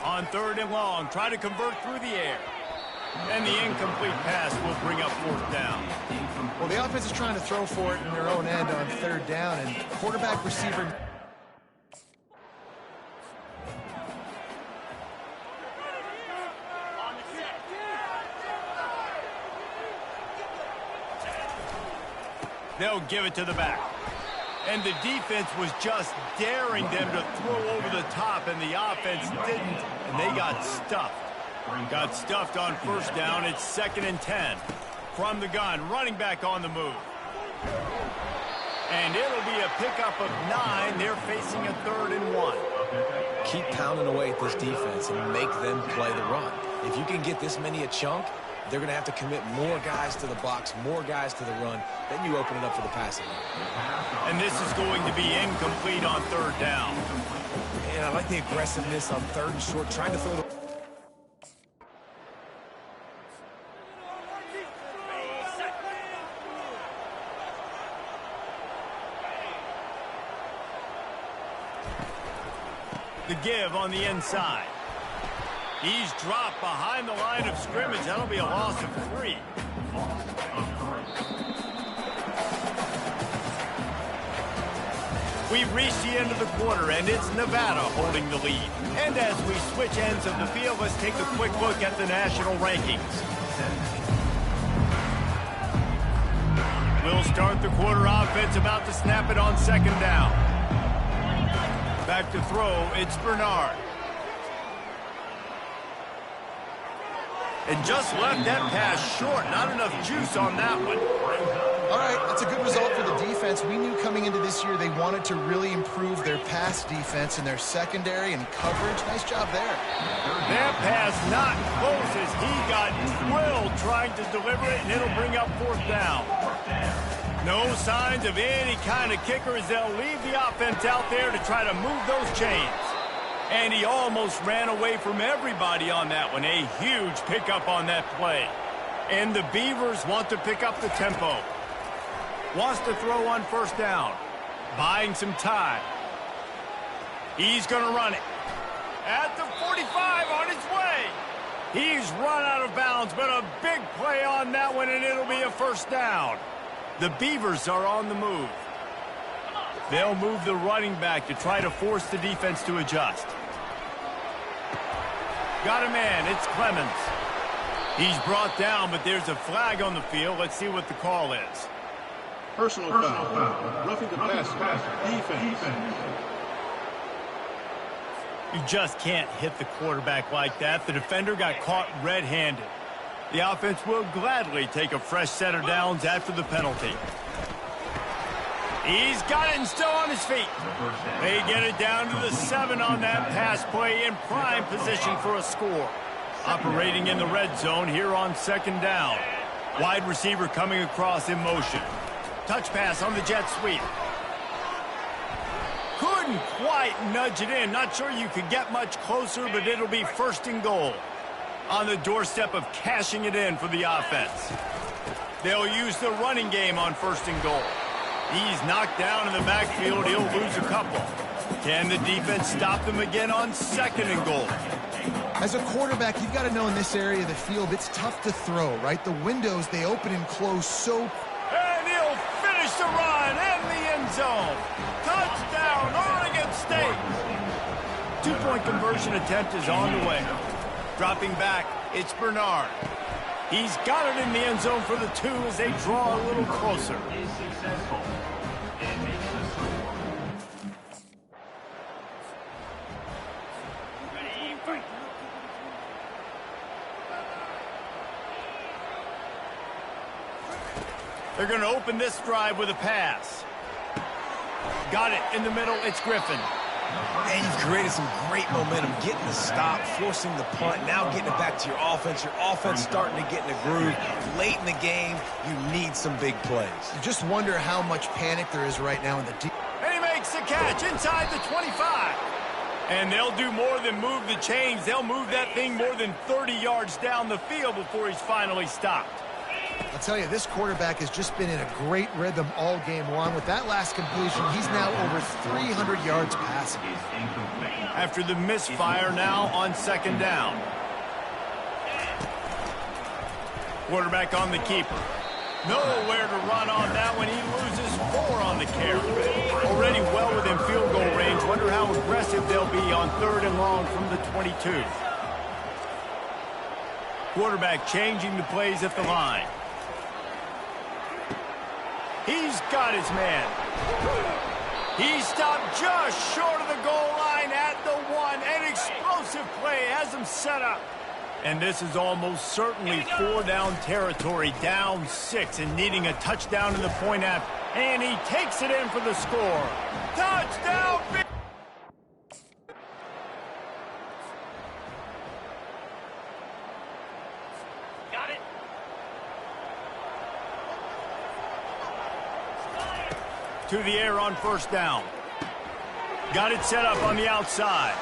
On third and long, try to convert through the air. And the incomplete pass will bring up fourth down. Well, the offense is trying to throw for it in their own end on third down, and quarterback receiver... They'll give it to the back. And the defense was just daring them to throw over the top, and the offense didn't, and they got stuffed. Got stuffed on first down. It's 2nd and 10. From the gun, running back on the move. And it'll be a pickup of 9. They're facing a 3rd and 1. Keep pounding away at this defense and make them play the run. If you can get this many a chunk, they're going to have to commit more guys to the box, more guys to the run. Then you open it up for the passing. And this is going to be incomplete on third down. And I like the aggressiveness on third and short, trying to throw the... The give on the inside. He's dropped behind the line of scrimmage. That'll be a loss of 3. We've reached the end of the quarter, and it's Nevada holding the lead. And as we switch ends of the field, let's take a quick look at the national rankings. They'll start the quarter offense, about to snap it on second down. Back to throw, it's Bernard. And just left that pass short. Not enough juice on that one. All right, that's a good result for the defense. We knew coming into this year they wanted to really improve their pass defense and their secondary and coverage. Nice job there. That pass not close as he got drilled trying to deliver it, and it'll bring up fourth down. No signs of any kind of kicker as they'll leave the offense out there to try to move those chains. And he almost ran away from everybody on that one. A huge pickup on that play. And the Beavers want to pick up the tempo. Wants to throw on first down. Buying some time. He's going to run it. At the 45 on his way. He's run out of bounds, but a big play on that one, and it'll be a first down. The Beavers are on the move. They'll move the running back to try to force the defense to adjust. Got a man, it's Clemens. He's brought down, but there's a flag on the field. Let's see what the call is. Personal foul. Roughing the passer. Defense. You just can't hit the quarterback like that. The defender got caught red-handed. The offense will gladly take a fresh set of downs after the penalty. He's got it and still on his feet. They get it down to the 7 on that pass play in prime position for a score. Operating in the red zone here on second down. Wide receiver coming across in motion. Touch pass on the jet sweep. Couldn't quite nudge it in. Not sure you could get much closer, but it'll be first and goal. On the doorstep of cashing it in for the offense. They'll use the running game on first and goal. He's knocked down in the backfield. He'll lose a couple. Can the defense stop them again on second and goal? As a quarterback, you've got to know in this area of the field, it's tough to throw, right? The windows, they open and close so... And he'll finish the run in the end zone. Touchdown, Oregon State. Two-point conversion attempt is on the way. Dropping back, it's Bernard. He's got it in the end zone for the 2 as they draw a little closer. They're going to open this drive with a pass. Got it in the middle. It's Griffin. And you've created some great momentum, getting the stop, forcing the punt, now getting it back to your offense. Your offense starting to get in a groove. Late in the game, you need some big plays. You just wonder how much panic there is right now in the... And he makes the catch inside the 25. And they'll do more than move the chains. They'll move that thing more than 30 yards down the field before he's finally stopped. I'll tell you, this quarterback has just been in a great rhythm all game long. With that last completion, he's now over 300 yards passing. After the misfire now on second down. Quarterback on the keeper. Nowhere to run on that one. He loses 4 on the carry. Already well within field goal range. Wonder how aggressive they'll be on third and long from the 22. Quarterback changing the plays at the line. He's got his man. He stopped just short of the goal line at the 1. An explosive play has him set up. And this is almost certainly 4-down territory, down 6 and needing a touchdown in the point after. And he takes it in for the score. Touchdown! Got it. To the air on first down. Got it set up on the outside.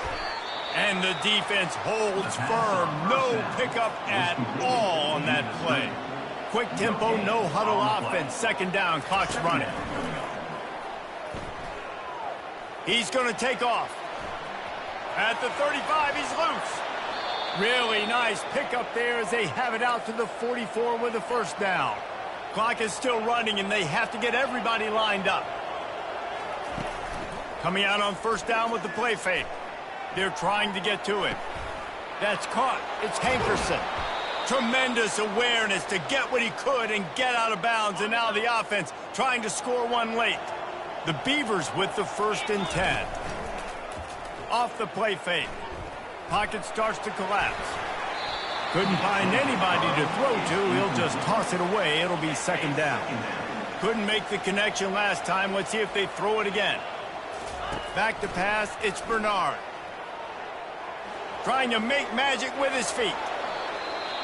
And the defense holds firm. No pickup at all on that play. Quick tempo, no huddle offense. Second down, clock's running. He's going to take off. At the 35, he's loose. Really nice pickup there as they have it out to the 44 with a first down. Clock is still running, and they have to get everybody lined up. Coming out on first down with the play fake. They're trying to get to it. That's caught. It's Hankerson. Tremendous awareness to get what he could and get out of bounds, and now the offense trying to score one late. The Beavers with the 1st and 10. Off the play fake. Pocket starts to collapse. Couldn't find anybody to throw to. He'll just toss it away. It'll be 2nd down. Couldn't make the connection last time. Let's see if they throw it again. Back to pass. It's Bernard. Trying to make magic with his feet.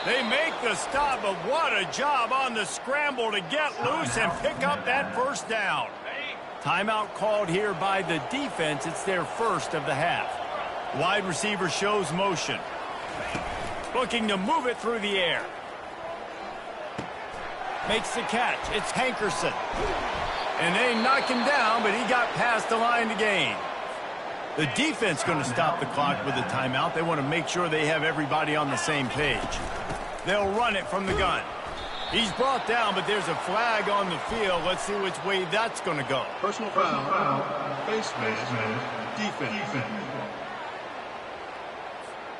They make the stop, but what a job on the scramble to get loose and pick up that 1st down. Timeout called here by the defense. It's their 1st of the half. Wide receiver shows motion. Looking to move it through the air. Makes the catch. It's Hankerson. And they knock him down, but he got past the line to gain. The defense going to stop the clock with a timeout. They want to make sure they have everybody on the same page. They'll run it from the gun. He's brought down, but there's a flag on the field. Let's see which way that's going to go. Personal foul. Face mask. Defense.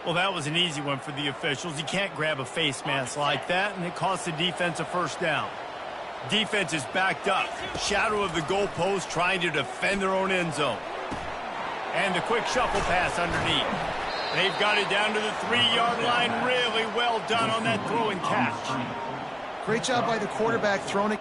Well, that was an easy one for the officials. You can't grab a face mask like that, and it costs the defense a 1st down. Defense is backed up. Shadow of the goalpost trying to defend their own end zone. And the quick shuffle pass underneath. They've got it down to the 3-yard line. Really well done on that throw and catch. Great job by the quarterback throwing it.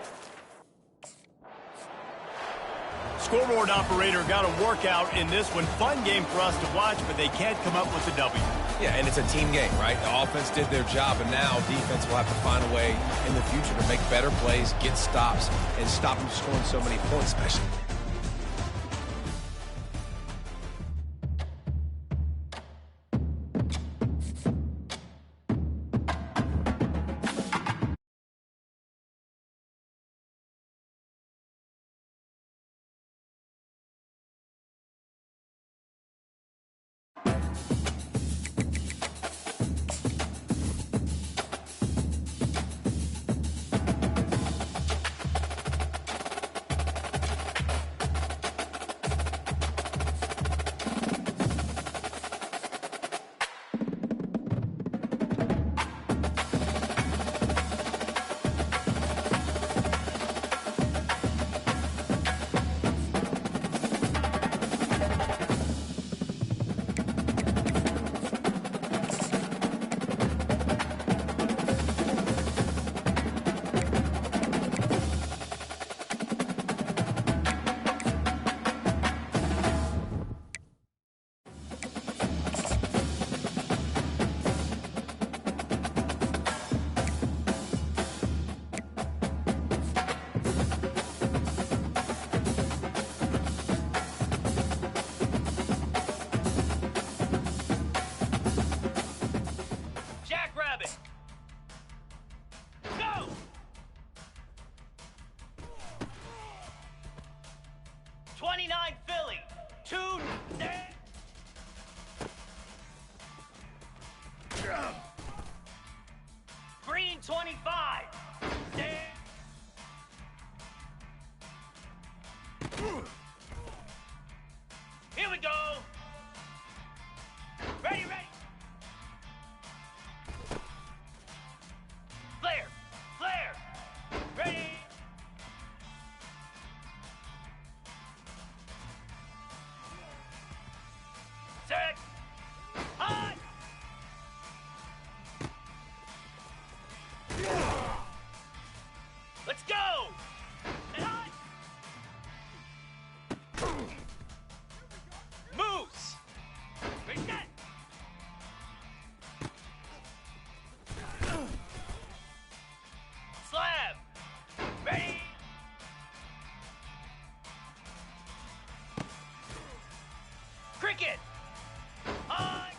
Scoreboard operator got a workout in this one. Fun game for us to watch, but they can't come up with the W. Yeah, and it's a team game, right? The offense did their job, and now defense will have to find a way in the future to make better plays, get stops, and stop them scoring so many points, especially. Green 25. Here we go. Ready. Flare. Ready. Set. Hot. Let's go. And hot. Moves. Ready, set. Slab. Ready. Cricket. On.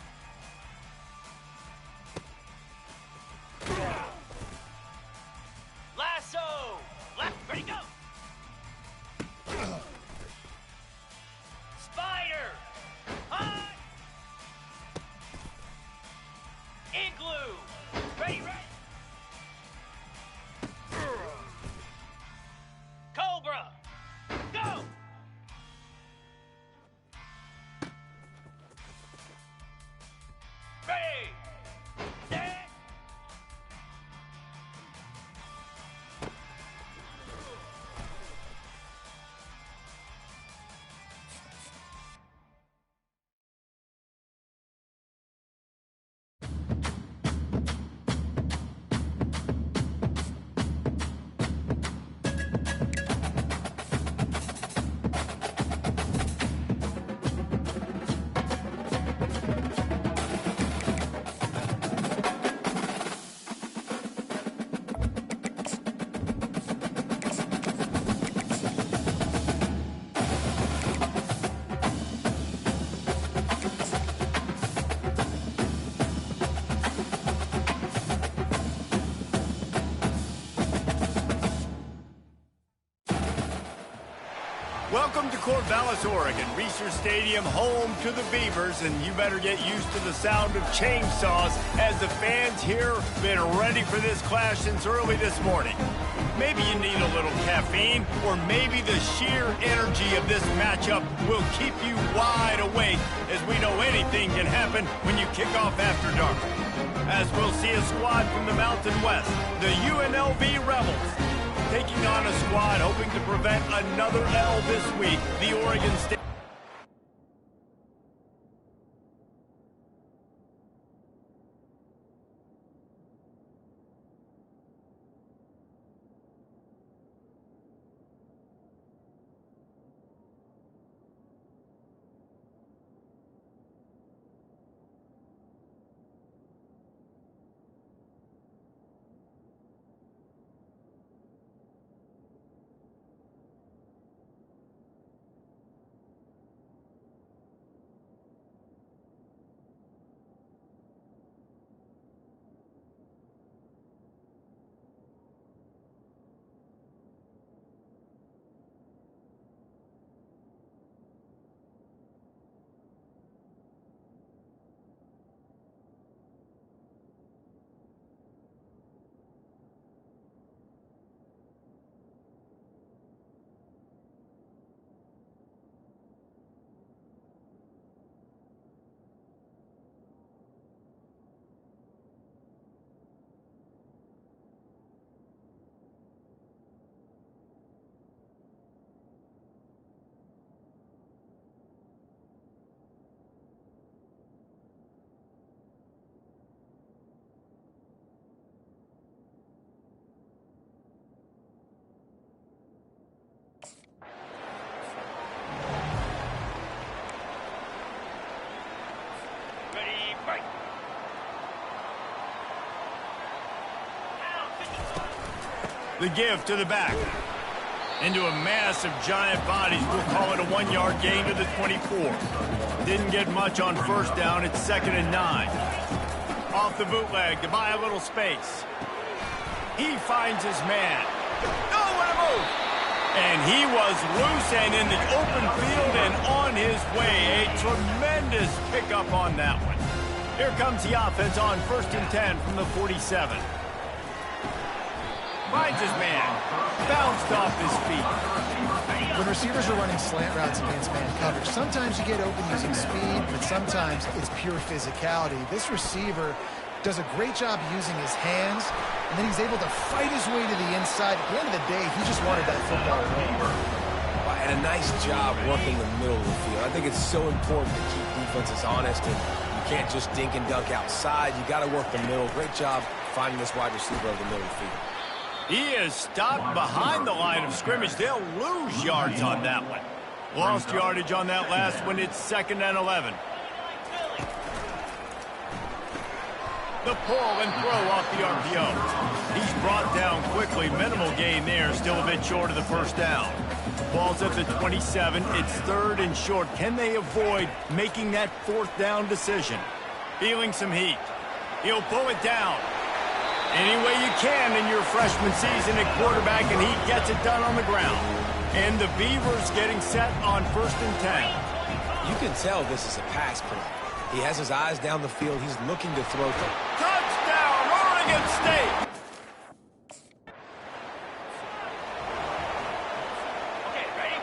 Lasso. Left. Welcome to Corvallis, Oregon, Reser Stadium, home to the Beavers, and you better get used to the sound of chainsaws as the fans here have been ready for this clash since early this morning. Maybe you need a little caffeine, or maybe the sheer energy of this matchup will keep you wide awake, as we know anything can happen when you kick off after dark. As we'll see a squad from the Mountain West, the UNLV Rebels, taking on a squad hoping to prevent another L this week, the Oregon State. The give to the back. Into a mass of giant bodies. We'll call it a 1-yard gain to the 24. Didn't get much on first down. It's 2nd and 9. Off the bootleg to buy a little space. He finds his man. Oh, what a move! And he was loose and in the open field and on his way. A tremendous pickup on that one. Here comes the offense on 1st and 10 from the 47. Finds his man. Bounced off his feet. When receivers are running slant routes against man coverage, sometimes you get open using speed, but sometimes it's pure physicality. This receiver does a great job using his hands, and then he's able to fight his way to the inside. At the end of the day, he just wanted that football over. And a nice job working the middle of the field. I think it's so important to keep defenses honest, and you can't just dink and dunk outside. You got to work the middle. Great job finding this wide receiver over the middle of the field. He is stopped behind the line of scrimmage. They'll lose yards on that one. Lost yardage on that last one. It's 2nd and 11. The pull and throw off the RPO. He's brought down quickly. Minimal gain there. Still a bit short of the first down. Ball's at the 27. It's 3rd and short. Can they avoid making that 4th down decision? Feeling some heat. He'll pull it down. Any way you can in your freshman season at quarterback, and he gets it done on the ground. And the Beavers getting set on 1st and 10. You can tell this is a pass play. He has his eyes down the field. He's looking to throw. Touchdown, Oregon State! Okay, ready?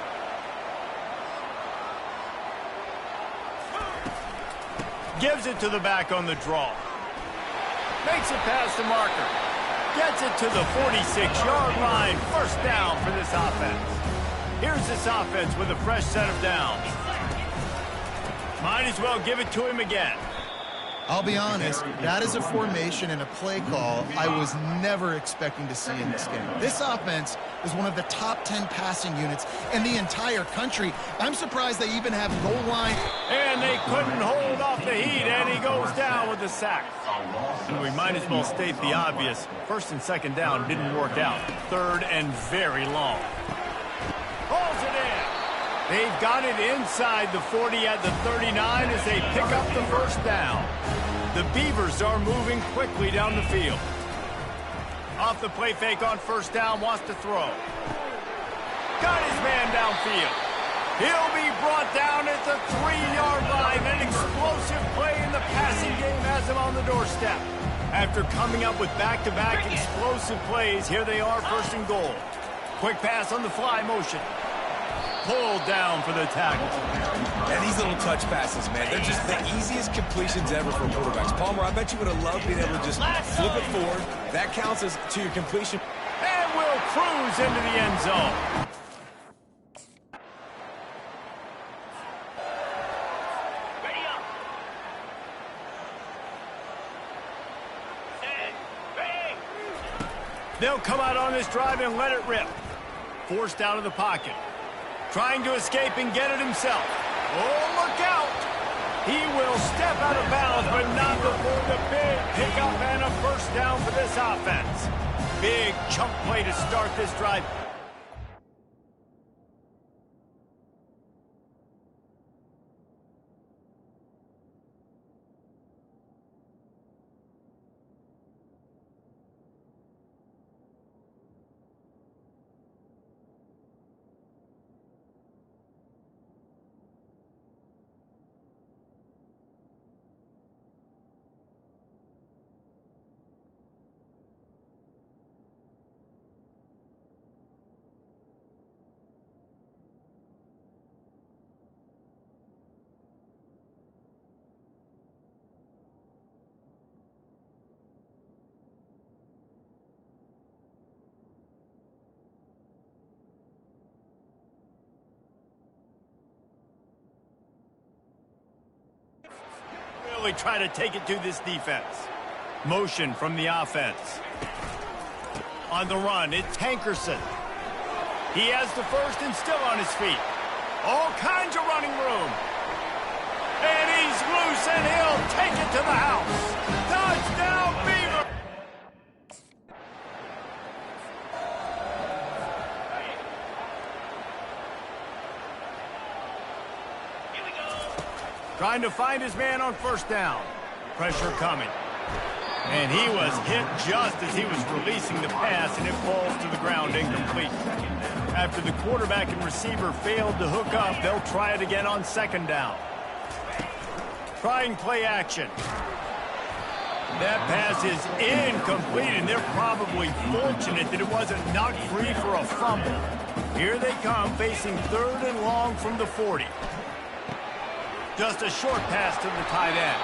Gives it to the back on the draw. Makes it past the marker. Gets it to the 46-yard line. 1st down for this offense. Here's this offense with a fresh set of downs. Might as well give it to him again. I'll be honest, that is a formation and a play call I was never expecting to see in this game. This offense is one of the top 10 passing units in the entire country. I'm surprised they even have goal line. And they couldn't hold off the heat, and he goes down with the sack. And we might as well state the obvious. 1st and 2nd down didn't work out. 3rd and very long. Holds it in. They've got it inside the 40 at the 39 as they pick up the 1st down. The Beavers are moving quickly down the field. Off the play fake on 1st down, wants to throw. Got his man downfield. He'll be brought down at the 3-yard line. An explosive play in the passing game has him on the doorstep. After coming up with back-to-back explosive plays, here they are, first and goal. Quick pass on the fly motion. Pulled down for the tackle. And these little touch passes, man, they're just the easiest completions ever for quarterbacks. Palmer, I bet you would have loved being able to just flip it forward. That counts as to your completion. And will cruise into the end zone. Ready up. Set. Ready. They'll come out on this drive and let it rip. Forced out of the pocket. Trying to escape and get it himself. Oh, look out! He will step out of bounds, but not before the big pickup and a first down for this offense. Big chunk play to start this drive. Really try to take it to this defense. Motion from the offense. On the run, it's Hankerson. He has the first and still on his feet. All kinds of running room. And he's loose, and he'll take it to the house. Touchdown, Beaver! Here we go. Trying to find his man on first down. Pressure coming. And he was hit just as he was releasing the pass, and it falls to the ground incomplete. After the quarterback and receiver failed to hook up, they'll try it again on second down. Trying play action. That pass is incomplete, and they're probably fortunate that it wasn't knocked free for a fumble. Here they come, facing third and long from the 40. Just a short pass to the tight end.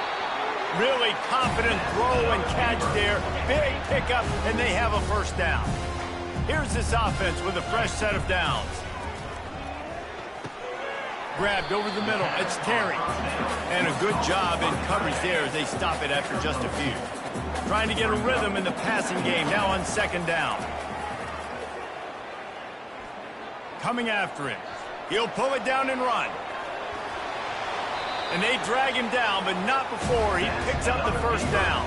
Really confident throw and catch there. Big pickup, and they have a first down. Here's this offense with a fresh set of downs. Grabbed over the middle. It's Terry. And a good job in coverage there as they stop it after just a few. Trying to get a rhythm in the passing game, now on second down. Coming after him. He'll pull it down and run. And they drag him down, but not before he picks up the first down.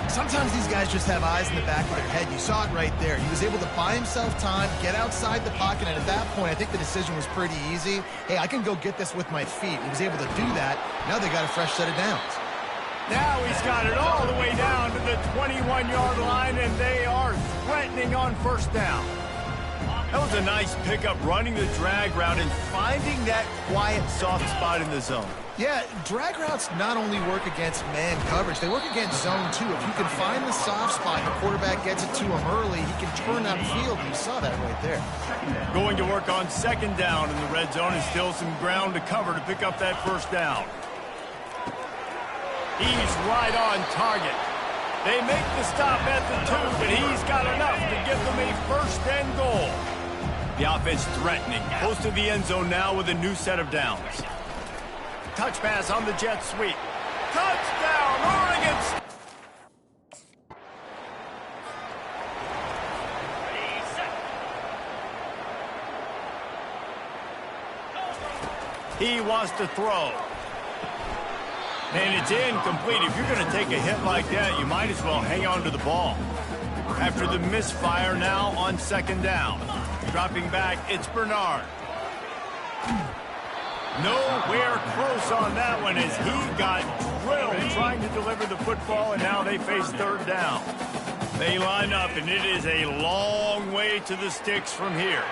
Sometimes these guys just have eyes in the back of their head. You saw it right there. He was able to buy himself time, get outside the pocket, and at that point, I think the decision was pretty easy. Hey, I can go get this with my feet. He was able to do that. Now they got a fresh set of downs. Now he's got it all the way down to the 21-yard line, and they are threatening on first down. That was a nice pickup, running the drag route and finding that quiet, soft spot in the zone. Yeah, drag routes not only work against man coverage, they work against zone too. If you can find the soft spot and the quarterback gets it to him early, he can turn that field, and you saw that right there. Going to work on second down in the red zone, and still some ground to cover to pick up that first down. He's right on target. They make the stop at the 2, but he's got enough to give them a first and goal. The offense threatening, close to the end zone now with a new set of downs. Touch pass on the jet sweep. Touchdown, Oregon! He wants to throw. And it's incomplete. If you're going to take a hit like that, you might as well hang on to the ball. After the misfire, now on second down. Dropping back, it's Bernard. Nowhere close on that one as he got drilled trying to deliver the football, and now they face third down. They line up, and it is a long way to the sticks from here.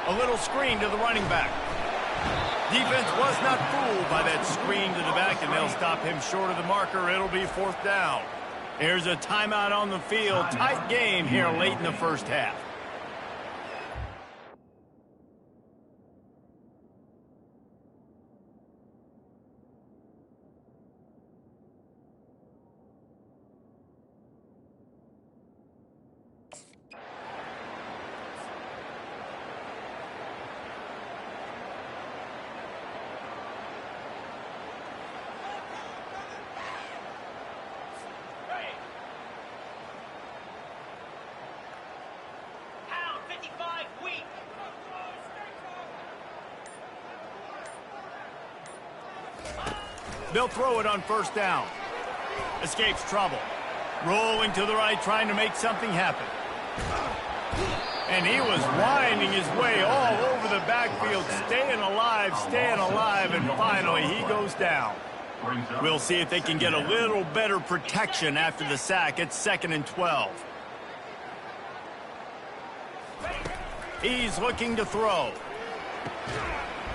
A little screen to the running back. Defense was not fooled by that screen to the back, and they'll stop him short of the marker. It'll be 4th down. Here's a timeout on the field. Tight game here late in the first half. They'll throw it on 1st down. Escapes trouble. Rolling to the right, trying to make something happen. And he was winding his way all over the backfield, staying alive, and finally he goes down. We'll see if they can get a little better protection after the sack. It's 2nd and 12. He's looking to throw.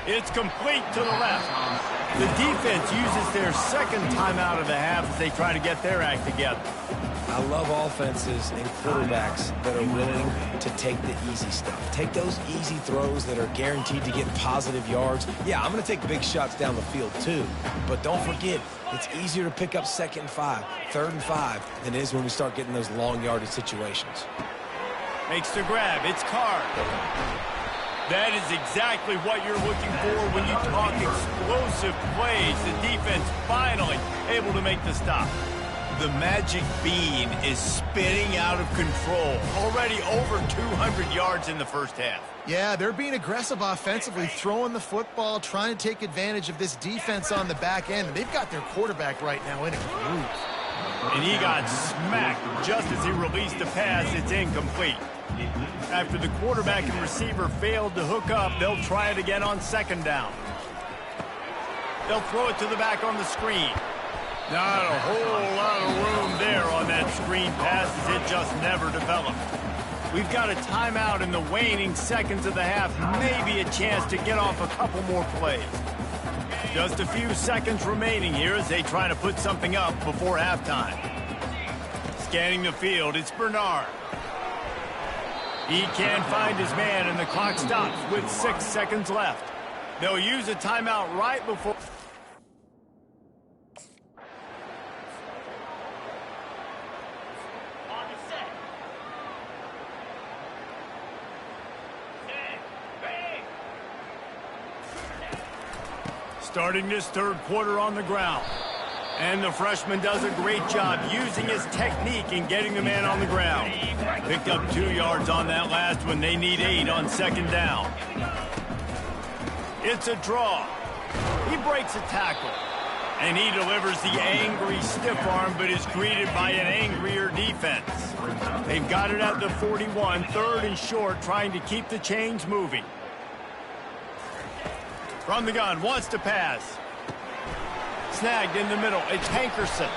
It's complete to the left. The defense uses their 2nd timeout of the half as they try to get their act together. I love offenses and quarterbacks that are willing to take the easy stuff. Take those easy throws that are guaranteed to get positive yards. Yeah, I'm going to take big shots down the field too. But don't forget, it's easier to pick up 2nd and 5, 3rd and 5 than it is when we start getting those long yardage situations. Makes the grab. It's Carr. That is exactly what you're looking for when you talk explosive plays. The defense finally able to make the stop. The magic bean is spinning out of control. Already over 200 yards in the first half. Yeah, they're being aggressive offensively, throwing the football, trying to take advantage of this defense on the back end. They've got their quarterback right now in a groove. And he got smacked just as he released the pass. It's incomplete. After the quarterback and receiver failed to hook up, they'll try it again on 2nd down. They'll throw it to the back on the screen. Not a whole lot of room there on that screen pass as it just never developed. We've got a timeout in the waning seconds of the half. Maybe a chance to get off a couple more plays. Just a few seconds remaining here as they try to put something up before halftime. Scanning the field, it's Bernard. He can't find his man, and the clock stops with 6 seconds left. They'll use a timeout right before... On the set. Set. Ready. Starting this 3rd quarter on the ground. And the freshman does a great job using his technique and getting the man on the ground. Picked up 2 yards on that last one. They need 8 on 2nd down. It's a draw. He breaks a tackle. And he delivers the angry stiff arm, but is greeted by an angrier defense. They've got it at the 41, 3rd and short, trying to keep the chains moving. From the gun, wants to pass. Snagged in the middle. It's Hankerson.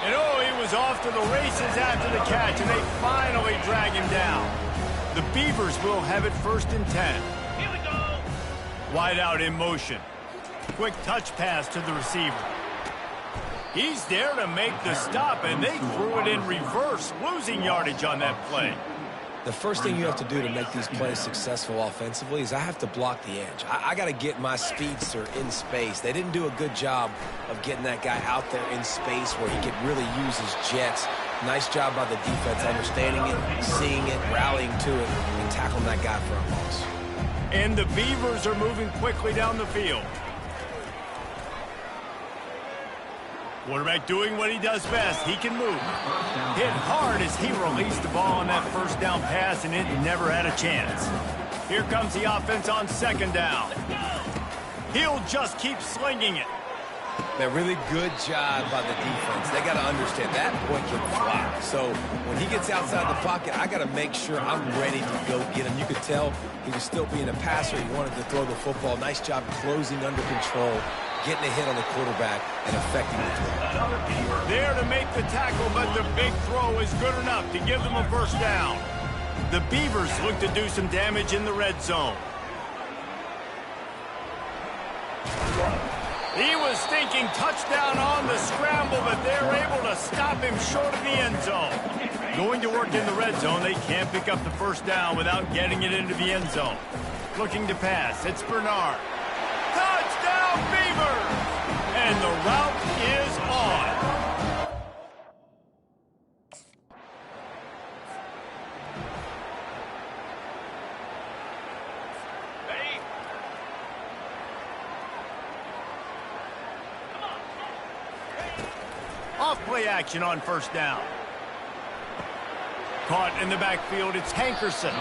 And oh, he was off to the races after the catch, and they finally drag him down. The Beavers will have it 1st and 10. Here we go. Wide out in motion. Quick touch pass to the receiver. He's there to make the stop, and they threw it in reverse, losing yardage on that play. The first thing you have to do to make these plays successful offensively is I have to block the edge. I got to get my speedster in space. They didn't do a good job of getting that guy out there in space where he could really use his jets. Nice job by the defense, understanding it, seeing it, rallying to it, and tackling that guy for a loss. And the Beavers are moving quickly down the field. Quarterback doing what he does best. He can move. Hit hard as he released the ball on that 1st down pass, and it never had a chance. Here comes the offense on 2nd down. He'll just keep slinging it. Man, really good job by the defense. They got to understand that boy can fly. So when he gets outside the pocket, I got to make sure I'm ready to go get him. You could tell he was still being a passer. He wanted to throw the football. Nice job closing under control, getting a hit on the quarterback, and affecting the throw. There to make the tackle, but the big throw is good enough to give them a 1st down. The Beavers look to do some damage in the red zone. He was thinking touchdown on the scramble, but they're able to stop him short of the end zone. Going to work in the red zone, they can't pick up the first down without getting it into the end zone. Looking to pass, it's Bernard. Touchdown, Beavers! And the route is on. Off-play action on first down. Caught in the backfield, it's Hankerson.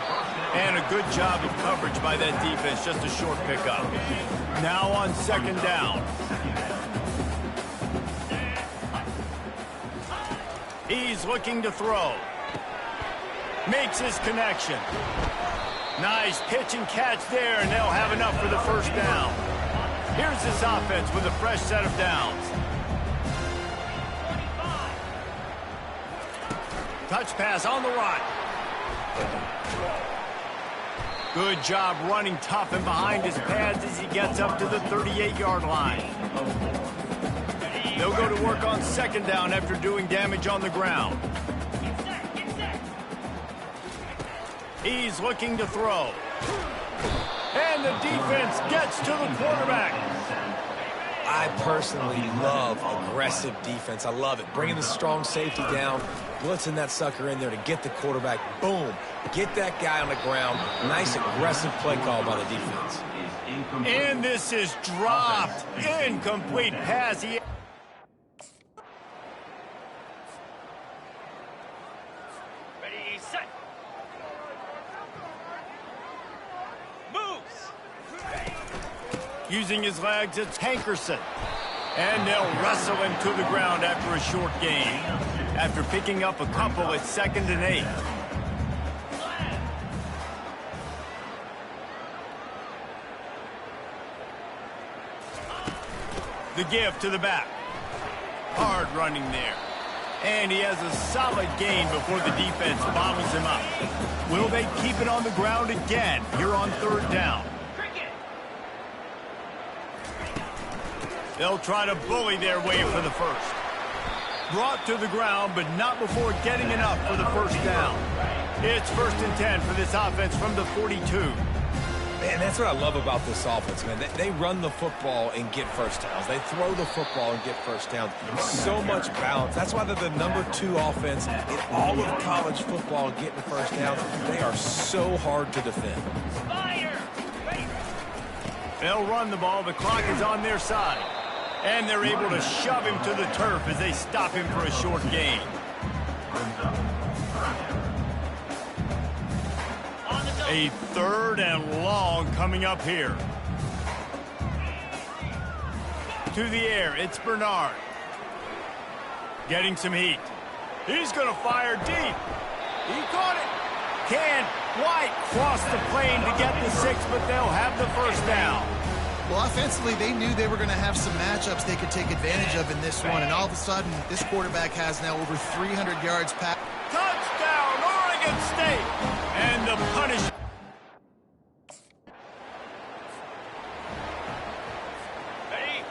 And a good job of coverage by that defense, just a short pickup. Now on second down. He's looking to throw. Makes his connection. Nice pitch and catch there, and they'll have enough for the first down. Here's this offense with a fresh set of downs. Touch pass on the run. Good job running tough and behind his pads as he gets up to the 38-yard line. They'll go to work on second down after doing damage on the ground. He's looking to throw. And the defense gets to the quarterback. I personally love aggressive defense. I love it. Bringing the strong safety down, blitzing that sucker in there to get the quarterback. Boom. Get that guy on the ground. Nice aggressive play call by the defense. And this is dropped. Incomplete pass. Ready, set. Moves. Using his legs, it's Hankerson. And they'll wrestle him to the ground after a short gain. After picking up a couple, it's 2nd and 8. The give to the back. Hard running there. And he has a solid gain before the defense bottles him up. Will they keep it on the ground again here on third down? They'll try to bully their way for the first. Brought to the ground, but not before getting enough for the first down. It's 1st and 10 for this offense from the 42. Man, that's what I love about this offense, man. They run the football and get first downs. They throw the football and get first downs. So much balance. That's why they're the #2 offense in all of college football getting first downs. They are so hard to defend. Fire. They'll run the ball. The clock is on their side. And they're able to shove him to the turf as they stop him for a short gain. A 3rd and long coming up here. To the air, it's Bernard. Getting some heat. He's going to fire deep. He caught it. Can White cross the plane to get the 6, but they'll have the first down. Well, offensively, they knew they were going to have some matchups they could take advantage of in this one, and all of a sudden, this quarterback has now over 300 yards passed. Touchdown, Oregon State! And the punish. Ready?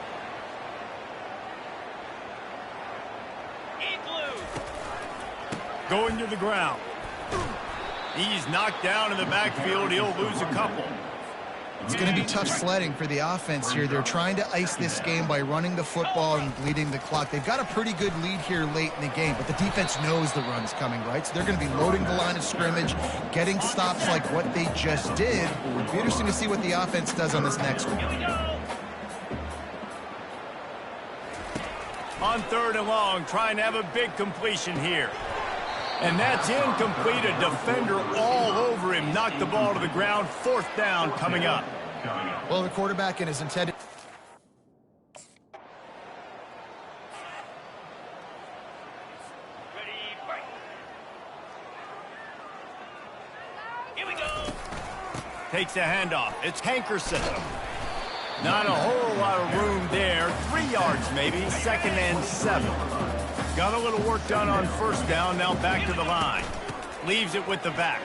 Igloo. Going to the ground. He's knocked down in the backfield. He'll lose a couple. It's going to be tough sledding for the offense here. They're trying to ice this game by running the football and bleeding the clock. They've got a pretty good lead here late in the game, but the defense knows the run's coming, right? So they're going to be loading the line of scrimmage, getting stops like what they just did. It would be interesting to see what the offense does on this next one. On 3rd and long, trying to have a big completion here. And that's incomplete. A defender all over him. Knocked the ball to the ground. 4th down coming up. Well, the quarterback in his intended... Ready, fight. Here we go. Takes a handoff. It's Hankerson. Not a whole lot of room there. 3 yards maybe. 2nd and 7. Got a little work done on first down. Now back to the line. Leaves it with the back.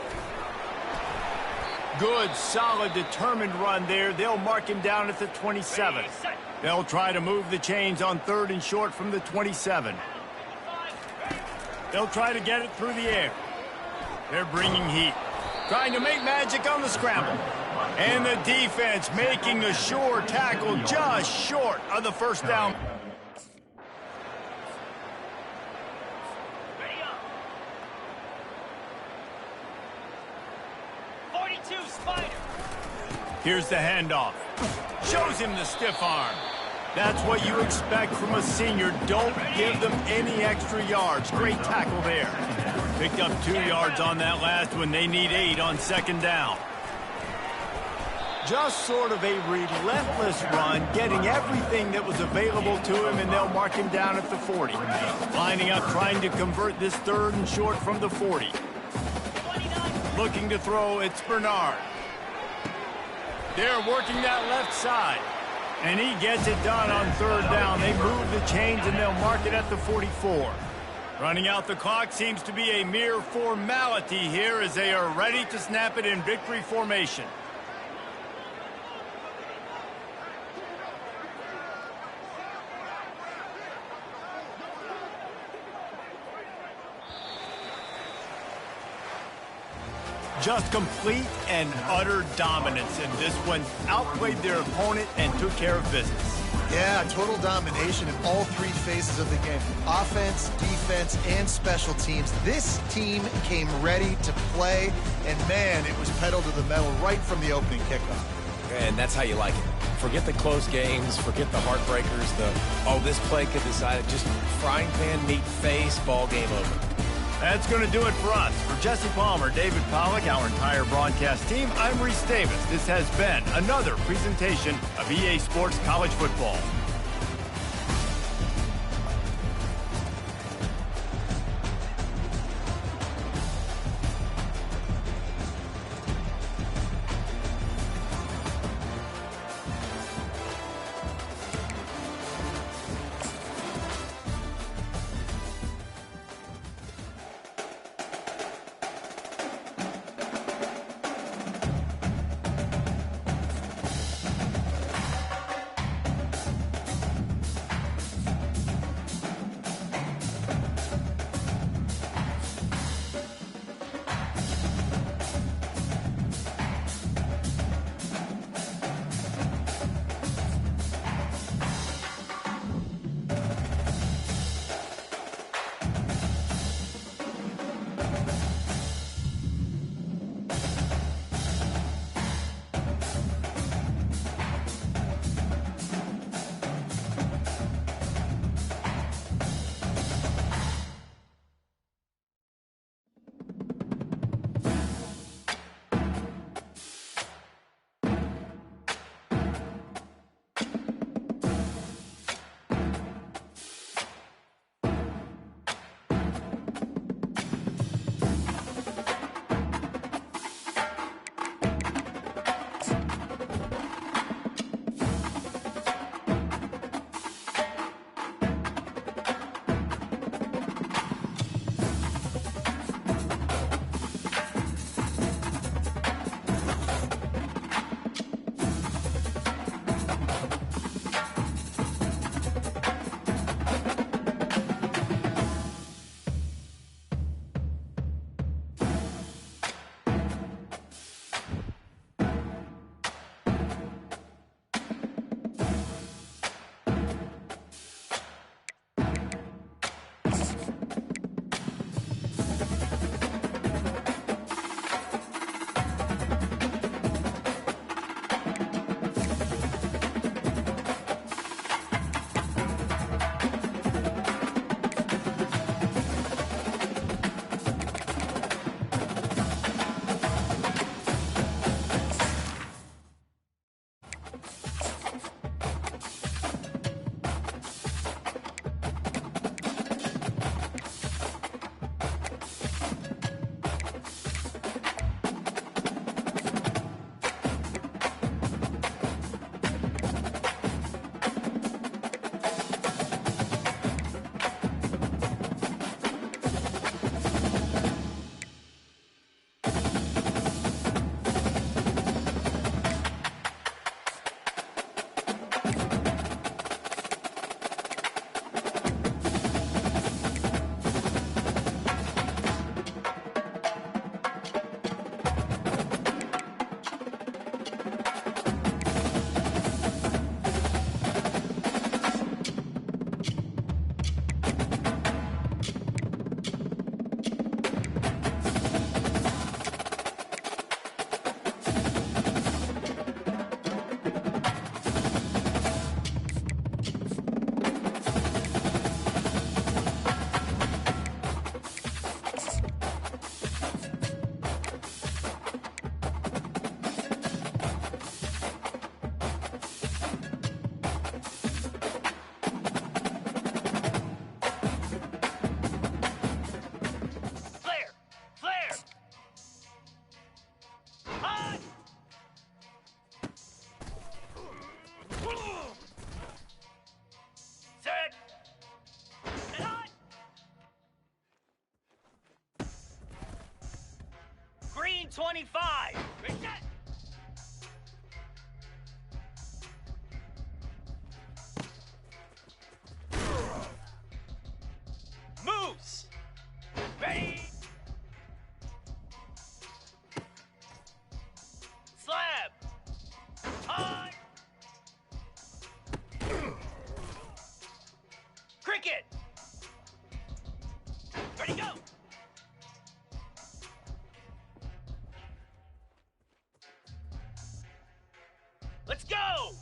Good, solid, determined run there. They'll mark him down at the 27. Ready, set. They'll try to move the chains on 3rd and short from the 27. They'll try to get it through the air. They're bringing heat. Trying to make magic on the scramble. And the defense making a sure tackle just short of the first down. Ready up. 42 Spider. Here's the handoff. Shows him the stiff arm. That's what you expect from a senior. Don't give them any extra yards. Great tackle there. Picked up 2 yards on that last one. They need 8 on 2nd down. Just sort of a relentless run, getting everything that was available to him, and they'll mark him down at the 40. Lining up, trying to convert this 3rd and short from the 40. Looking to throw, it's Bernard. They're working that left side. And he gets it done on 3rd down. They move the chains, and they'll mark it at the 44. Running out the clock seems to be a mere formality here as they are ready to snap it in victory formation. Just complete and utter dominance, and this one outplayed their opponent and took care of business. Yeah, total domination in all 3 phases of the game. Offense, defense, and special teams. This team came ready to play, and man, it was pedal to the metal right from the opening kickoff. And that's how you like it. Forget the close games, forget the heartbreakers, this play could decide it. Just frying pan, meat face, ball game over. That's going to do it for us. For Jesse Palmer, David Pollack, our entire broadcast team, I'm Reese Davis. This has been another presentation of EA Sports College Football. 25. Reset. Moves. Ready. Slab. Time. Cricket. Ready, go. Let's go.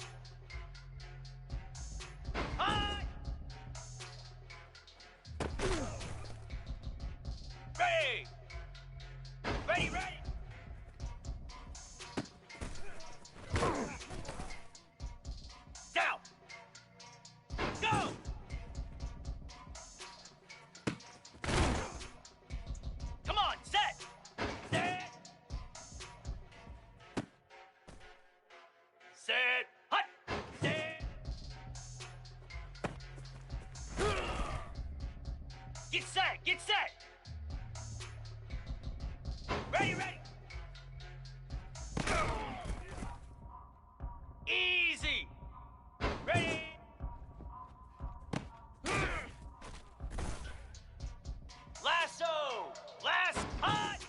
High. Ready. Ready, ready. Down. Go. Come on, set. Set. Set. Hut. Set. Get set. Get set. Ready, ready. Easy. Ready. Lasso. Last hut.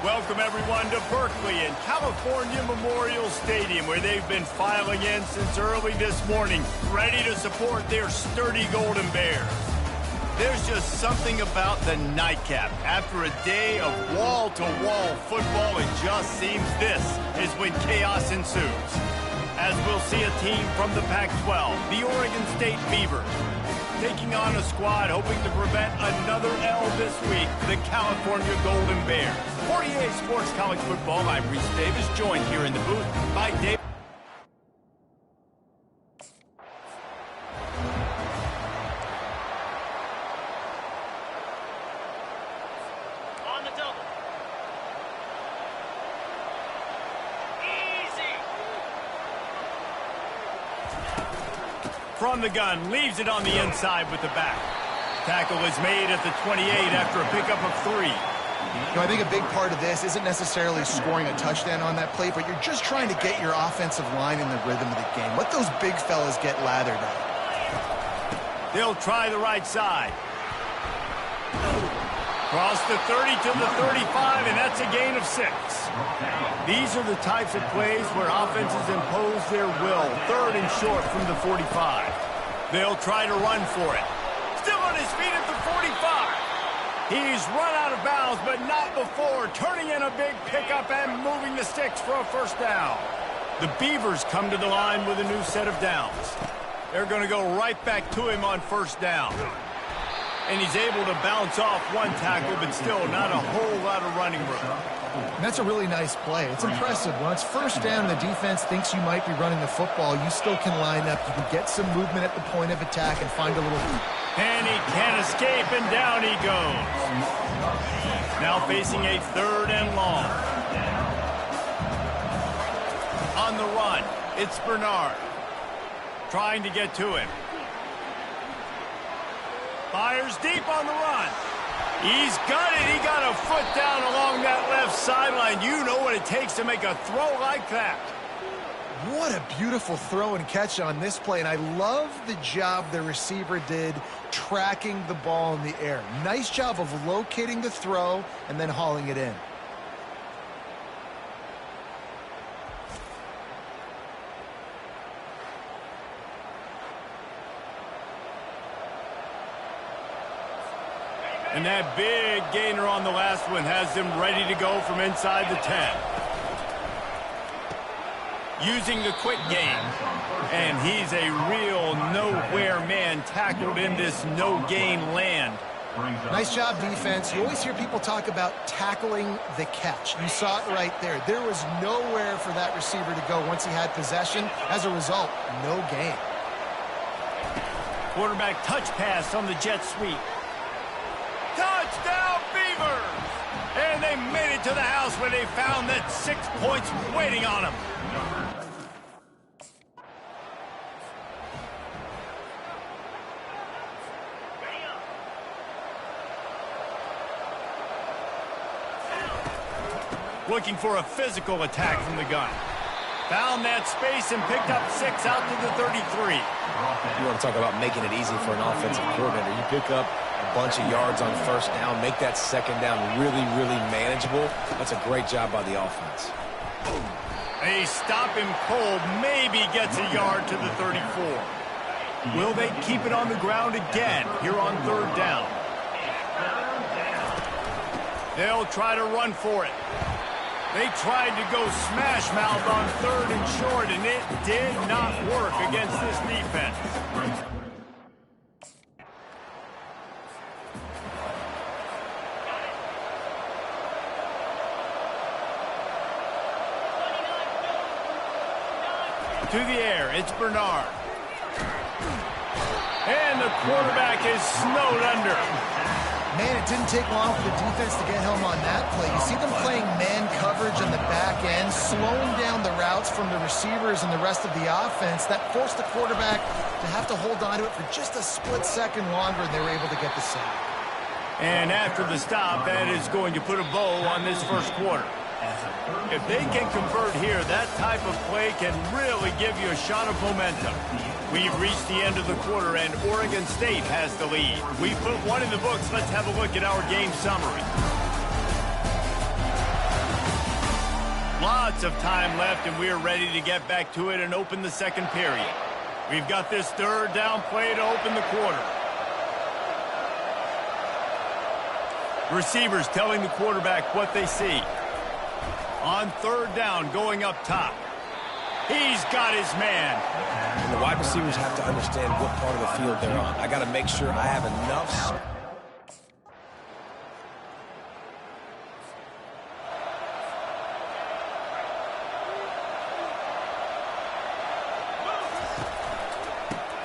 Welcome, everyone, to Berkeley and California Memorial Stadium, where they've been filing in since early this morning, ready to support their sturdy Golden Bears. There's just something about the nightcap. After a day of wall-to-wall football, it just seems this is when chaos ensues. As we'll see a team from the Pac-12, the Oregon State Beavers, taking on a squad hoping to prevent another L this week, the California Golden Bears. 48 Sports College Football, I'm Reese Davis, joined here in the booth by Dave. On the double. Easy. From the gun, leaves it on the inside with the back. Tackle is made at the 28 after a pickup of 3. You know, I think a big part of this isn't necessarily scoring a touchdown on that play, but you're just trying to get your offensive line in the rhythm of the game. Let those big fellas get lathered up. They'll try the right side. Cross the 30 to the 35, and that's a gain of 6. These are the types of plays where offenses impose their will. 3rd and short from the 45. They'll try to run for it. Still on his feet at the 45. He's run out of bounds, but not before turning in a big pickup and moving the sticks for a first down. The Beavers come to the line with a new set of downs. They're going to go right back to him on first down. And he's able to bounce off one tackle, but still not a whole lot of running room. And that's a really nice play. It's impressive. When it's first down, the defense thinks you might be running the football. You still can line up. You can get some movement at the point of attack and find a little... And he can't escape, and down he goes. Now facing a 3rd and long. On the run, it's Bernard. Trying to get to him. Fires deep on the run. He's got it. He got a foot down along that left sideline. You know what it takes to make a throw like that. What a beautiful throw and catch on this play, and I love the job the receiver did tracking the ball in the air. Nice job of locating the throw and then hauling it in. And that big gainer on the last one has them ready to go from inside the 10. Using the quick game. And he's a real nowhere man tackled in this no-gain land. Nice job, defense. You always hear people talk about tackling the catch. You saw it right there. There was nowhere for that receiver to go once he had possession. As a result, no gain. Quarterback touch pass on the jet sweep. Touchdown, Beavers! And they made it to the house where they found that 6 points waiting on them. Looking for a physical attack from the gun. Found that space and picked up 6 out to the 33. You want to talk about making it easy for an offensive coordinator. You pick up a bunch of yards on first down, make that second down really, really manageable. That's a great job by the offense. They stop him cold, maybe gets a yard to the 34. Will they keep it on the ground again here on third down? They'll try to run for it. They tried to go smash mouth on third and short, and it did not work against this defense. To the air, it's Bernard. And the quarterback is snowed under. Man, it didn't take long for the defense to get home on that play. You see them playing man coverage in the back end, slowing down the routes from the receivers and the rest of the offense. That forced the quarterback to have to hold on to it for just a split second longer, and they were able to get the sack. And after the stop, that is going to put a bow on this first quarter. If they can convert here, that type of play can really give you a shot of momentum. We've reached the end of the quarter, and Oregon State has the lead. We put one in the books. Let's have a look at our game summary. Lots of time left, and we're ready to get back to it and open the second period. We've got this third down play to open the quarter. Receivers telling the quarterback what they see. On third down, going up top. He's got his man. And the wide receivers have to understand what part of the field they're on. I got to make sure I have enough.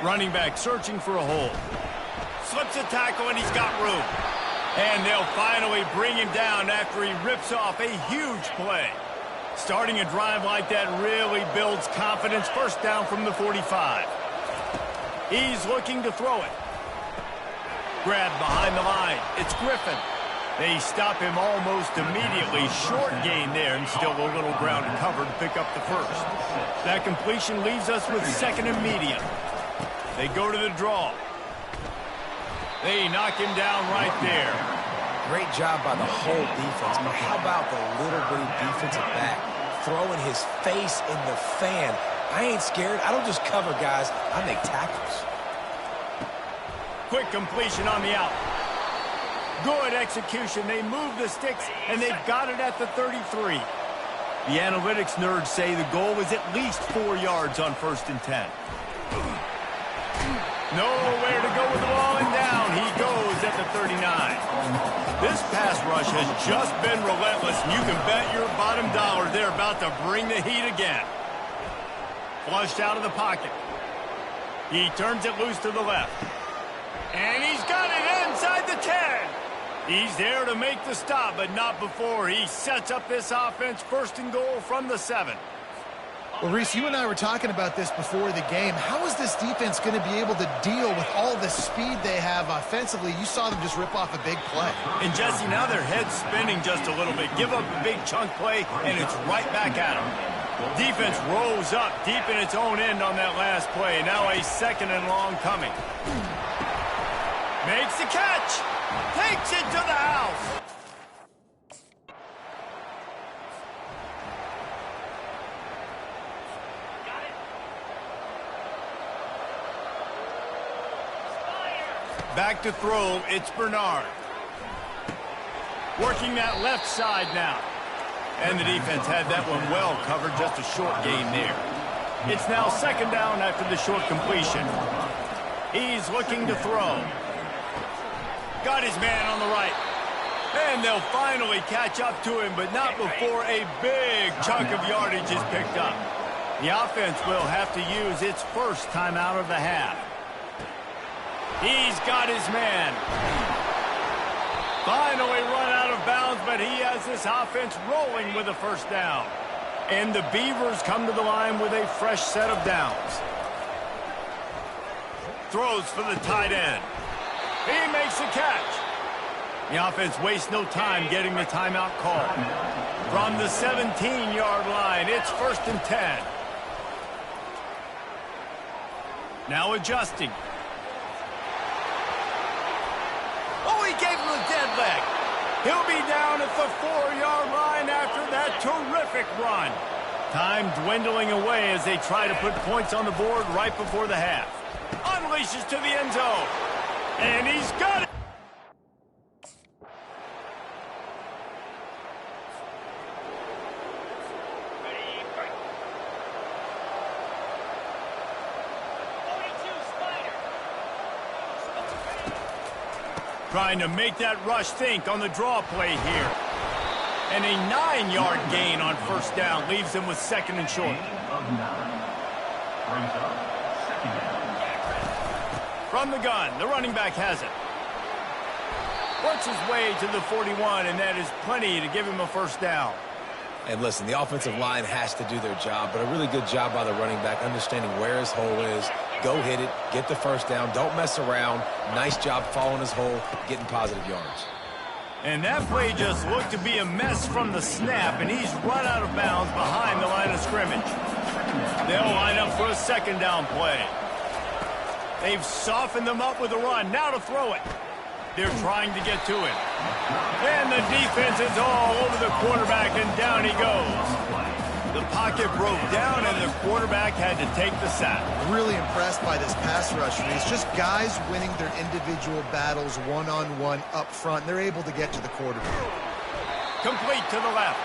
Running back searching for a hole. Slips a tackle, and he's got room. And they'll finally bring him down after he rips off a huge play. Starting a drive like that really builds confidence. First down from the 45. He's looking to throw it. Grabbed behind the line. It's Griffin. They stop him almost immediately. Short gain there, and still a little ground to cover to pick up the first. That completion leaves us with second and medium. They go to the draw. They knock him down right there. Great job by the whole defense, but how about the little bitty defensive back throwing his face in the fan? I ain't scared. I don't just cover guys. I make tackles. Quick completion on the out. Good execution. They move the sticks, and they've got it at the 33. The analytics nerds say the goal is at least 4 yards on first and 10. Nowhere to go with the ball, and down he goes at the 39. This pass rush has just been relentless, and you can bet your bottom dollar they're about to bring the heat again. Flushed out of the pocket. He turns it loose to the left. And he's got it inside the 10. He's there to make the stop, but not before he sets up this offense. First and goal from the 7. Well, Reese, you and I were talking about this before the game. How is this defense going to be able to deal with all the speed they have offensively? You saw them just rip off a big play. And, Jesse, now their head's spinning just a little bit. Give up a big chunk play, and it's right back at them. Defense rolls up deep in its own end on that last play. Now a second and long coming. Makes the catch. Takes it to the house. Back to throw, it's Bernard. Working that left side now. And the defense had that one well covered, just a short gain there. It's now second down after the short completion. He's looking to throw. Got his man on the right. And they'll finally catch up to him, but not before a big chunk of yardage is picked up. The offense will have to use its first timeout of the half. He's got his man. Finally run out of bounds, but he has this offense rolling with a first down. And the Beavers come to the line with a fresh set of downs. Throws for the tight end. He makes the catch. The offense wastes no time getting the timeout call. From the 17-yard line, it's 1st and 10. Now adjusting. Oh, he gave him a dead leg. He'll be down at the 4-yard line after that terrific run. Time dwindling away as they try to put points on the board right before the half. Unleashes to the end zone. And he's got it. Trying to make that rush think on the draw play here. And a 9-yard gain on first down leaves him with 2nd and short. From the gun, the running back has it. Works his way to the 41, and that is plenty to give him a first down. And listen, the offensive line has to do their job, but a really good job by the running back understanding where his hole is. Go hit it, get the first down, don't mess around. Nice job following his hole, getting positive yards. And that play just looked to be a mess from the snap, and he's run out of bounds behind the line of scrimmage. They'll line up for a 2nd down play. They've softened them up with a run. Now to throw it. They're trying to get to him. And the defense is all over the quarterback, and down he goes. The pocket broke down, and the quarterback had to take the sack. Really impressed by this pass rush. It's just guys winning their individual battles one-on-one up front. They're able to get to the quarterback. Complete to the left.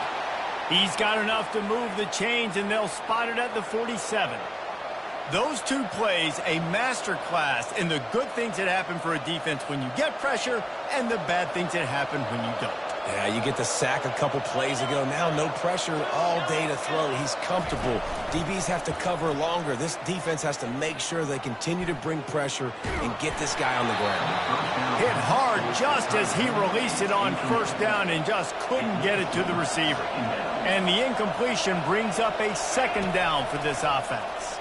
He's got enough to move the chains, and they'll spot it at the 47. Those two plays, a masterclass in the good things that happen for a defense when you get pressure and the bad things that happen when you don't. Yeah, you get the sack a couple plays ago. Now no pressure all day to throw. He's comfortable. DBs have to cover longer. This defense has to make sure they continue to bring pressure and get this guy on the ground. Hit hard just as he released it on first down and just couldn't get it to the receiver. And the incompletion brings up a 2nd down for this offense.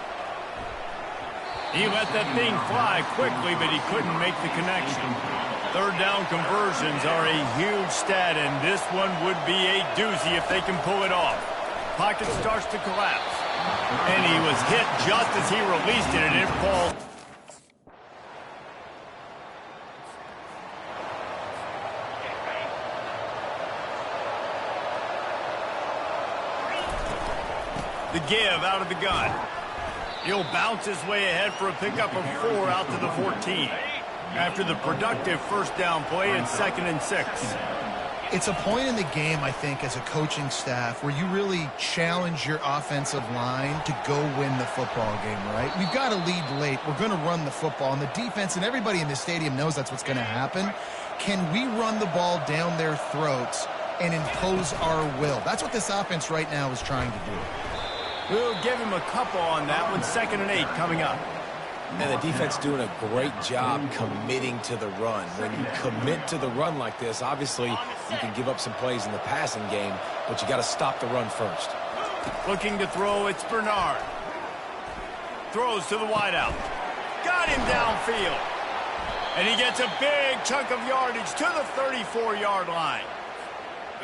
He let that thing fly quickly, but he couldn't make the connection. 3rd down conversions are a huge stat, and this one would be a doozy if they can pull it off. Pocket starts to collapse. And he was hit just as he released it, and it falls. The give out of the gun. He'll bounce his way ahead for a pickup of 4 out to the 14. After the productive first down play, it's 2nd and 6. It's a point in the game, I think, as a coaching staff where you really challenge your offensive line to go win the football game, right? We've got to lead late. We're going to run the football, and the defense and everybody in the stadium knows that's what's going to happen. Can we run the ball down their throats and impose our will? That's what this offense right now is trying to do. We'll give him a couple on that one. 2nd and 8 coming up. And the defense doing a great job committing to the run. When you commit to the run like this, obviously you can give up some plays in the passing game, but you got to stop the run first. Looking to throw, it's Bernard. Throws to the wideout. Got him downfield. And he gets a big chunk of yardage to the 34-yard line.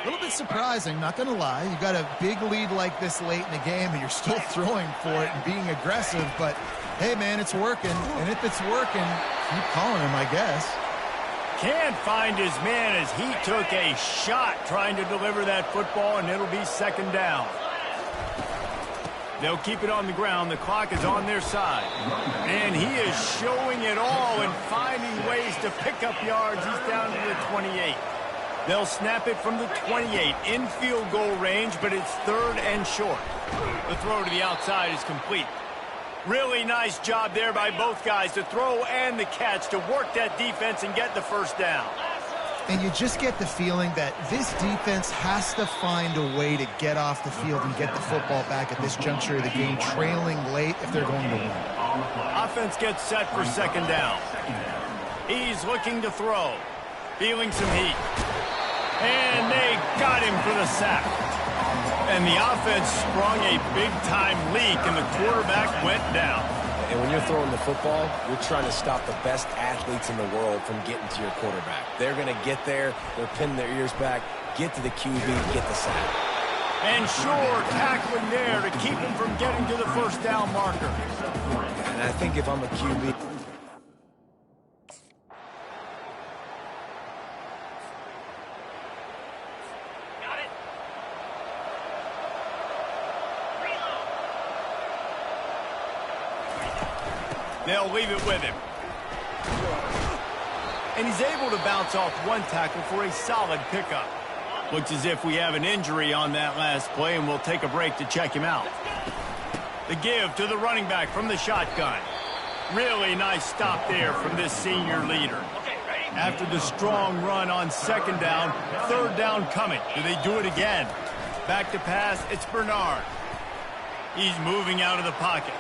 A little bit surprising, not going to lie. You got a big lead like this late in the game, and you're still throwing for it and being aggressive. But, hey, man, it's working. And if it's working, keep calling him, I guess. Can't find his man as he took a shot trying to deliver that football, and it'll be 2nd down. They'll keep it on the ground. The clock is on their side. And he is showing it all and finding ways to pick up yards. He's down to the 28. They'll snap it from the 28 in field goal range, but it's 3rd and short. The throw to the outside is complete. Really nice job there by both guys to throw and the catch to work that defense and get the first down. And you just get the feeling that this defense has to find a way to get off the field and get the football back at this juncture of the game, trailing late if they're going to win. Offense gets set for 2nd down. He's looking to throw. Feeling some heat. And they got him for the sack. And the offense sprung a big-time leak, and the quarterback went down. And when you're throwing the football, you're trying to stop the best athletes in the world from getting to your quarterback. They're going to get there. They're pinning their ears back, get to the QB, get the sack. And sure, tackling there to keep him from getting to the first down marker. And I think if I'm a QB... They'll leave it with him. And he's able to bounce off one tackle for a solid pickup. Looks as if we have an injury on that last play, and we'll take a break to check him out. The give to the running back from the shotgun. Really nice stop there from this senior leader. After the strong run on 2nd down, 3rd down coming. Do they do it again? Back to pass, it's Bernard. He's moving out of the pocket.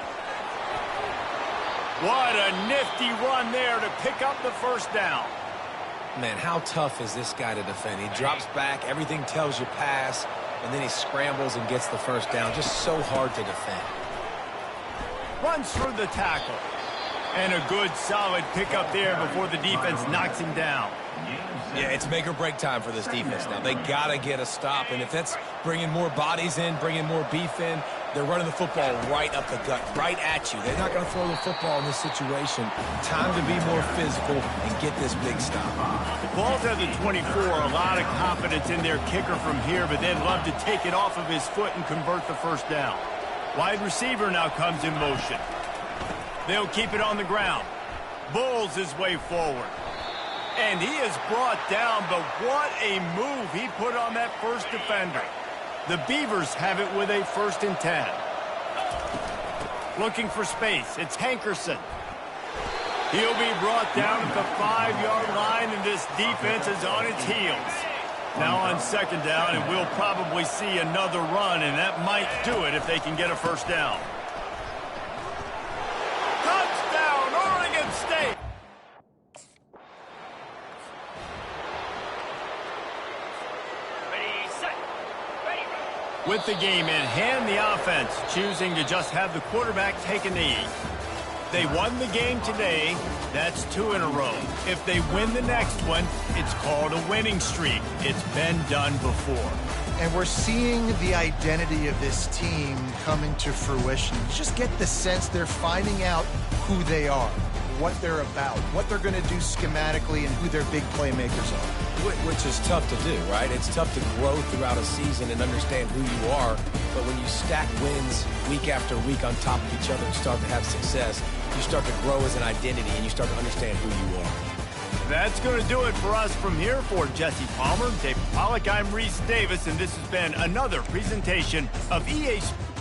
What a nifty run there to pick up the first down. Man, how tough is this guy to defend? He drops back, everything tells you pass, and then he scrambles and gets the first down. Just so hard to defend. Runs through the tackle. And a good, solid pickup there before the defense knocks him down. Yeah, it's make or break time for this defense now. They got to get a stop, and if that's bringing more bodies in, bringing more beef in, they're running the football right up the gut, right at you. They're not going to throw the football in this situation. Time to be more physical and get this big stop. Ball's at the 24. A lot of confidence in their kicker from here, but they'd love to take it off of his foot and convert the first down. Wide receiver now comes in motion. They'll keep it on the ground. Bulls his way forward. And he is brought down, but what a move he put on that first defender. The Beavers have it with a 1st and 10. Looking for space. It's Hankerson. He'll be brought down at the 5-yard line, and this defense is on its heels. Now on 2nd down, and we'll probably see another run, and that might do it if they can get a first down. Touchdown, Oregon State! With the game in hand, the offense choosing to just have the quarterback take a knee. They won the game today. That's 2 in a row. If they win the next one, it's called a winning streak. It's been done before. And we're seeing the identity of this team coming to fruition. You just get the sense they're finding out who they are, what they're about, what they're going to do schematically, and who their big playmakers are. Which is tough to do, right? It's tough to grow throughout a season and understand who you are. But when you stack wins week after week on top of each other and start to have success, you start to grow as an identity and you start to understand who you are. That's going to do it for us from here. For Jesse Palmer, David Pollack, I'm Reese Davis, and this has been another presentation of EA Sports.